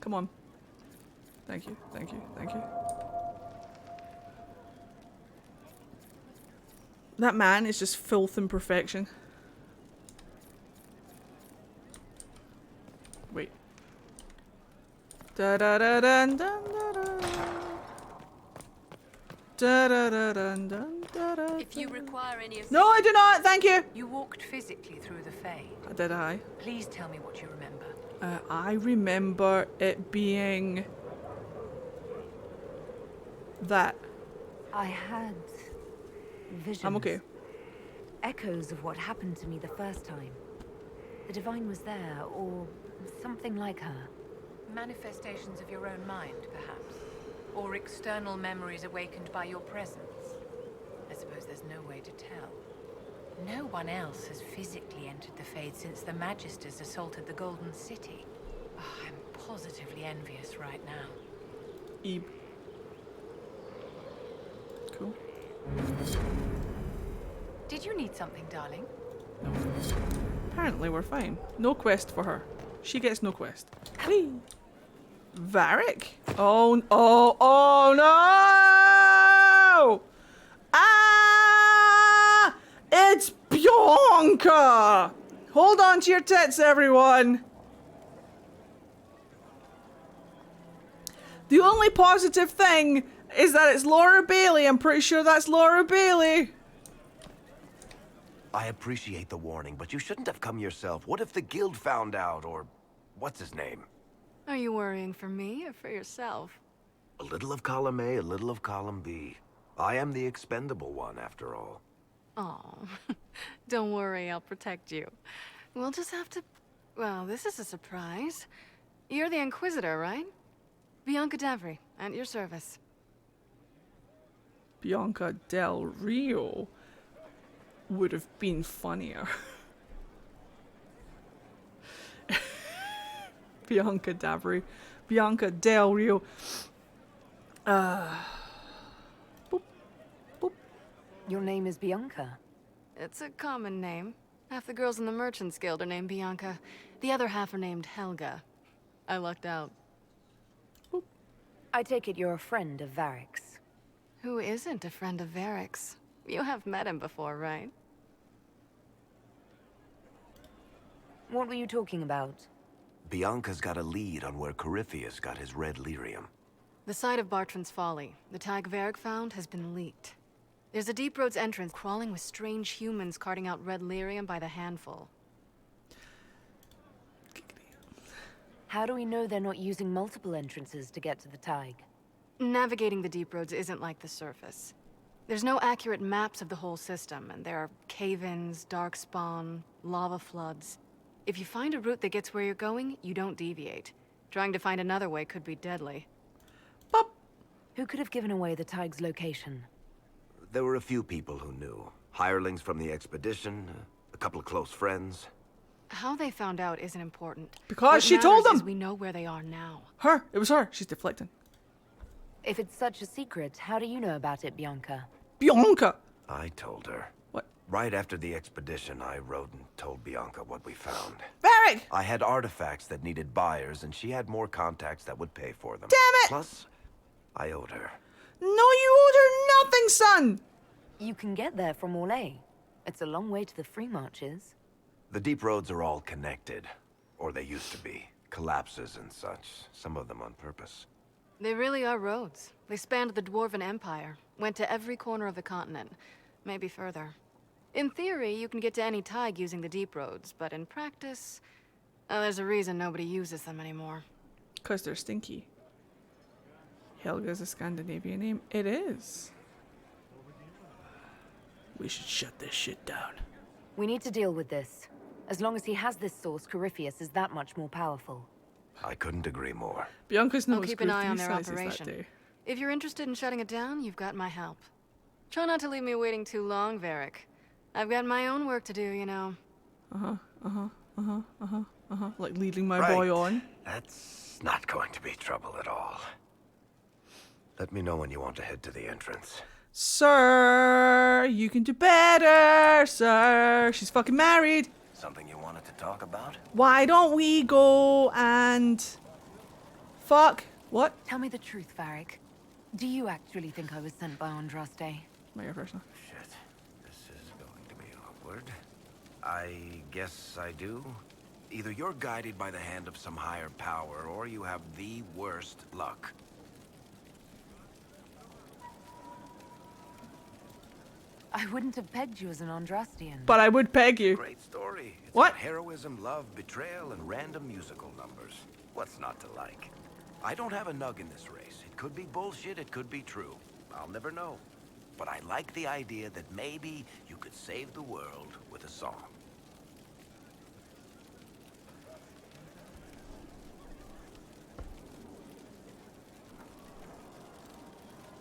Come on. Thank you, thank you, thank you. That man is just filth and perfection. Wait. Da da da dun dun da da. Da da da dun dun da da. If you require any assistance... No, I do not, thank you! You walked physically through the Fade. Did I? Please tell me what you remember. I remember it being that. I had visions. I'm okay. Echoes of what happened to me the first time. The Divine was there, or something like her. Manifestations of your own mind, perhaps? Or external memories awakened by your presence? I suppose there's no way to tell. No one else has physically entered the Fade since the Magisters assaulted the Golden City. Oh, I'm positively envious right now. Ebe. Cool. Did you need something, darling? Apparently we're fine. No quest for her. She gets no quest. Whee! Varric? Oh no! Ah! It's Bianca! Hold on to your tits, everyone! The only positive thing is that it's Laura Bailey. I'm pretty sure that's Laura Bailey. I appreciate the warning, but you shouldn't have come yourself. What if the guild found out, or what's his name? Are you worrying for me or for yourself? A little of column A, a little of column B. I am the expendable one, after all. Oh, don't worry, I'll protect you. We'll just have to... Well, this is a surprise. You're the Inquisitor, right? Bianca Davry, at your service. Bianca Del Rio would have been funnier. Bianca Davry. Bianca Del Rio. Boop. Boop. Your name is Bianca? It's a common name. Half the girls in the Merchants Guild are named Bianca. The other half are named Helga. I lucked out. Boop. I take it you're a friend of Varric's. Who isn't a friend of Varric's? You have met him before, right? What were you talking about? Bianca's got a lead on where Corypheus got his red lyrium. The site of Bartran's Folly, the tag Varric found, has been leaked. There's a Deep Roads entrance crawling with strange humans carting out red lyrium by the handful. How do we know they're not using multiple entrances to get to the Tig? Navigating the Deep Roads isn't like the surface. There's no accurate maps of the whole system, and there are cave-ins, darkspawn, lava floods. If you find a route that gets where you're going, you don't deviate. Trying to find another way could be deadly. Pop! Who could have given away the Tig's location? There were a few people who knew. Hirelings from the expedition, a couple of close friends. How they found out isn't important. Because what she told them! Is we know where they are now. Her! It was her! She's deflecting. If it's such a secret, how do you know about it, Bianca? Bianca! I told her. What? Right after the expedition, I wrote and told Bianca what we found. Varric! I had artifacts that needed buyers, and she had more contacts that would pay for them. Damn it! Plus, I owed her. No, you owed her nothing, son! You can get there from Orlais. It's a long way to the Free Marches. The deep roads are all connected. Or they used to be. Collapses and such. Some of them on purpose. They really are roads. They spanned the Dwarven Empire, went to every corner of the continent, maybe further. In theory, you can get to any Tig using the deep roads, but in practice, there's a reason nobody uses them anymore. 'Cause they're stinky. Helga's a Scandinavian name. It is. We should shut this shit down. We need to deal with this. As long as he has this source, Corypheus is that much more powerful. I couldn't agree more. Bianca's I'll keep an eye on their operation. If you're interested in shutting it down, you've got my help. Try not to leave me waiting too long, Varric. I've got my own work to do, you know. Like leading my boy on. That's not going to be trouble at all. Let me know when you want to head to the entrance. Sir, you can do better, sir. She's fucking married. Something you wanted to talk about? Why don't we go and... Fuck. What? Tell me the truth, Varric. Do you actually think I was sent by Andraste? My personal. Shit. This is going to be awkward. I guess I do. Either you're guided by the hand of some higher power, or you have the worst luck. I wouldn't have pegged you as an Andrastian. But I would peg you. Great story. It's what? Got heroism, love, betrayal, and random musical numbers. What's not to like? I don't have a nug in this race. It could be bullshit, it could be true. I'll never know. But I like the idea that maybe you could save the world with a song.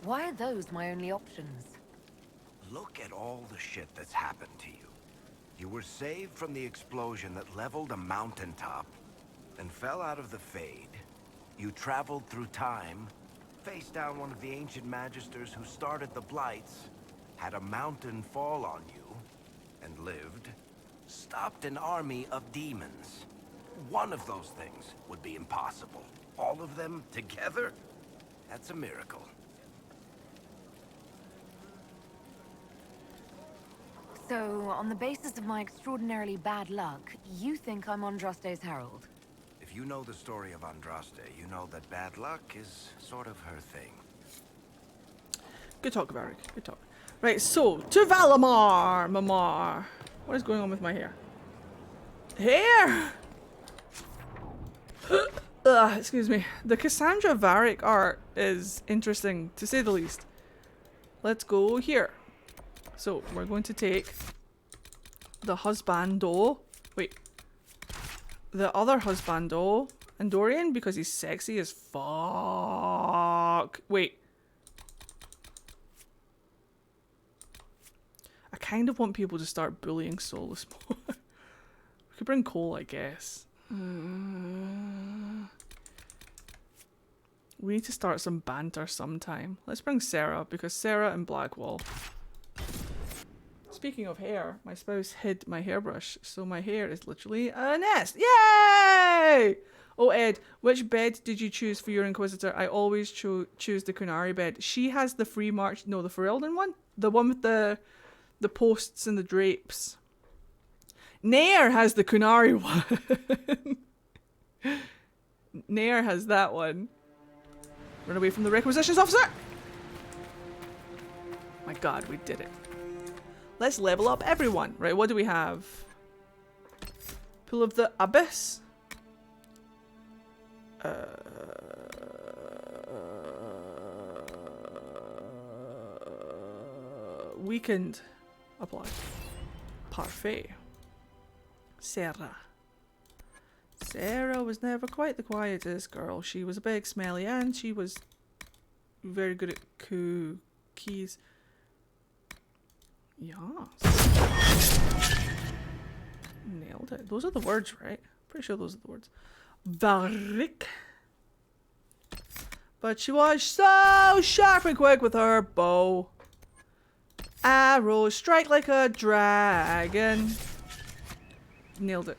Why are those my only options? Look at all the shit that's happened to you. You were saved from the explosion that leveled a mountaintop and fell out of the Fade. You traveled through time, faced down one of the ancient magisters who started the Blights, had a mountain fall on you, and lived, stopped an army of demons. One of those things would be impossible. All of them together? That's a miracle. So, on the basis of my extraordinarily bad luck, you think I'm Andraste's herald? If you know the story of Andraste, you know that bad luck is sort of her thing. Good talk, Varric. Good talk. Right, so, to Valamar, Mamar. What is going on with my hair? Hair! Excuse me. The Cassandra Varric art is interesting, to say the least. Let's go here. So, we're going to take the husbando. Wait. The other husbando. Andorian, because he's sexy as fuck. Wait. I kind of want people to start bullying Solus more. We could bring Cole, I guess. We need to start some banter sometime. Let's bring Sarah, because Sarah and Blackwall. Speaking of hair, my spouse hid my hairbrush, so my hair is literally a nest. Yay! Oh, Ed, which bed did you choose for your Inquisitor? I always choose the Kunari bed. She has the free march... No, the Ferelden one? The one with the posts and the drapes. Nair has the Kunari one. Nair has that one. Run away from the requisitions officer! My god, we did it. Let's level up everyone. Right, what do we have? Pool of the Abyss. Weakened. Apply. Parfait. Sarah. Sarah was never quite the quietest girl. She was a big, smelly, and she was very good at cookies. Yes. Nailed it. Those are the words, right? Pretty sure those are the words. Varric. But she was so sharp and quick with her bow. Arrows strike like a dragon. Nailed it.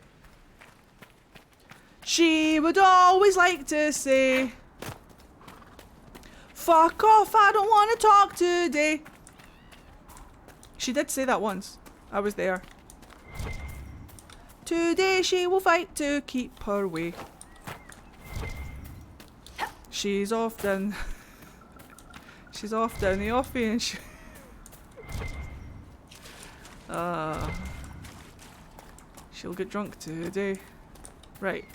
She would always like to say, "Fuck off, I don't want to talk today." She did say that once. I was there. Today she will fight to keep her way. She's off down... She's off down the offie and she... She'll get drunk today. Right.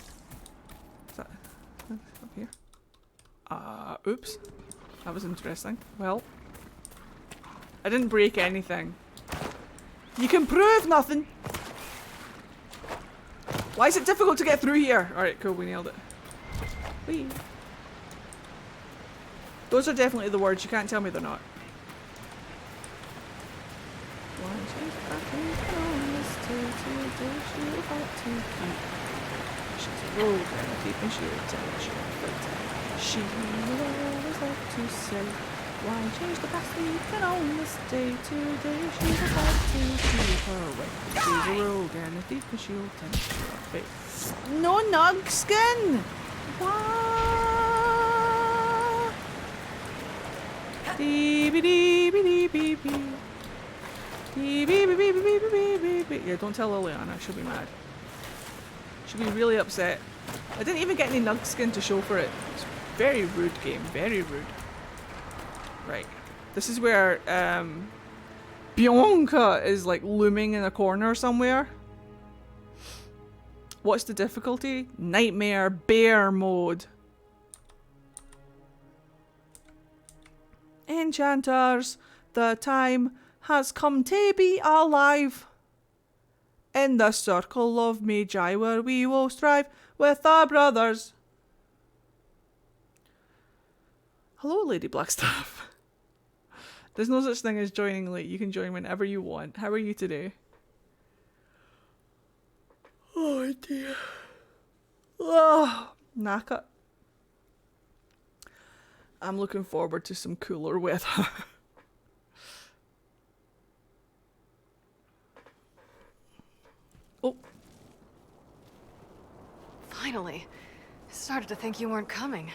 Is that up here? Oops. That was interesting. Well, I didn't break anything. You can prove nothing! Why is it difficult to get through here? Alright, cool, we nailed it. Whee. Those are definitely the words, you can't tell me they're not. She's a rogue and a thief and she'll tell you she will always like to say, why change the past, we can own this day. Today she will fight to keep her way. She's a rogue and a thief and she'll tell you face. No nugskin! Wah! Yeah, don't tell Liliana, she'll be mad. She'll be really upset. I didn't even get any nugskin to show for it. It's very rude game, very rude. Right. This is where Bianca is like looming in a corner somewhere. What's the difficulty? Nightmare bear mode. Enchanters, the time has come to be alive. In the circle of Magi where we will strive with our brothers. Hello, Lady Blackstaff. There's no such thing as joining late. You can join whenever you want. How are you today? Oh dear. Oh, knackered. I'm looking forward to some cooler weather. Oh. Finally. I started to think you weren't coming.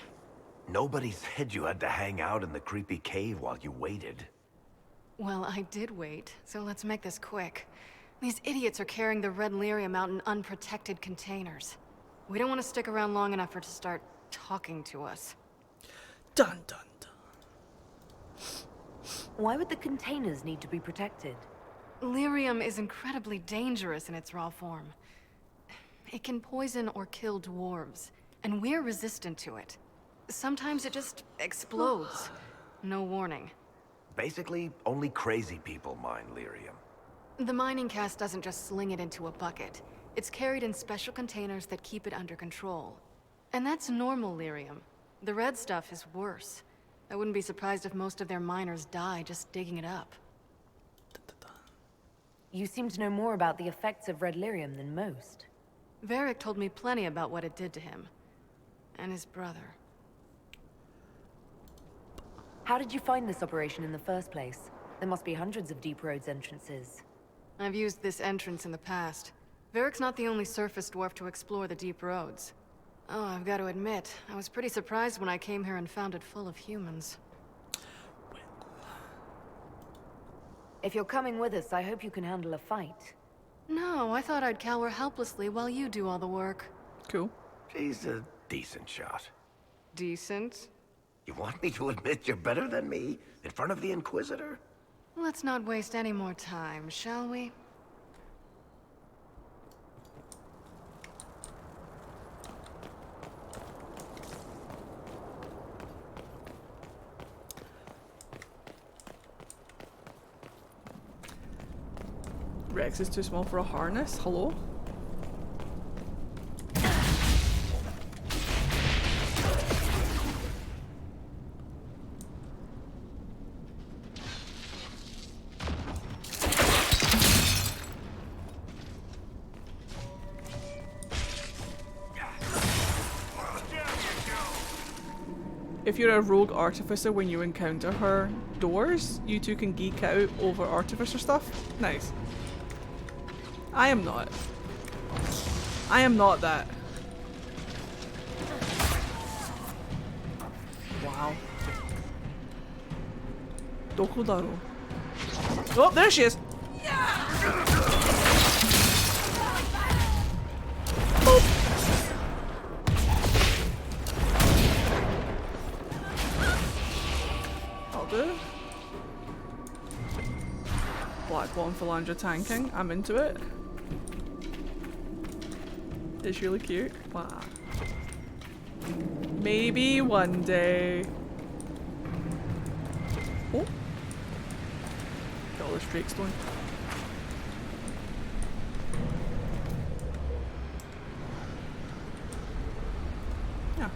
Nobody said you had to hang out in the creepy cave while you waited. Well, I did wait, so let's make this quick. These idiots are carrying the red lyrium out in unprotected containers. We don't want to stick around long enough for it to start talking to us. Dun dun dun. Why would the containers need to be protected? Lyrium is incredibly dangerous in its raw form. It can poison or kill dwarves, and we're resistant to it. Sometimes it just explodes. No warning. Basically, only crazy people mine lyrium. The mining cast doesn't just sling it into a bucket. It's carried in special containers that keep it under control. And that's normal lyrium. The red stuff is worse. I wouldn't be surprised if most of their miners die just digging it up. You seem to know more about the effects of red lyrium than most. Varric told me plenty about what it did to him. And his brother. How did you find this operation in the first place? There must be hundreds of Deep Roads entrances. I've used this entrance in the past. Varric's not the only surface dwarf to explore the Deep Roads. Oh, I've got to admit, I was pretty surprised when I came here and found it full of humans. If you're coming with us, I hope you can handle a fight. No, I thought I'd cower helplessly while you do all the work. Cool. She's a decent shot. Decent? You want me to admit you're better than me in front of the Inquisitor? Let's not waste any more time, shall we? Rex is too small for a harness. Hello? If you're a rogue artificer when you encounter her doors, you two can geek out over artificer stuff. Nice. I am not. I am not that. Wow. Dokudaro. Oh, there she is! Boop. I'll do. Black Ball and Philandra tanking. I'm into it. It's really cute. Wow. Maybe one day. Oh. Got all this Drake stone. Yeah.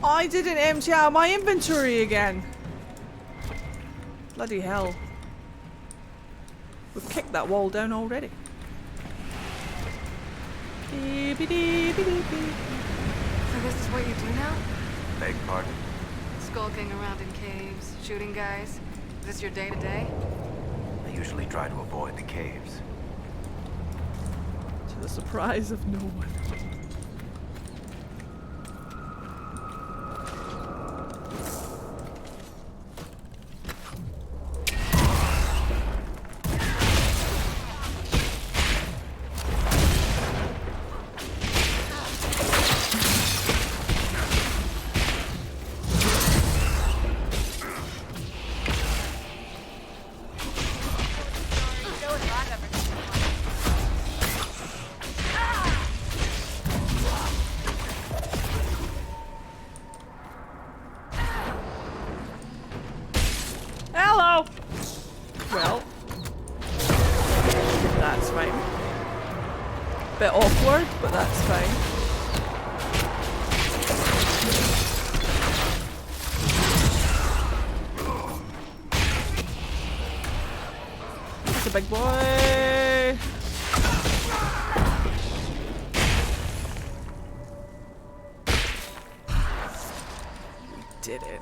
I didn't empty out my inventory again. Bloody hell. We've kicked that wall down already. So this is what you do now? Beg pardon? It's Skulking around in caves, shooting guys. Is this your day-to-day? I usually try to avoid the caves. To the surprise of no one. Hello! Well, that's fine. Bit awkward, but that's fine. That's a big boy! We did it.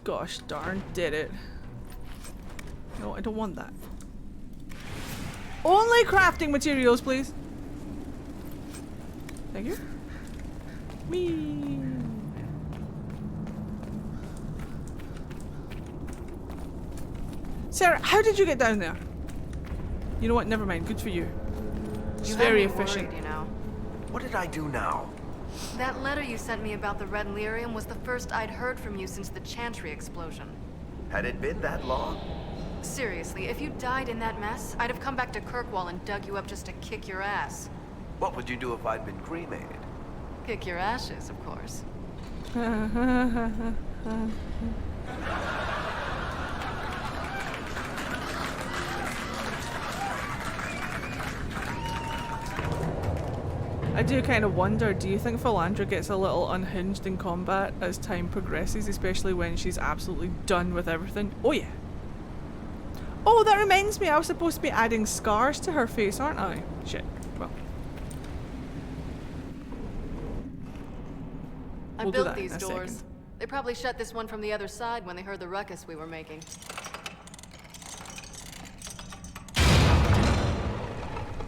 Gosh darn did it. No, I don't want that. Only crafting materials, please. Thank you. Me. Sarah, how did you get down there? You know what? Never mind. Good for you. It's very efficient. Worried, you know. What did I do now? That letter you sent me about the Red Lyrium was the first I'd heard from you since the Chantry explosion. Had it been that long? Seriously, if you died in that mess, I'd have come back to Kirkwall and dug you up just to kick your ass. What would you do if I'd been cremated? Kick your ashes, of course. I do kind of wonder, do you think Philandra gets a little unhinged in combat as time progresses, especially when she's absolutely done with everything? Oh yeah. Oh, that reminds me, I was supposed to be adding scars to her face, aren't I? Shit. Well. I We'll do built that in these a doors. second. They probably shut this one from the other side when they heard the ruckus we were making.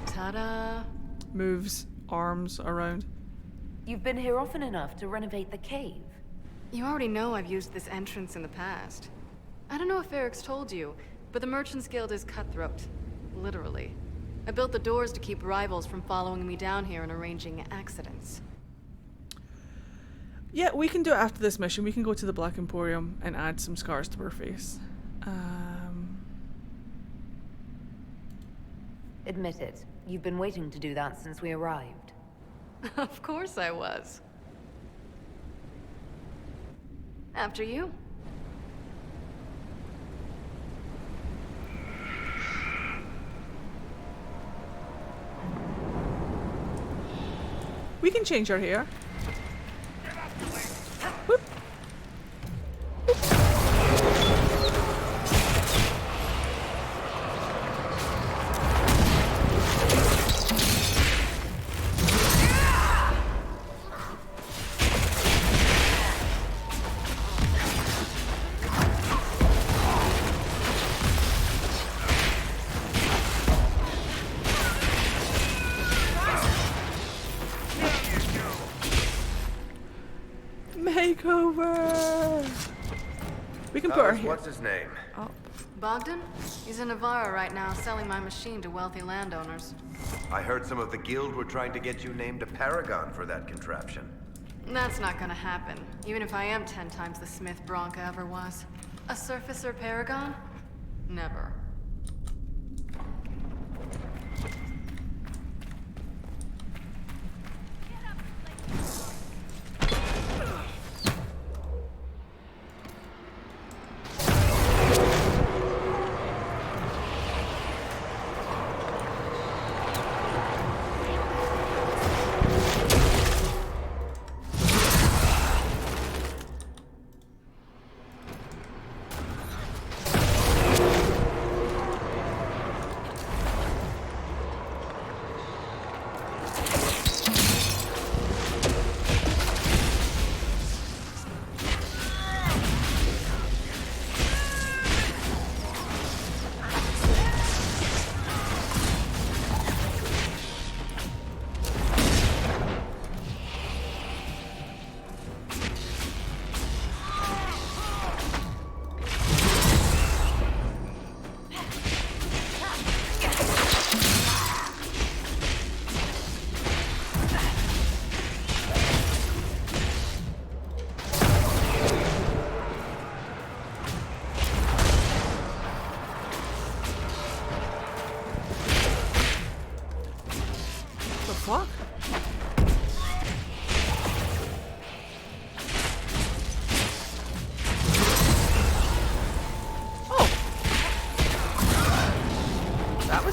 Ta-da! Moves arms around. You've been here often enough to renovate the cave. You already know I've used this entrance in the past. I don't know if Eric's told you, but the Merchants Guild is cutthroat. Literally. I built the doors to keep rivals from following me down here and arranging accidents. Yeah, we can do it after this mission. We can go to the Black Emporium and add some scars to her face. Admit it. You've been waiting to do that since we arrived. Of course I was. After you. We can change our hair. Whoop. Makeover! We can put our hair What's his name? up. Bogdan? He's in Navarra right now, selling my machine to wealthy landowners. I heard some of the guild were trying to get you named a paragon for that contraption. That's not gonna happen, even if I am 10 times the Smith Bronca ever was. A surfacer paragon? Never.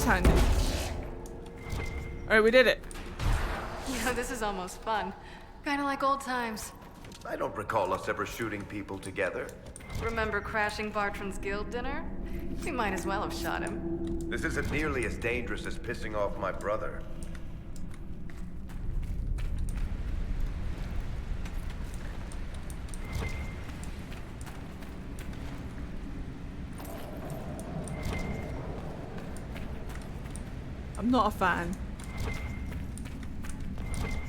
handy. Alright, we did it. You know, this is almost fun. Kinda like old times. I don't recall us ever shooting people together. Remember crashing Bartram's guild dinner? We might as well have shot him. This isn't nearly as dangerous as pissing off my brother. I'm not a fan.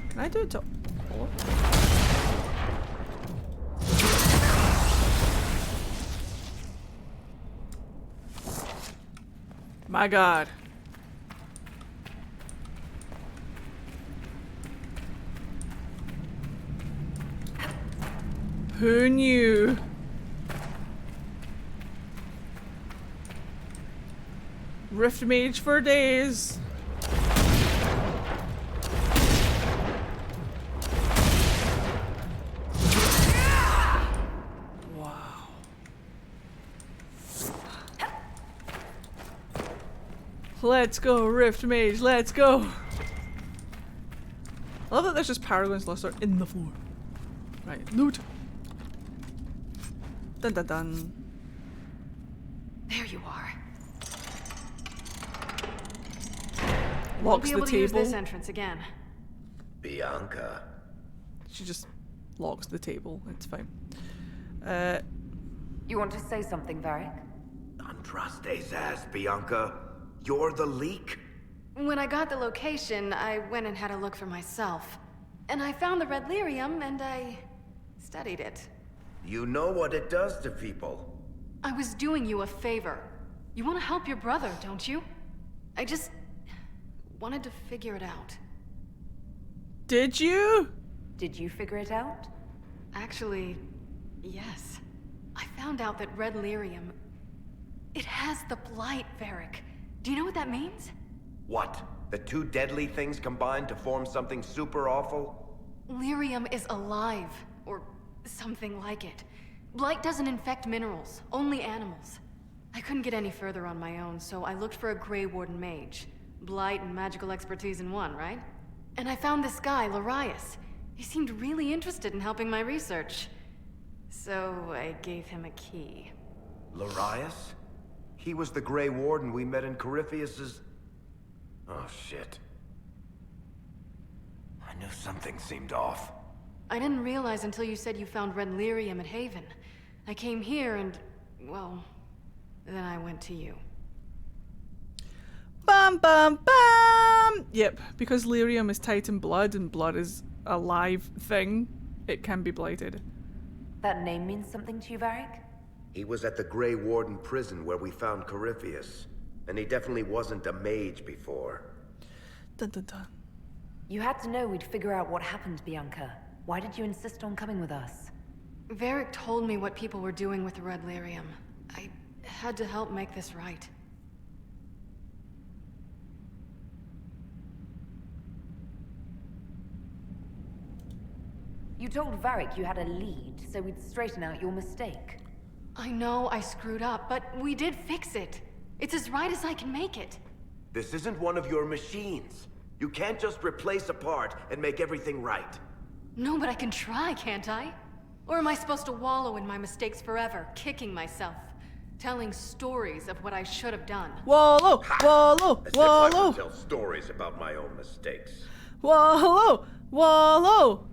Can I do it to all of them? My god. Who knew? Rift Mage for days. Wow. Let's go, Rift Mage, let's go. I love that there's just Paragon's Luster in the floor. Right, loot. Dun dun dun. There you are. Locks Won't be the able to use table. this entrance again. Bianca. She just locks the table. It's fine. You want to say something, Varric? Andraste's ass, Bianca. You're the leak? When I got the location, I went and had a look for myself. And I found the red lyrium, and I studied it. You know what it does to people. I was doing you a favor. You want to help your brother, don't you? I just wanted to figure it out. Did you? Did you figure it out? Actually, yes. I found out that red lyrium, it has the blight, Varric. Do you know what that means? What? The two deadly things combined to form something super awful? Lyrium is alive, or something like it. Blight doesn't infect minerals, only animals. I couldn't get any further on my own, so I looked for a Grey Warden mage. Blight and magical expertise in one, right? And I found this guy, Larius. He seemed really interested in helping my research. So I gave him a key. Larius? He was the Grey Warden we met in Corypheus's... Oh, shit. I knew something seemed off. I didn't realize until you said you found red lyrium at Haven. I came here and, well, then I went to you. Bam, bam, bam! Yep, because lyrium is Titan blood and blood is a live thing, it can be blighted. That name means something to you, Varric? He was at the Grey Warden prison where we found Corypheus. And he definitely wasn't a mage before. Dun dun dun. You had to know we'd figure out what happened, Bianca. Why did you insist on coming with us? Varric told me what people were doing with the red lyrium. I had to help make this right. You told Varric you had a lead, so we'd straighten out your mistake. I know I screwed up, but we did fix it. It's as right as I can make it. This isn't one of your machines. You can't just replace a part and make everything right. No, but I can try, can't I? Or am I supposed to wallow in my mistakes forever, kicking myself? Telling stories of what I should have done? Wallow! Wallow! As if I Wallow! would tell stories about my own mistakes. Wallow! Wallow!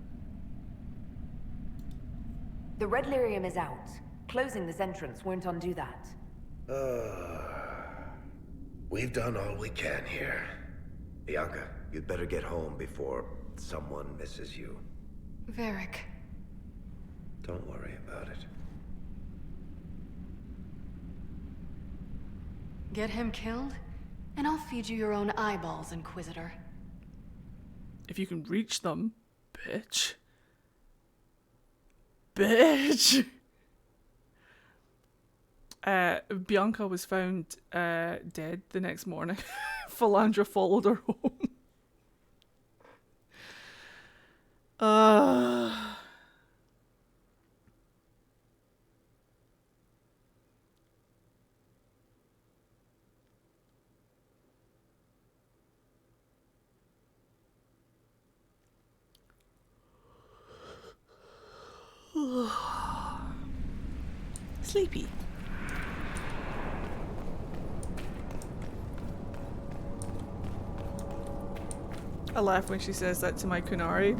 The red lyrium is out. Closing this entrance won't undo that. We've done all we can here. Bianca, you'd better get home before someone misses you. Varric. Don't worry about it. Get him killed, and I'll feed you your own eyeballs, Inquisitor. If you can reach them, bitch. Bitch! Bianca was found dead the next morning. Philandra followed her home. Sleepy. I laugh when she says that to my Kunari.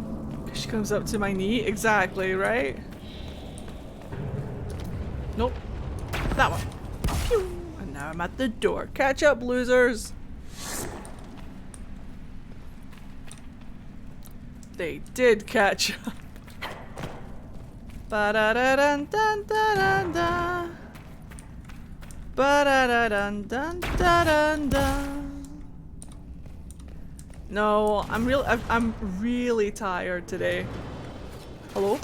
She comes up to my knee. Exactly, right? Nope. That one. Pew. And now I'm at the door. Catch up, losers! They did catch up. Ba-da-da-dun-dun-da-dun-da. Ba-da-da-dun-dun-da-dun-da. No, I'm really tired today. Hello?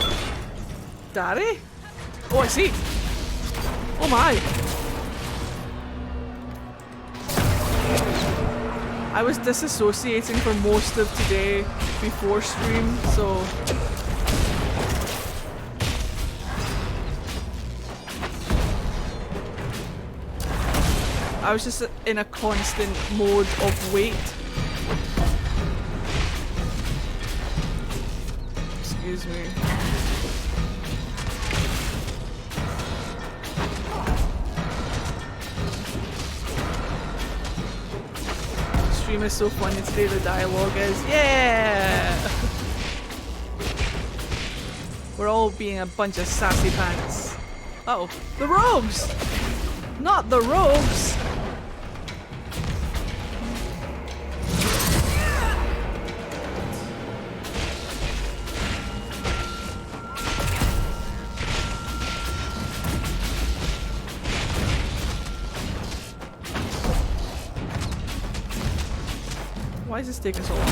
Daddy? Oh, I see. Oh my. I was disassociating for most of today before stream, so I was just in a constant mode of wait. Excuse me. Stream is so funny today, the dialogue is, yeah! We're all being a bunch of sassy pants. Uh oh, the rogues! Not the rogues! Why is this taking so long?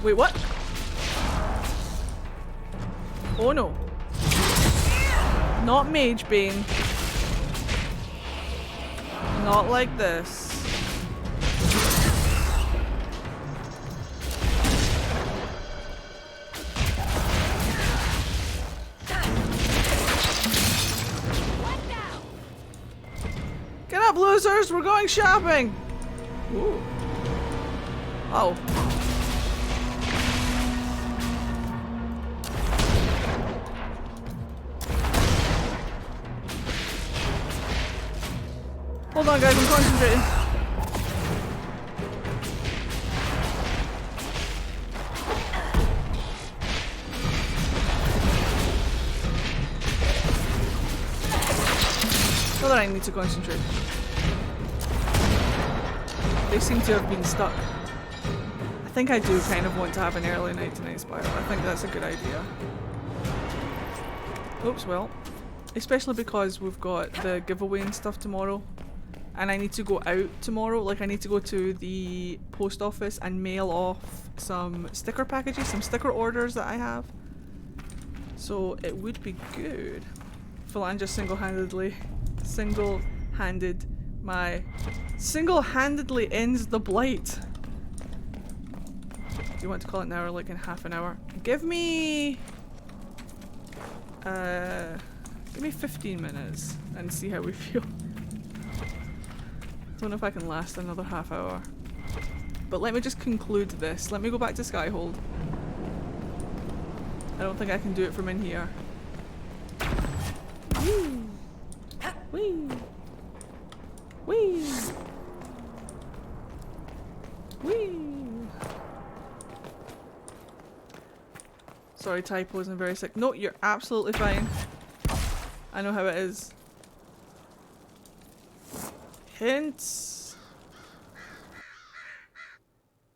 Wait, what? Oh no. Not Mage Bane. Not like this. Get up, losers! We're going shopping! Ooh. Oh. Hold on guys, I'm concentrating. Not that I need to concentrate. They seem to have been stuck. I think I do kind of want to have an early night tonight, Spiral. I think that's a good idea. Oops, well. Especially because we've got the giveaway and stuff tomorrow. And I need to go out tomorrow, like I need to go to the post office and mail off some sticker packages, some sticker orders that I have. So it would be good. Philan just single-handedly ends the blight. Do you want to call it now or like in half an hour? Give me 15 minutes and see how we feel. Don't know if I can last another half hour. But let me just conclude this. Let me go back to Skyhold. I don't think I can do it from in here. Whee! Whee! Whee! Whee! Sorry, typos, I'm very sick. No, you're absolutely fine. I know how it is. Hints.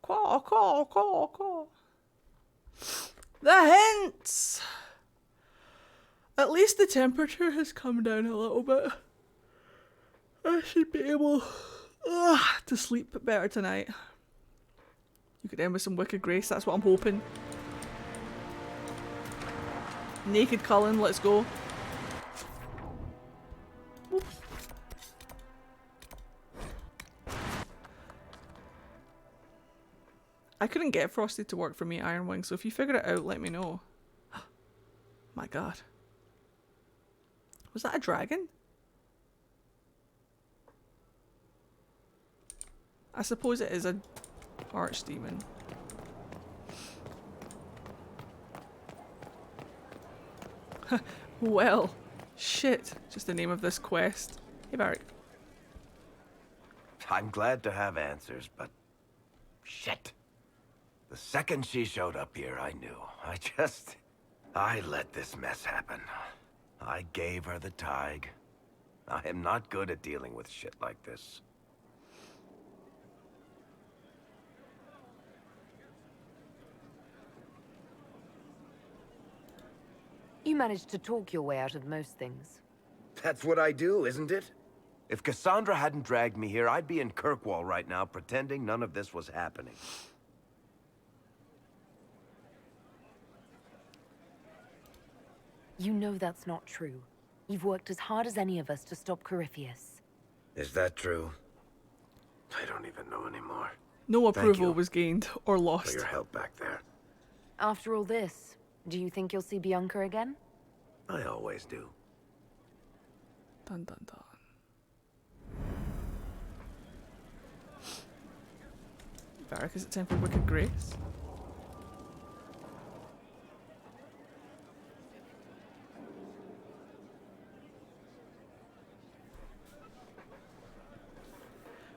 Caw, caw, caw, caw. The hints! At least the temperature has come down a little bit. I should be able to sleep better tonight. You could end with some Wicked Grace, that's what I'm hoping. Naked Cullen, let's go. I couldn't get Frosted to work for me, Ironwing, so if you figure it out, let me know. My god. Was that a dragon? I suppose it is a archdemon. Well, shit. Just the name of this quest. Hey, Barrick. I'm glad to have answers, but... shit. The second she showed up here, I knew. I let this mess happen. I gave her the Tig. I am not good at dealing with shit like this. You managed to talk your way out of most things. That's what I do, isn't it? If Cassandra hadn't dragged me here, I'd be in Kirkwall right now, pretending none of this was happening. You know that's not true. You've worked as hard as any of us to stop Corypheus. Is that true? I don't even know anymore. No approval was gained or lost. For your help back there. After all this, do you think you'll see Bianca again? I always do. Dun dun dun. Varric, is it time for Wicked Grace?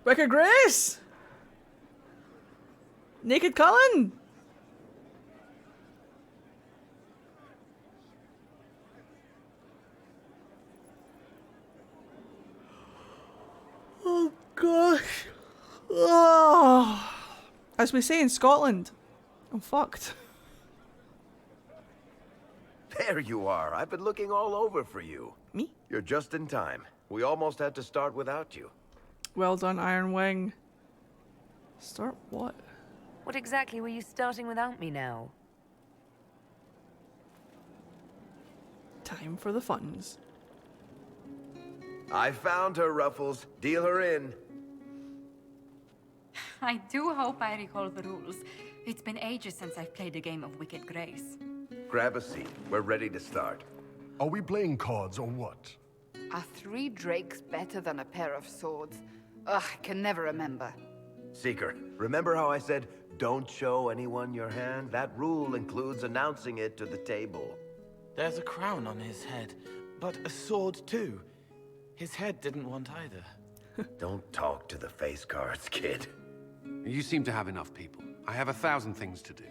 Wicked Grace! Naked Cullen! Oh gosh. Oh. As we say in Scotland, I'm fucked. There you are. I've been looking all over for you. Me? You're just in time. We almost had to start without you. Well done, Ironwing. Start what? What exactly were you starting without me now? Time for the funds. I found her, Ruffles. Deal her in. I do hope I recall the rules. It's been ages since I've played a game of Wicked Grace. Grab a seat. We're ready to start. Are we playing cards or what? Are 3 drakes better than a pair of swords? Ugh, I can never remember. Seeker, remember how I said, don't show anyone your hand? That rule includes announcing it to the table. There's a crown on his head, but a sword too. His head didn't want either. Don't talk to the face cards, kid. You seem to have enough people. I have 1,000 things to do.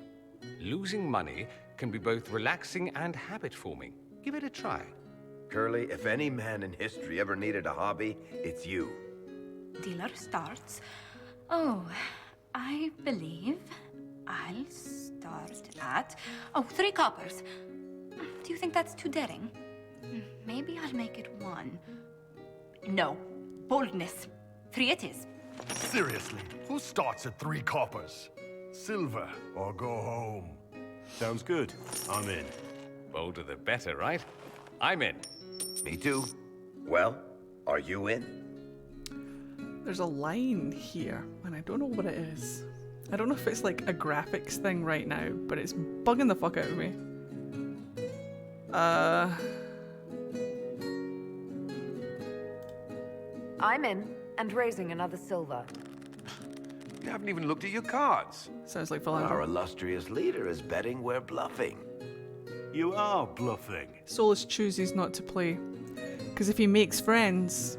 Losing money can be both relaxing and habit-forming. Give it a try. Curly, if any man in history ever needed a hobby, it's you. Dealer starts. Oh, I believe I'll start at... Oh, 3 coppers. Do you think that's too daring? Maybe I'll make it 1. No. Boldness. 3 it is. Seriously, who starts at 3 coppers? Silver or go home? Sounds good. I'm in. Bolder the better, right? I'm in. Me too. Well, are you in? There's a line here, and I don't know what it is. I don't know if it's like a graphics thing right now, but it's bugging the fuck out of me. I'm in, and raising another silver. You haven't even looked at your cards. Sounds like Our philanthropy. illustrious leader is betting we're bluffing. You are bluffing. Solus chooses not to play, because if he makes friends,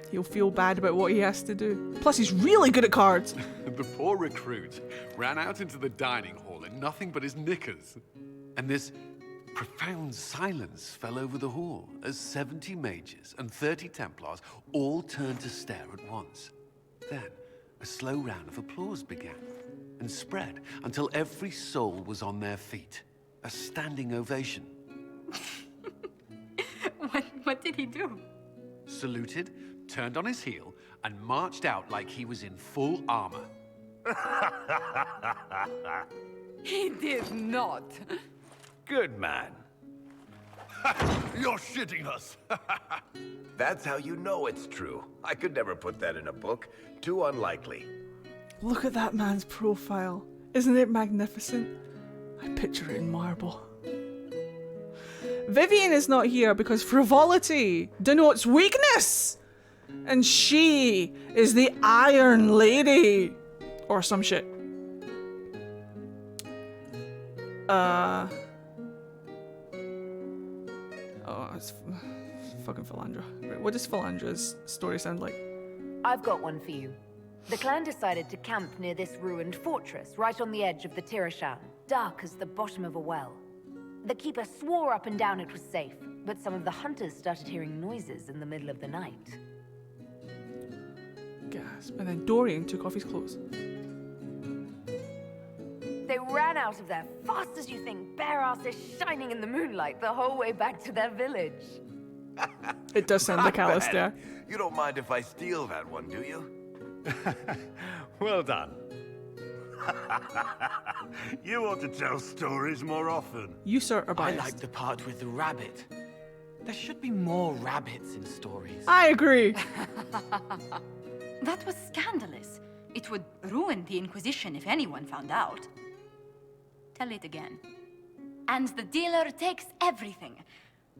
he'll feel bad about what he has to do. Plus, he's really good at cards. The poor recruit ran out into the dining hall in nothing but his knickers. And this profound silence fell over the hall as 70 mages and 30 Templars all turned to stare at once. Then, a slow round of applause began and spread until every soul was on their feet. A standing ovation. What did he do? Saluted, turned on his heel, and marched out like he was in full armor. He did not. Good man. You're shitting us. That's how you know it's true. I could never put that in a book. Too unlikely. Look at that man's profile. Isn't it magnificent? I picture it in marble. Vivian is not here because frivolity denotes weakness. And she is the Iron Lady. Or some shit. Oh, it's fucking Philandra. Right, what does Philandra's story sound like? I've got one for you. The clan decided to camp near this ruined fortress, right on the edge of the Tirashan, dark as the bottom of a well. The keeper swore up and down it was safe, but some of the hunters started hearing noises in the middle of the night. Gasp. And then Dorian took off his clothes. They ran out of there fast as you think, bare asses shining in the moonlight the whole way back to their village. It does sound like Alistair. You don't mind if I steal that one, do you? Well done. You ought to tell stories more often. You, sir, are biased. I like the part with the rabbit. There should be more rabbits in stories. I agree. That was scandalous. It would ruin the Inquisition if anyone found out. Tell it again. And the dealer takes everything.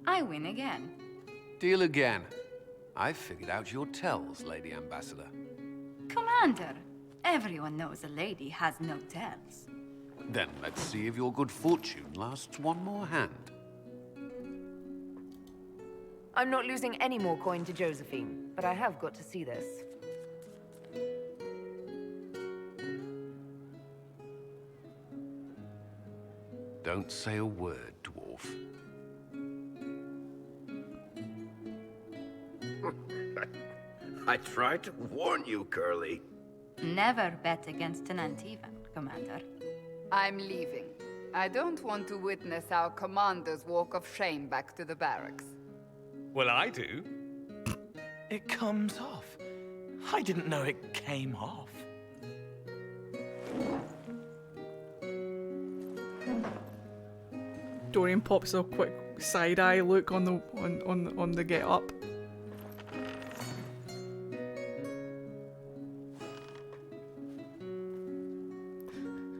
I win again. Deal again. I've figured out your tells, Lady Ambassador. Commander, everyone knows a lady has no tells. Then let's see if your good fortune lasts one more hand. I'm not losing any more coin to Josephine, but I have got to see this. Don't say a word, dwarf. I tried to warn you, Curly. Never bet against an Antivan, Commander. I'm leaving. I don't want to witness our commander's walk of shame back to the barracks. Well, I do. It comes off. I didn't know it came off. Dorian pops a quick side-eye look on the get up.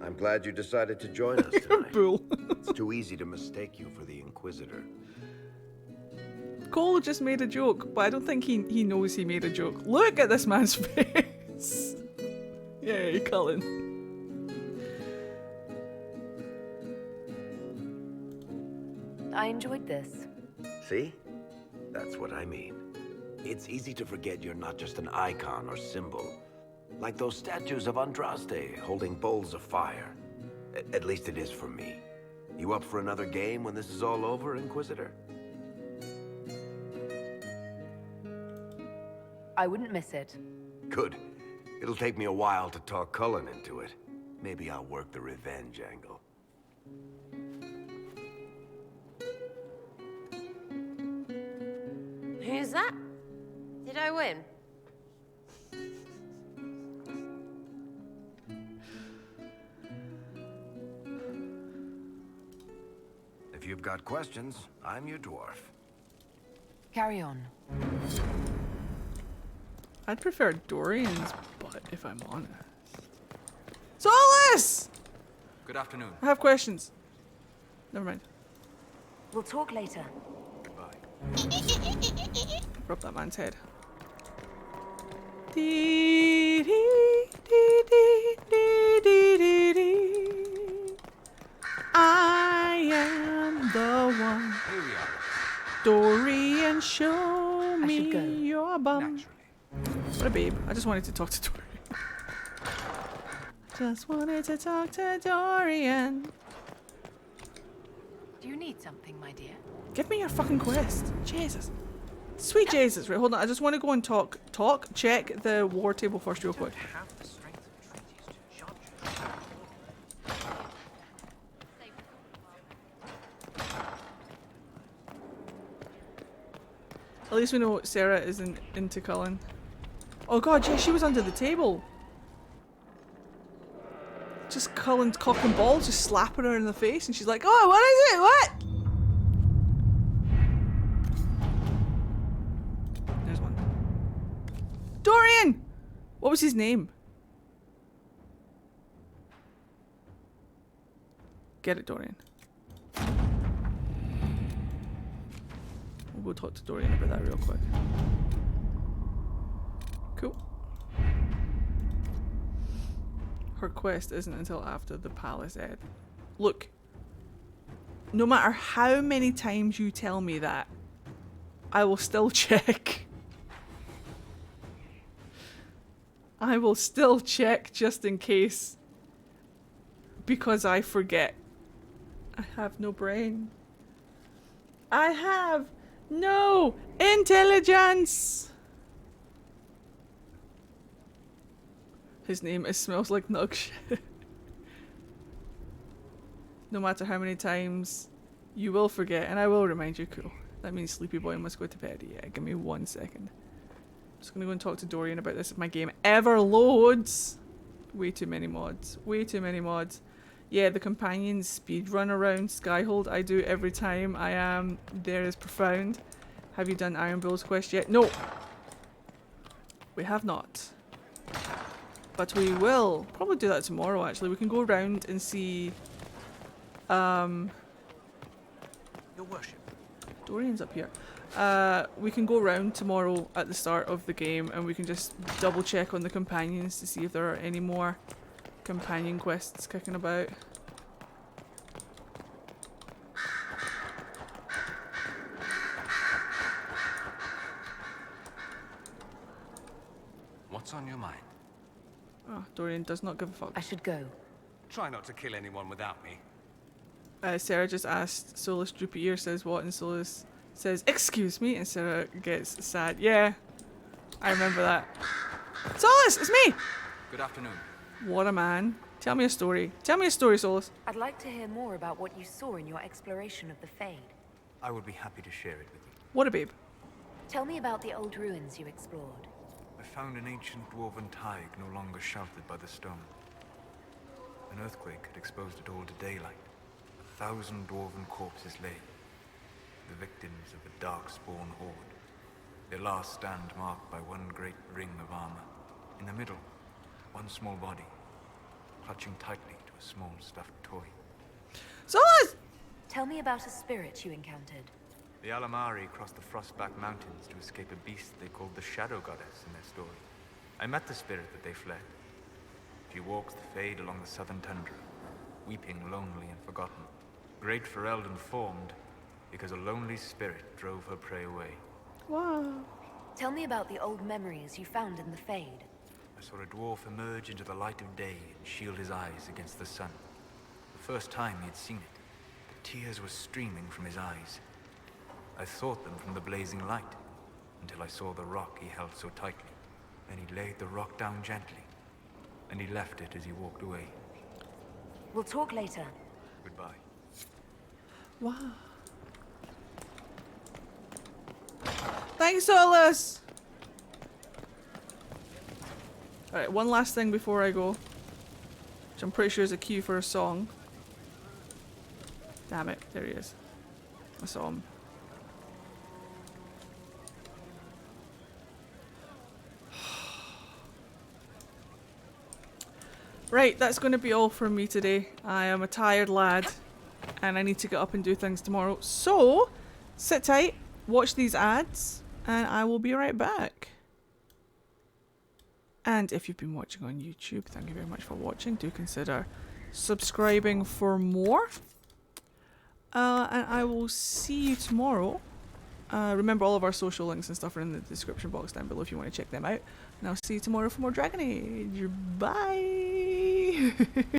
I'm glad you decided to join us tonight. Bull. It's too easy to mistake you for the Inquisitor. Cole just made a joke, but I don't think he knows he made a joke. Look at this man's face. Yay, Cullen. I enjoyed this. See? That's what I mean. It's easy to forget you're not just an icon or symbol. Like those statues of Andraste holding bowls of fire. At least it is for me. You up for another game when this is all over, Inquisitor? I wouldn't miss it. Good. It'll take me a while to talk Cullen into it. Maybe I'll work the revenge angle. Who's that? Did I win? If you've got questions, I'm your dwarf. Carry on. I'd prefer Dorian's butt, if I'm honest. Solace! Good afternoon. I have questions. Never mind. We'll talk later. Rub that man's head. Dee, dee, dee, dee, dee, dee, dee, dee. I am the one. Here we are. Dorian, show me go. your bum. What a babe. I just wanted to talk to Dorian. Just wanted to talk to Dorian. Do you need something, my dear? Give me your fucking quest. Jesus. Sweet Jesus. Right, hold on. I just want to go and check the war table first real quick. At least we know Sarah isn't into Cullen. Oh god, yeah, she was under the table. Just Cullen's cock and ball, just slapping her in the face, and she's like, oh, what is it? What? There's one. Dorian! What was his name? Get it, Dorian. We'll go talk to Dorian about that real quick. Cool. Her quest isn't until after the Palace Ed. Look, no matter how many times you tell me that, I will still check. I will still check just in case. Because I forget. I have no brain. I have no intelligence! His name is Smells Like Nug Shit. No matter how many times you will forget, and I will remind you. Cool. That means Sleepy Boy must go to bed. Yeah, give me 1 second. I'm just gonna go and talk to Dorian about this if my game ever loads. Way too many mods. Way too many mods. Yeah, the companion speedrun around Skyhold I do every time I am there is profound. Have you done Iron Bull's quest yet? No! We have not. But we will probably do that tomorrow actually. We can go around and see Your worship. Dorian's up here. We can go around tomorrow at the start of the game and we can just double check on the companions to see if there are any more companion quests kicking about. What's on your mind? Oh, Dorian does not give a fuck. I should go. Try not to kill anyone without me. Sarah just asked Solus droopy ear says what, and Solus says excuse me, and Sarah gets sad. Yeah, I remember that. Solus, it's me! Good afternoon. What a man. Tell me a story. Tell me a story, Solus. I'd like to hear more about what you saw in your exploration of the Fade. I would be happy to share it with you. What a babe. Tell me about the old ruins you explored. I found an ancient dwarven thaig no longer sheltered by the stone. An earthquake had exposed it all to daylight. 1,000 dwarven corpses lay, the victims of a dark-spawn horde. Their last stand marked by one great ring of armor. In the middle, one small body, clutching tightly to a small stuffed toy. Solus! Tell me about a spirit you encountered. The Alamari crossed the Frostback Mountains to escape a beast they called the Shadow Goddess in their story. I met the spirit that they fled. She walks the Fade along the southern tundra, weeping lonely and forgotten. Great Ferelden formed because a lonely spirit drove her prey away. Wow. Tell me about the old memories you found in the Fade. I saw a dwarf emerge into the light of day and shield his eyes against the sun. The first time he had seen it, the tears were streaming from his eyes. I thought them from the blazing light, until I saw the rock he held so tightly. Then he laid the rock down gently, and he left it as he walked away. We'll talk later. Goodbye. Wow. Thanks, Solus! Alright, one last thing before I go, which I'm pretty sure is a cue for a song. Damn it, there he is. I saw him. Right, that's going to be all from me today. I am a tired lad and I need to get up and do things tomorrow. So, sit tight, watch these ads, and I will be right back. And if you've been watching on YouTube, thank you very much for watching. Do consider subscribing for more. And I will see you tomorrow. Remember, all of our social links and stuff are in the description box down below if you want to check them out. And I'll see you tomorrow for more Dragon Age. Bye!